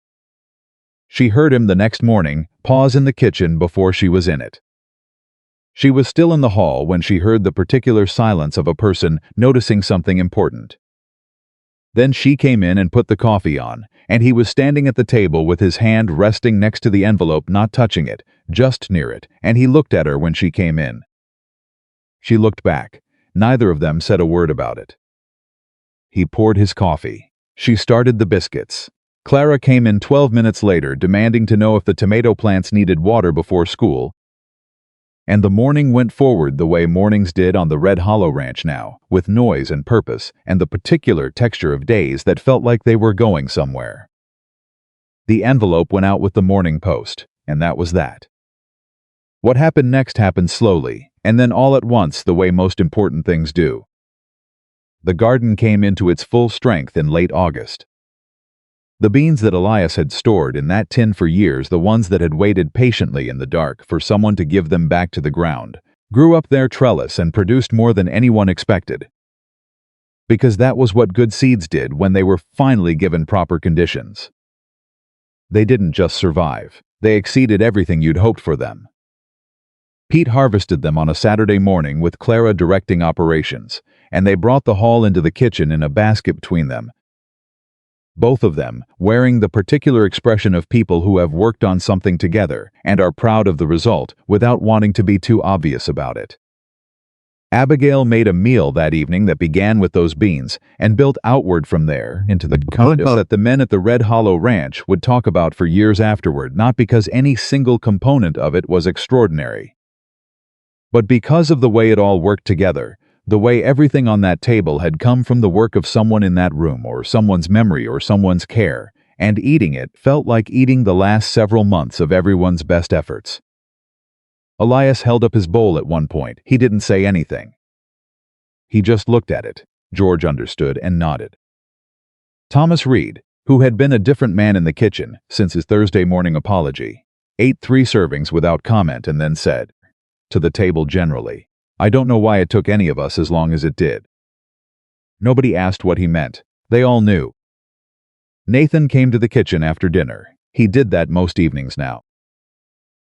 She heard him the next morning pause in the kitchen before she was in it. She was still in the hall when she heard the particular silence of a person noticing something important. Then she came in and put the coffee on, and he was standing at the table with his hand resting next to the envelope, not touching it, just near it, and he looked at her when she came in. She looked back. Neither of them said a word about it. He poured his coffee. She started the biscuits. Clara came in 12 minutes later, demanding to know if the tomato plants needed water before school, and the morning went forward the way mornings did on the Red Hollow Ranch now, with noise and purpose, and the particular texture of days that felt like they were going somewhere. The envelope went out with the morning post, and that was that. What happened next happened slowly, and then all at once, the way most important things do. The garden came into its full strength in late August. The beans that Elias had stored in that tin for years, the ones that had waited patiently in the dark for someone to give them back to the ground, grew up their trellis and produced more than anyone expected. Because that was what good seeds did when they were finally given proper conditions. They didn't just survive, they exceeded everything you'd hoped for them. Pete harvested them on a Saturday morning with Clara directing operations, and they brought the haul into the kitchen in a basket between them, both of them wearing the particular expression of people who have worked on something together and are proud of the result without wanting to be too obvious about it. Abigail made a meal that evening that began with those beans and built outward from there into the kindness that the men at the Red Hollow Ranch would talk about for years afterward, not because any single component of it was extraordinary, but because of the way it all worked together. The way everything on that table had come from the work of someone in that room, or someone's memory, or someone's care, and eating it felt like eating the last several months of everyone's best efforts. Elias held up his bowl at one point. He didn't say anything. He just looked at it. George understood and nodded. Thomas Reed, who had been a different man in the kitchen since his Thursday morning apology, ate 3 servings without comment and then said, to the table generally, "I don't know why it took any of us as long as it did." Nobody asked what he meant. They all knew. Nathan came to the kitchen after dinner. He did that most evenings now.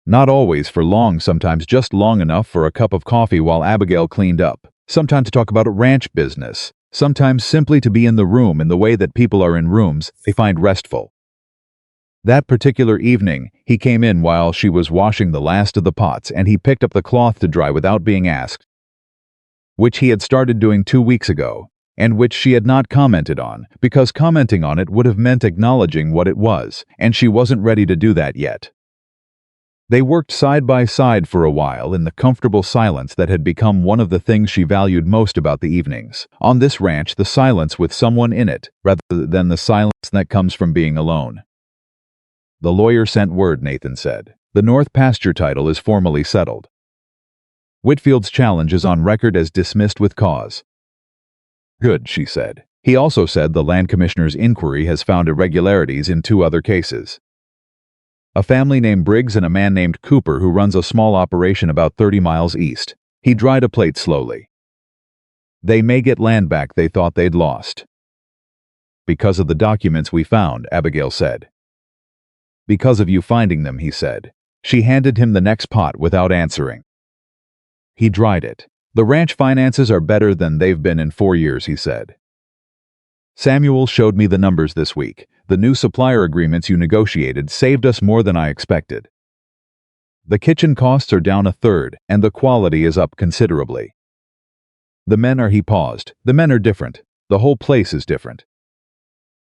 Not always for long, sometimes just long enough for a cup of coffee while Abigail cleaned up, sometimes to talk about a ranch business, sometimes simply to be in the room in the way that people are in rooms they find restful. That particular evening, he came in while she was washing the last of the pots, and he picked up the cloth to dry without being asked, which he had started doing 2 weeks ago, and which she had not commented on, because commenting on it would have meant acknowledging what it was, and she wasn't ready to do that yet. They worked side by side for a while in the comfortable silence that had become one of the things she valued most about the evenings. On this ranch, the silence with someone in it, rather than the silence that comes from being alone. "The lawyer sent word," Nathan said. "The North Pasture title is formally settled. Whitfield's challenge is on record as dismissed with cause." "Good," she said. He also said the land commissioner's inquiry has found irregularities in 2 other cases. A family named Briggs and a man named Cooper who runs a small operation about 30 miles east. He dried a plate slowly. "They may get land back they thought they'd lost." "Because of the documents we found," Abigail said. "Because of you finding them," he said. She handed him the next pot without answering. He dried it. "The ranch finances are better than they've been in 4 years," he said. "Samuel showed me the numbers this week. The new supplier agreements you negotiated saved us more than I expected. The kitchen costs are down 1/3, and the quality is up considerably. The men are," he paused, "the men are different. The whole place is different.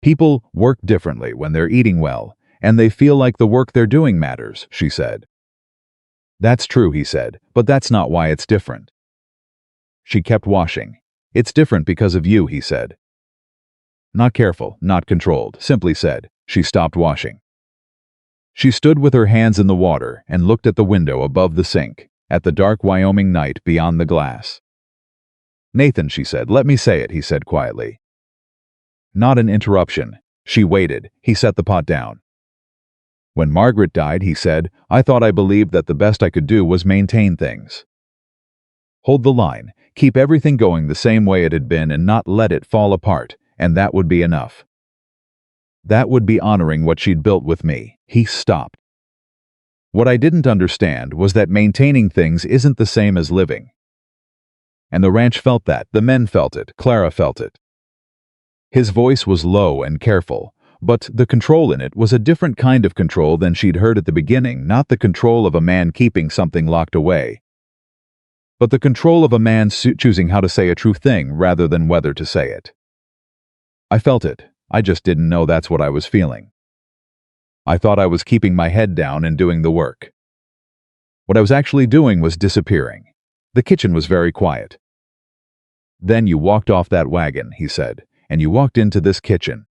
People work differently when they're eating well, and they feel like the work they're doing matters," she said. "That's true," he said, "but that's not why it's different." She kept washing. "It's different because of you," he said. Not careful, not controlled, simply said. She stopped washing. She stood with her hands in the water and looked at the window above the sink, at the dark Wyoming night beyond the glass. "Nathan," she said. "Let me say it," he said quietly. Not an interruption. She waited. He set the pot down. "When Margaret died," he said, "I thought I believed that the best I could do was maintain things. Hold the line, keep everything going the same way it had been and not let it fall apart, and that would be enough. That would be honoring what she'd built with me. He stopped. What I didn't understand was that maintaining things isn't the same as living. And the ranch felt that. The men felt it. Clara felt it. His voice was low and careful, but the control in it was a different kind of control than she'd heard at the beginning, not the control of a man keeping something locked away, but the control of a man choosing how to say a true thing rather than whether to say it. I felt it. I just didn't know that's what I was feeling. I thought I was keeping my head down and doing the work. What I was actually doing was disappearing. The kitchen was very quiet. Then you walked off that wagon, he said, and you walked into this kitchen.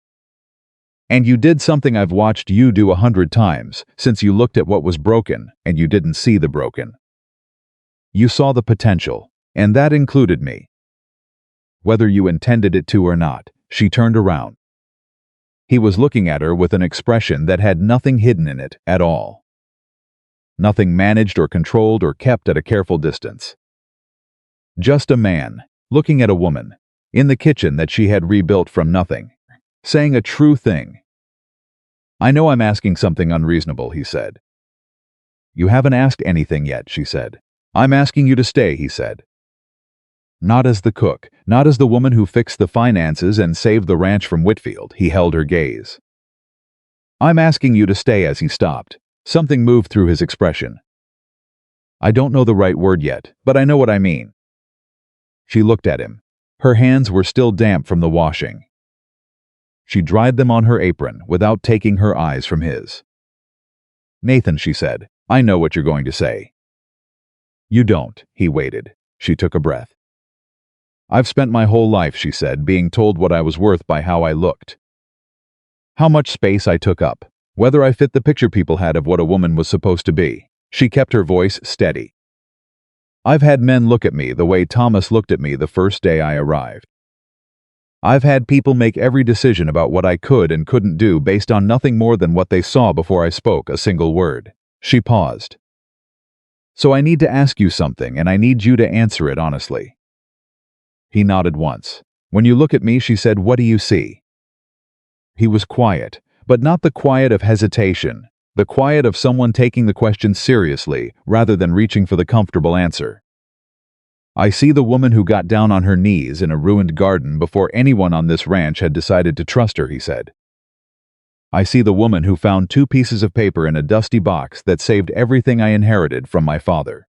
And you did something I've watched you do 100 times, since you looked at what was broken and you didn't see the broken. You saw the potential, and that included me. Whether you intended it to or not, she turned around. He was looking at her with an expression that had nothing hidden in it at all. Nothing managed or controlled or kept at a careful distance. Just a man, looking at a woman, in the kitchen that she had rebuilt from nothing, saying a true thing. I know I'm asking something unreasonable, he said. You haven't asked anything yet, she said. I'm asking you to stay, he said. Not as the cook, not as the woman who fixed the finances and saved the ranch from Whitfield, he held her gaze. I'm asking you to stay. As he stopped, something moved through his expression. I don't know the right word yet, but I know what I mean. She looked at him. Her hands were still damp from the washing. She dried them on her apron without taking her eyes from his. Nathan, she said, I know what you're going to say. You don't. He waited. She took a breath. I've spent my whole life, she said, being told what I was worth by how I looked. How much space I took up, whether I fit the picture people had of what a woman was supposed to be. She kept her voice steady. I've had men look at me the way Thomas looked at me the first day I arrived. I've had people make every decision about what I could and couldn't do based on nothing more than what they saw before I spoke a single word. She paused. So I need to ask you something, and I need you to answer it honestly. He nodded once. When you look at me, she said, what do you see? He was quiet, but not the quiet of hesitation, the quiet of someone taking the question seriously rather than reaching for the comfortable answer. I see the woman who got down on her knees in a ruined garden before anyone on this ranch had decided to trust her, he said. I see the woman who found 2 pieces of paper in a dusty box that saved everything I inherited from my father.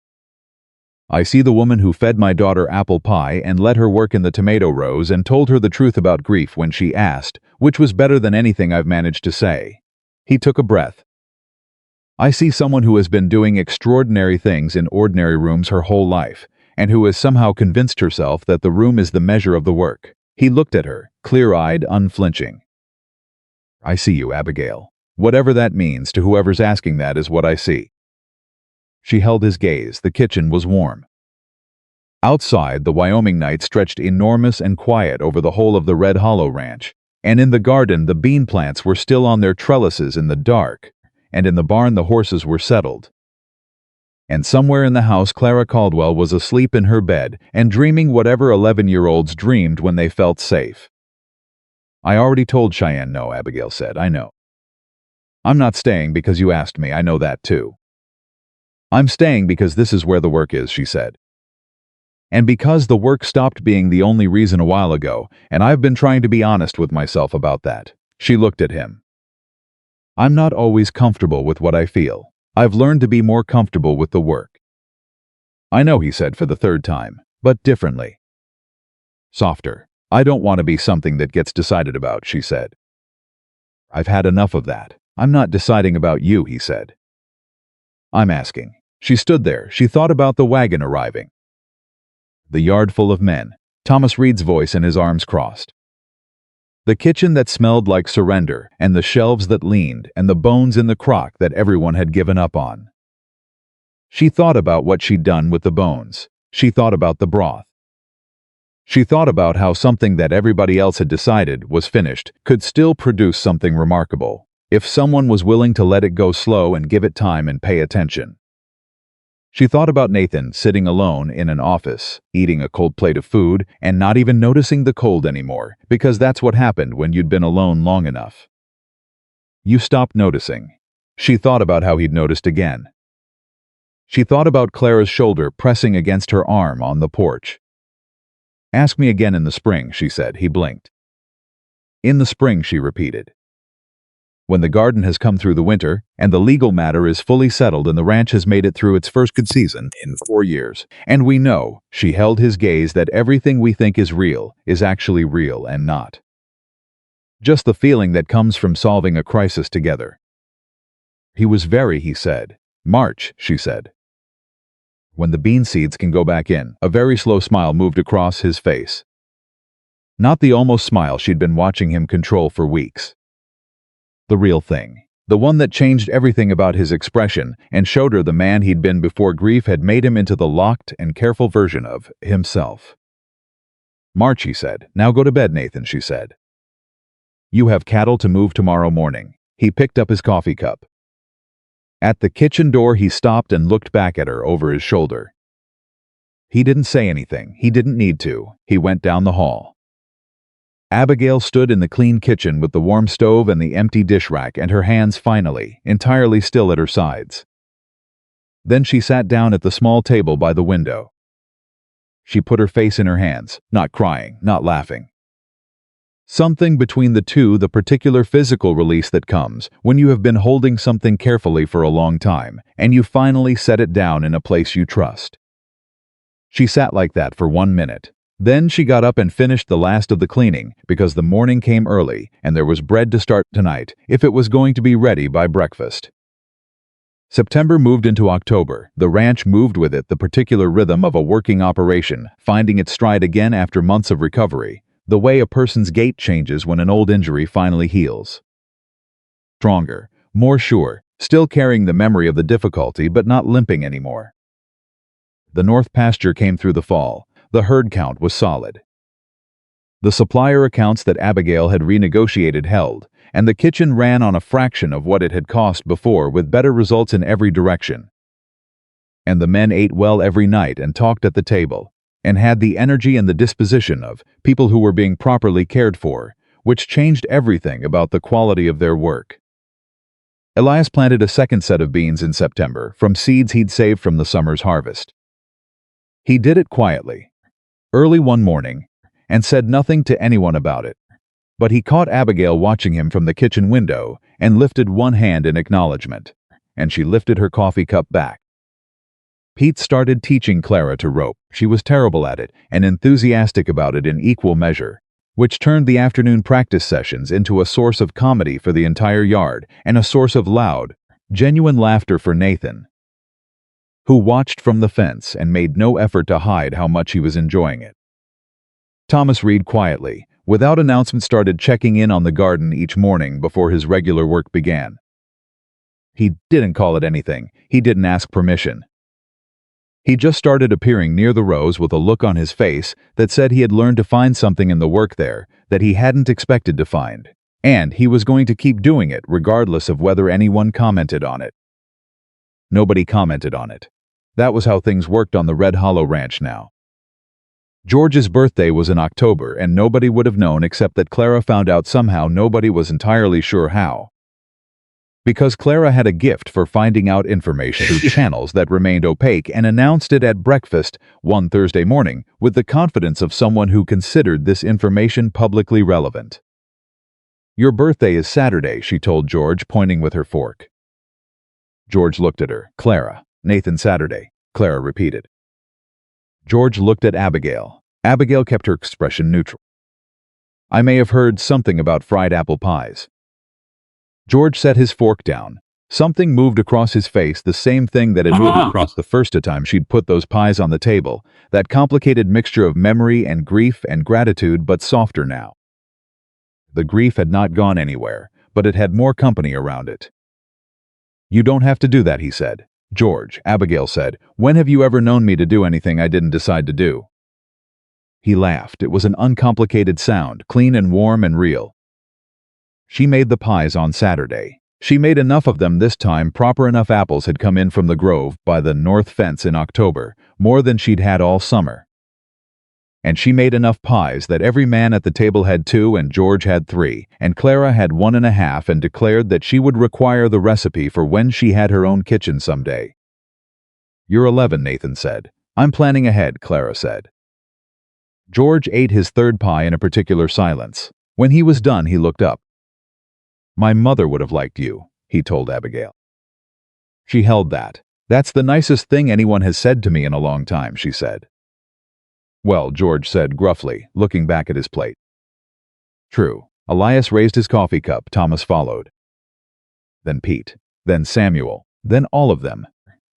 I see the woman who fed my daughter apple pie and let her work in the tomato rows and told her the truth about grief when she asked, which was better than anything I've managed to say. He took a breath. I see someone who has been doing extraordinary things in ordinary rooms her whole life, and who has somehow convinced herself that the room is the measure of the work. He looked at her, clear-eyed, unflinching. I see you, Abigail. Whatever that means to whoever's asking, that is what I see. She held his gaze. The kitchen was warm. Outside, the Wyoming night stretched enormous and quiet over the whole of the Red Hollow Ranch, and in the garden the bean plants were still on their trellises in the dark, and in the barn the horses were settled. And somewhere in the house Clara Caldwell was asleep in her bed and dreaming whatever 11-year-olds dreamed when they felt safe. I already told Cheyenne no, Abigail said. I know. I'm not staying because you asked me. I know that too. I'm staying because this is where the work is, she said. And because the work stopped being the only reason a while ago, and I've been trying to be honest with myself about that. She looked at him. I'm not always comfortable with what I feel. I've learned to be more comfortable with the work. I know, he said for the 3rd time, but differently. Softer. I don't want to be something that gets decided about, she said. I've had enough of that. I'm not deciding about you, he said. I'm asking. She stood there. She thought about the wagon arriving. The yard full of men. Thomas Reed's voice and his arms crossed. The kitchen that smelled like surrender, and the shelves that leaned, and the bones in the crock that everyone had given up on. She thought about what she'd done with the bones. She thought about the broth. She thought about how something that everybody else had decided was finished could still produce something remarkable, if someone was willing to let it go slow and give it time and pay attention. She thought about Nathan sitting alone in an office, eating a cold plate of food and not even noticing the cold anymore, because that's what happened when you'd been alone long enough. You stopped noticing. She thought about how he'd noticed again. She thought about Clara's shoulder pressing against her arm on the porch. Ask me again in the spring, she said. He blinked. In the spring, she repeated. When the garden has come through the winter, and the legal matter is fully settled and the ranch has made it through its first good season in 4 years, and we know, she held his gaze, that everything we think is real is actually real and not. Just the feeling that comes from solving a crisis together. He said. March, she said. When the bean seeds can go back in, a very slow smile moved across his face. Not the almost smile she'd been watching him control for weeks. The real thing. The one that changed everything about his expression and showed her the man he'd been before grief had made him into the locked and careful version of himself. March, he said. Now go to bed, Nathan, she said. You have cattle to move tomorrow morning. He picked up his coffee cup. At the kitchen door, he stopped and looked back at her over his shoulder. He didn't say anything. He didn't need to. He went down the hall. Abigail stood in the clean kitchen with the warm stove and the empty dish rack and her hands finally, entirely still at her sides. Then she sat down at the small table by the window. She put her face in her hands, not crying, not laughing. Something between the two, the particular physical release that comes when you have been holding something carefully for a long time and you finally set it down in a place you trust. She sat like that for 1 minute. Then she got up and finished the last of the cleaning because the morning came early and there was bread to start tonight if it was going to be ready by breakfast. September moved into October. The ranch moved with it, the particular rhythm of a working operation, finding its stride again after months of recovery, the way a person's gait changes when an old injury finally heals. Stronger, more sure, still carrying the memory of the difficulty but not limping anymore. The north pasture came through the fall. The herd count was solid. The supplier accounts that Abigail had renegotiated held, and the kitchen ran on a fraction of what it had cost before with better results in every direction. And the men ate well every night and talked at the table, and had the energy and the disposition of people who were being properly cared for, which changed everything about the quality of their work. Elias planted a second set of beans in September from seeds he'd saved from the summer's harvest. He did it quietly, early one morning, and said nothing to anyone about it. But he caught Abigail watching him from the kitchen window and lifted one hand in acknowledgement, and she lifted her coffee cup back. Pete started teaching Clara to rope. She was terrible at it and enthusiastic about it in equal measure, which turned the afternoon practice sessions into a source of comedy for the entire yard and a source of loud, genuine laughter for Nathan, who watched from the fence and made no effort to hide how much he was enjoying it. Thomas Reed quietly, without announcement, started checking in on the garden each morning before his regular work began. He didn't call it anything. He didn't ask permission. He just started appearing near the rows with a look on his face that said he had learned to find something in the work there that he hadn't expected to find, and he was going to keep doing it regardless of whether anyone commented on it. Nobody commented on it. That was how things worked on the Red Hollow Ranch now. George's birthday was in October, and nobody would have known except that Clara found out somehow. Nobody was entirely sure how. Because Clara had a gift for finding out information through channels that remained opaque and announced it at breakfast one Thursday morning with the confidence of someone who considered this information publicly relevant. Your birthday is Saturday, she told George, pointing with her fork. George looked at her. Clara. Nathan, Saturday, Clara repeated. George looked at Abigail. Abigail kept her expression neutral. I may have heard something about fried apple pies. George set his fork down. Something moved across his face, the same thing that had moved across the first time she'd put those pies on the table, that complicated mixture of memory and grief and gratitude, but softer now. The grief had not gone anywhere, but it had more company around it. You don't have to do that, he said. George, Abigail said, when have you ever known me to do anything I didn't decide to do? He laughed. It was an uncomplicated sound, clean and warm and real. She made the pies on Saturday. She made enough of them this time. Proper enough apples had come in from the grove by the north fence in October, more than she'd had all summer. And she made enough pies that every man at the table had 2 and George had 3, and Clara had 1.5 and declared that she would require the recipe for when she had her own kitchen someday. "You're 11, Nathan said. "I'm planning ahead," Clara said. George ate his 3rd pie in a particular silence. When he was done, he looked up. "My mother would have liked you," he told Abigail. She held that. "That's the nicest thing anyone has said to me in a long time," she said. "Well," George said gruffly, looking back at his plate. "True." Elias raised his coffee cup. Thomas followed. Then Pete. Then Samuel. Then all of them.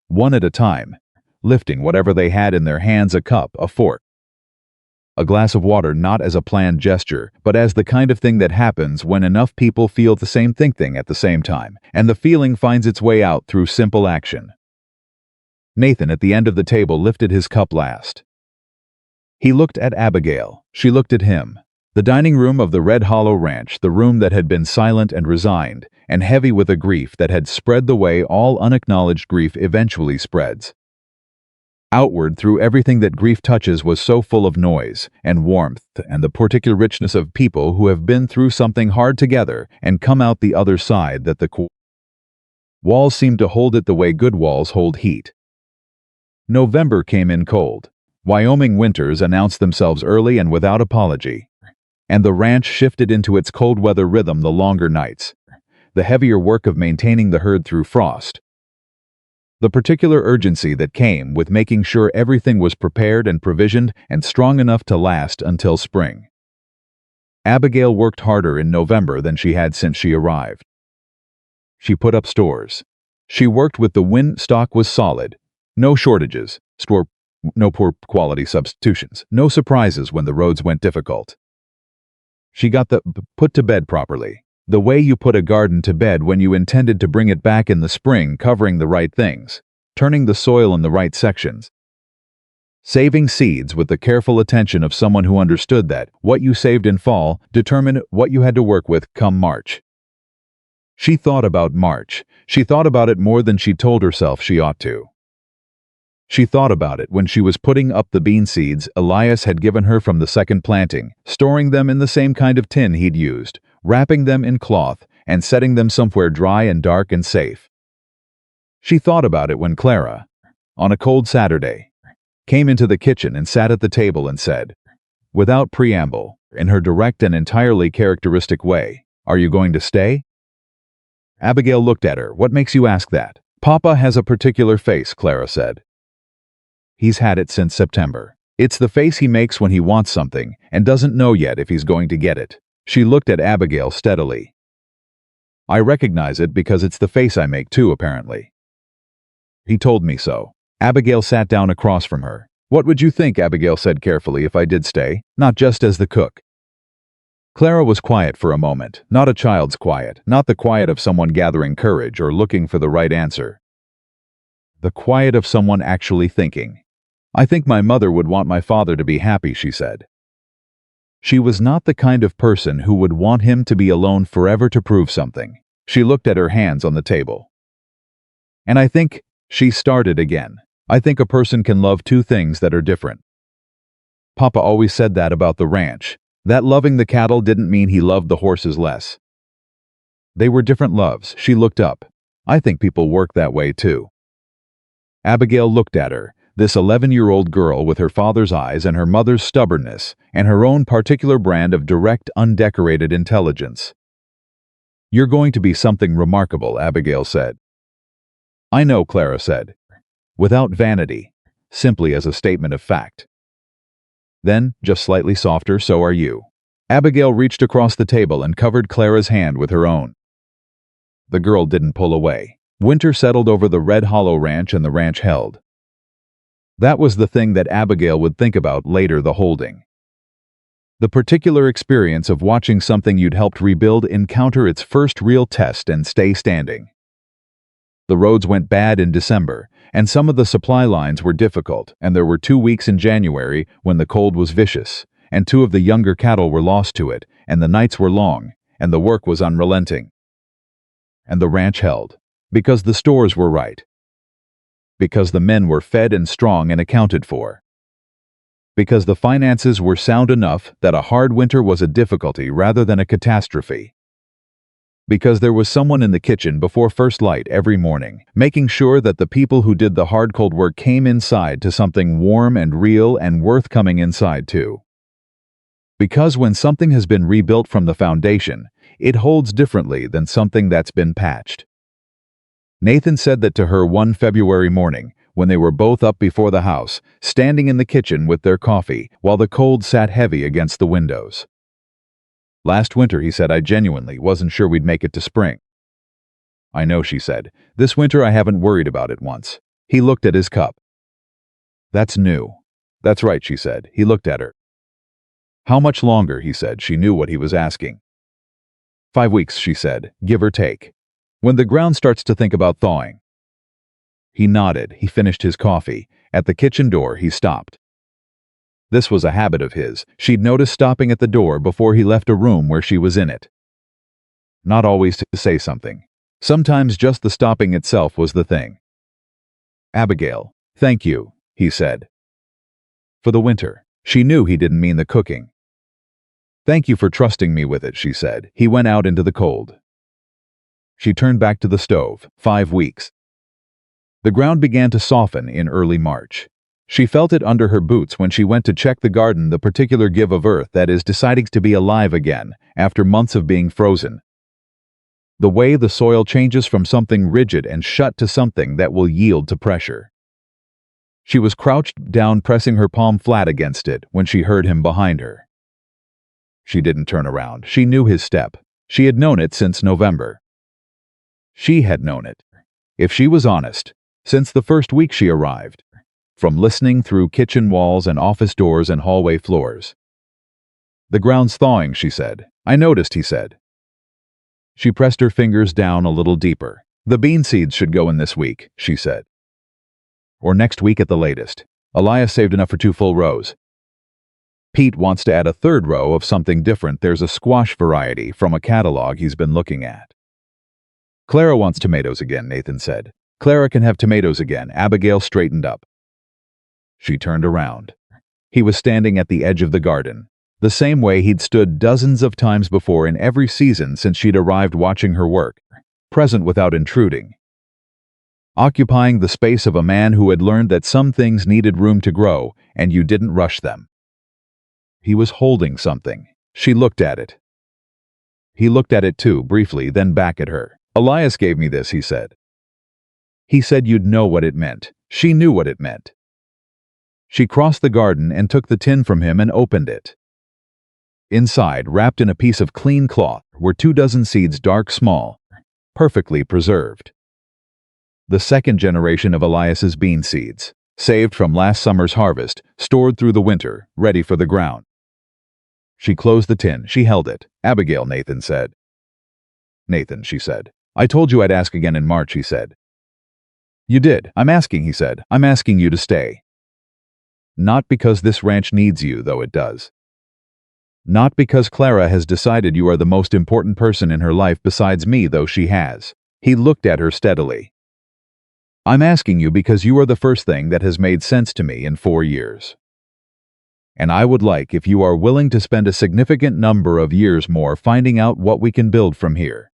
One at a time, lifting whatever they had in their hands, a cup, a fork, a glass of water, not as a planned gesture, but as the kind of thing that happens when enough people feel the same thing at the same time, and the feeling finds its way out through simple action. Nathan at the end of the table lifted his cup last. He looked at Abigail. She looked at him. The dining room of the Red Hollow Ranch, the room that had been silent and resigned, and heavy with a grief that had spread the way all unacknowledged grief eventually spreads. Outward through everything that grief touches was so full of noise and warmth and the particular richness of people who have been through something hard together and come out the other side that the walls seemed to hold it the way good walls hold heat. November came in cold. Wyoming winters announced themselves early and without apology, and the ranch shifted into its cold weather rhythm: the longer nights, the heavier work of maintaining the herd through frost, the particular urgency that came with making sure everything was prepared and provisioned and strong enough to last until spring. Abigail worked harder in November than she had since she arrived. She put up stores. She worked with the wind. Stock was solid, no shortages, no poor quality substitutions, no surprises when the roads went difficult. She got the put to bed properly, the way you put a garden to bed when you intended to bring it back in the spring, covering the right things, turning the soil in the right sections, saving seeds with the careful attention of someone who understood that what you saved in fall determined what you had to work with come March. She thought about March. She thought about it more than she told herself she ought to. She thought about it when she was putting up the bean seeds Elias had given her from the second planting, storing them in the same kind of tin he'd used, wrapping them in cloth, and setting them somewhere dry and dark and safe. She thought about it when Clara, on a cold Saturday, came into the kitchen and sat at the table and said, without preamble, in her direct and entirely characteristic way, "Are you going to stay?" Abigail looked at her. "What makes you ask that?" "Papa has a particular face," Clara said. "He's had it since September. It's the face he makes when he wants something and doesn't know yet if he's going to get it." She looked at Abigail steadily. "I recognize it because it's the face I make too, apparently. He told me so." Abigail sat down across from her. "What would you think," Abigail said carefully, "if I did stay? Not just as the cook?" Clara was quiet for a moment, not a child's quiet, not the quiet of someone gathering courage or looking for the right answer. The quiet of someone actually thinking. "I think my mother would want my father to be happy," she said. She was not the kind of person who would want him to be alone forever to prove something. She looked at her hands on the table. "And I think," she started again, "I think a person can love 2 things that are different. Papa always said that about the ranch, that loving the cattle didn't mean he loved the horses less. They were different loves." She looked up. "I think people work that way too." Abigail looked at her, this 11-year-old girl with her father's eyes and her mother's stubbornness and her own particular brand of direct, undecorated intelligence. "You're going to be something remarkable," Abigail said. "I know," Clara said, without vanity, simply as a statement of fact. Then, just slightly softer, "So are you." Abigail reached across the table and covered Clara's hand with her own. The girl didn't pull away. Winter settled over the Red Hollow Ranch and the ranch held. That was the thing that Abigail would think about later, the holding. The particular experience of watching something you'd helped rebuild encounter its first real test and stay standing. The roads went bad in December, and some of the supply lines were difficult, and there were 2 weeks in January when the cold was vicious, and 2 of the younger cattle were lost to it, and the nights were long, and the work was unrelenting. And the ranch held, because the stores were right. Because the men were fed and strong and accounted for. Because the finances were sound enough that a hard winter was a difficulty rather than a catastrophe. Because there was someone in the kitchen before first light every morning, making sure that the people who did the hard cold work came inside to something warm and real and worth coming inside to. Because when something has been rebuilt from the foundation, it holds differently than something that's been patched. Nathan said that to her one February morning, when they were both up before the house, standing in the kitchen with their coffee, while the cold sat heavy against the windows. Last winter, he said, I genuinely wasn't sure we'd make it to spring. I know, she said. This winter I haven't worried about it once. He looked at his cup. That's new. That's right, she said. He looked at her. How much longer, he said. She knew what he was asking. 5 weeks, she said, give or take. When the ground starts to think about thawing. He nodded. He finished his coffee. At the kitchen door, he stopped. This was a habit of his. She'd noticed stopping at the door before he left a room where she was in it. Not always to say something. Sometimes just the stopping itself was the thing. Abigail, thank you, he said. For the winter. She knew he didn't mean the cooking. Thank you for trusting me with it, she said. He went out into the cold. She turned back to the stove. 5 weeks. The ground began to soften in early March. She felt it under her boots when she went to check the garden, the particular give of earth that is deciding to be alive again after months of being frozen. The way the soil changes from something rigid and shut to something that will yield to pressure. She was crouched down, pressing her palm flat against it when she heard him behind her. She didn't turn around. She knew his step. She had known it since November. She had known it, if she was honest, since the first week she arrived. From listening through kitchen walls and office doors and hallway floors. The ground's thawing, she said. I noticed, he said. She pressed her fingers down a little deeper. The bean seeds should go in this week, she said. Or next week at the latest. Elias saved enough for 2 full rows. Pete wants to add a 3rd row of something different. There's a squash variety from a catalog he's been looking at. Clara wants tomatoes again, Nathan said. Clara can have tomatoes again. Abigail straightened up. She turned around. He was standing at the edge of the garden, the same way he'd stood dozens of times before in every season since she'd arrived, watching her work, present without intruding. Occupying the space of a man who had learned that some things needed room to grow, and you didn't rush them. He was holding something. She looked at it. He looked at it too, briefly, then back at her. Elias gave me this, he said. He said you'd know what it meant. She knew what it meant. She crossed the garden and took the tin from him and opened it. Inside, wrapped in a piece of clean cloth, were 24 seeds, dark, small, perfectly preserved. The 2nd generation of Elias's bean seeds, saved from last summer's harvest, stored through the winter, ready for the ground. She closed the tin. She held it. Abigail, Nathan said. Nathan, she said. I told you I'd ask again in March, he said. You did. I'm asking, he said. I'm asking you to stay. Not because this ranch needs you, though it does. Not because Clara has decided you are the most important person in her life besides me, though she has. He looked at her steadily. I'm asking you because you are the first thing that has made sense to me in 4 years. And I would like if you are willing to spend a significant number of years more finding out what we can build from here.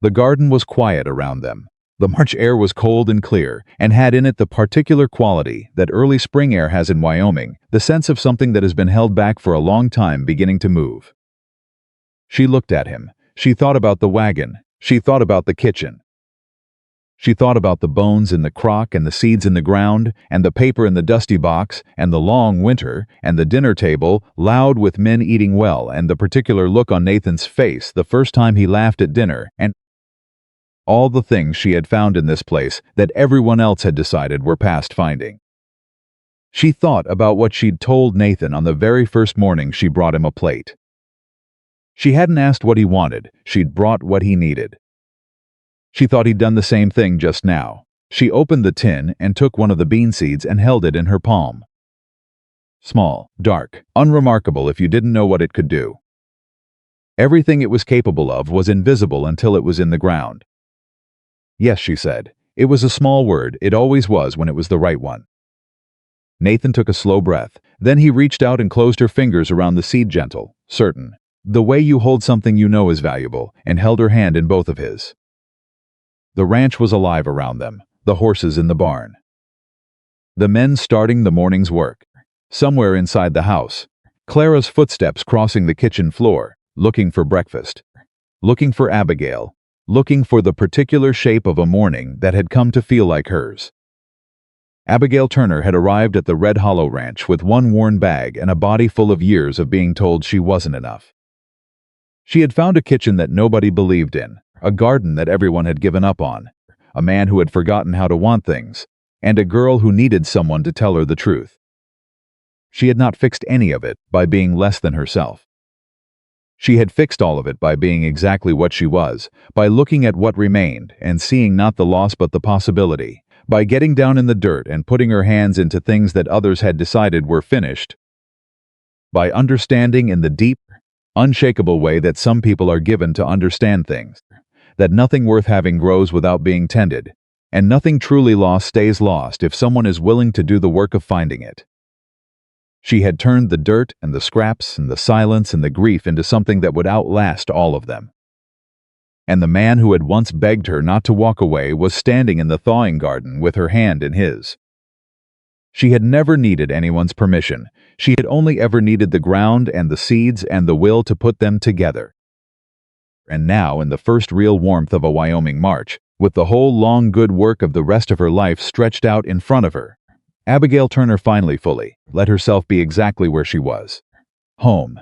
The garden was quiet around them. The March air was cold and clear, and had in it the particular quality that early spring air has in Wyoming, the sense of something that has been held back for a long time beginning to move. She looked at him. She thought about the wagon. She thought about the kitchen. She thought about the bones in the crock and the seeds in the ground, and the paper in the dusty box, and the long winter, and the dinner table, loud with men eating well, and the particular look on Nathan's face the first time he laughed at dinner, and all the things she had found in this place that everyone else had decided were past finding. She thought about what she'd told Nathan on the very first morning she brought him a plate. She hadn't asked what he wanted, she'd brought what he needed. She thought he'd done the same thing just now. She opened the tin and took one of the bean seeds and held it in her palm. Small, dark, unremarkable if you didn't know what it could do. Everything it was capable of was invisible until it was in the ground. Yes, she said. It was a small word. It always was when it was the right one. Nathan took a slow breath. Then he reached out and closed her fingers around the seed, gentle, certain. The way you hold something you know is valuable, and held her hand in both of his. The ranch was alive around them, the horses in the barn. The men starting the morning's work. Somewhere inside the house, Clara's footsteps crossing the kitchen floor, looking for breakfast. Looking for Abigail. Looking for the particular shape of a morning that had come to feel like hers. Abigail Turner had arrived at the Red Hollow Ranch with one worn bag and a body full of years of being told she wasn't enough. She had found a kitchen that nobody believed in, a garden that everyone had given up on, a man who had forgotten how to want things, and a girl who needed someone to tell her the truth. She had not fixed any of it by being less than herself. She had fixed all of it by being exactly what she was, by looking at what remained and seeing not the loss but the possibility, by getting down in the dirt and putting her hands into things that others had decided were finished, by understanding in the deep, unshakable way that some people are given to understand things, that nothing worth having grows without being tended, and nothing truly lost stays lost if someone is willing to do the work of finding it. She had turned the dirt and the scraps and the silence and the grief into something that would outlast all of them. And the man who had once begged her not to walk away was standing in the thawing garden with her hand in his. She had never needed anyone's permission. She had only ever needed the ground and the seeds and the will to put them together. And now, in the first real warmth of a Wyoming march, with the whole long good work of the rest of her life stretched out in front of her, Abigail Turner finally fully let herself be exactly where she was. Home.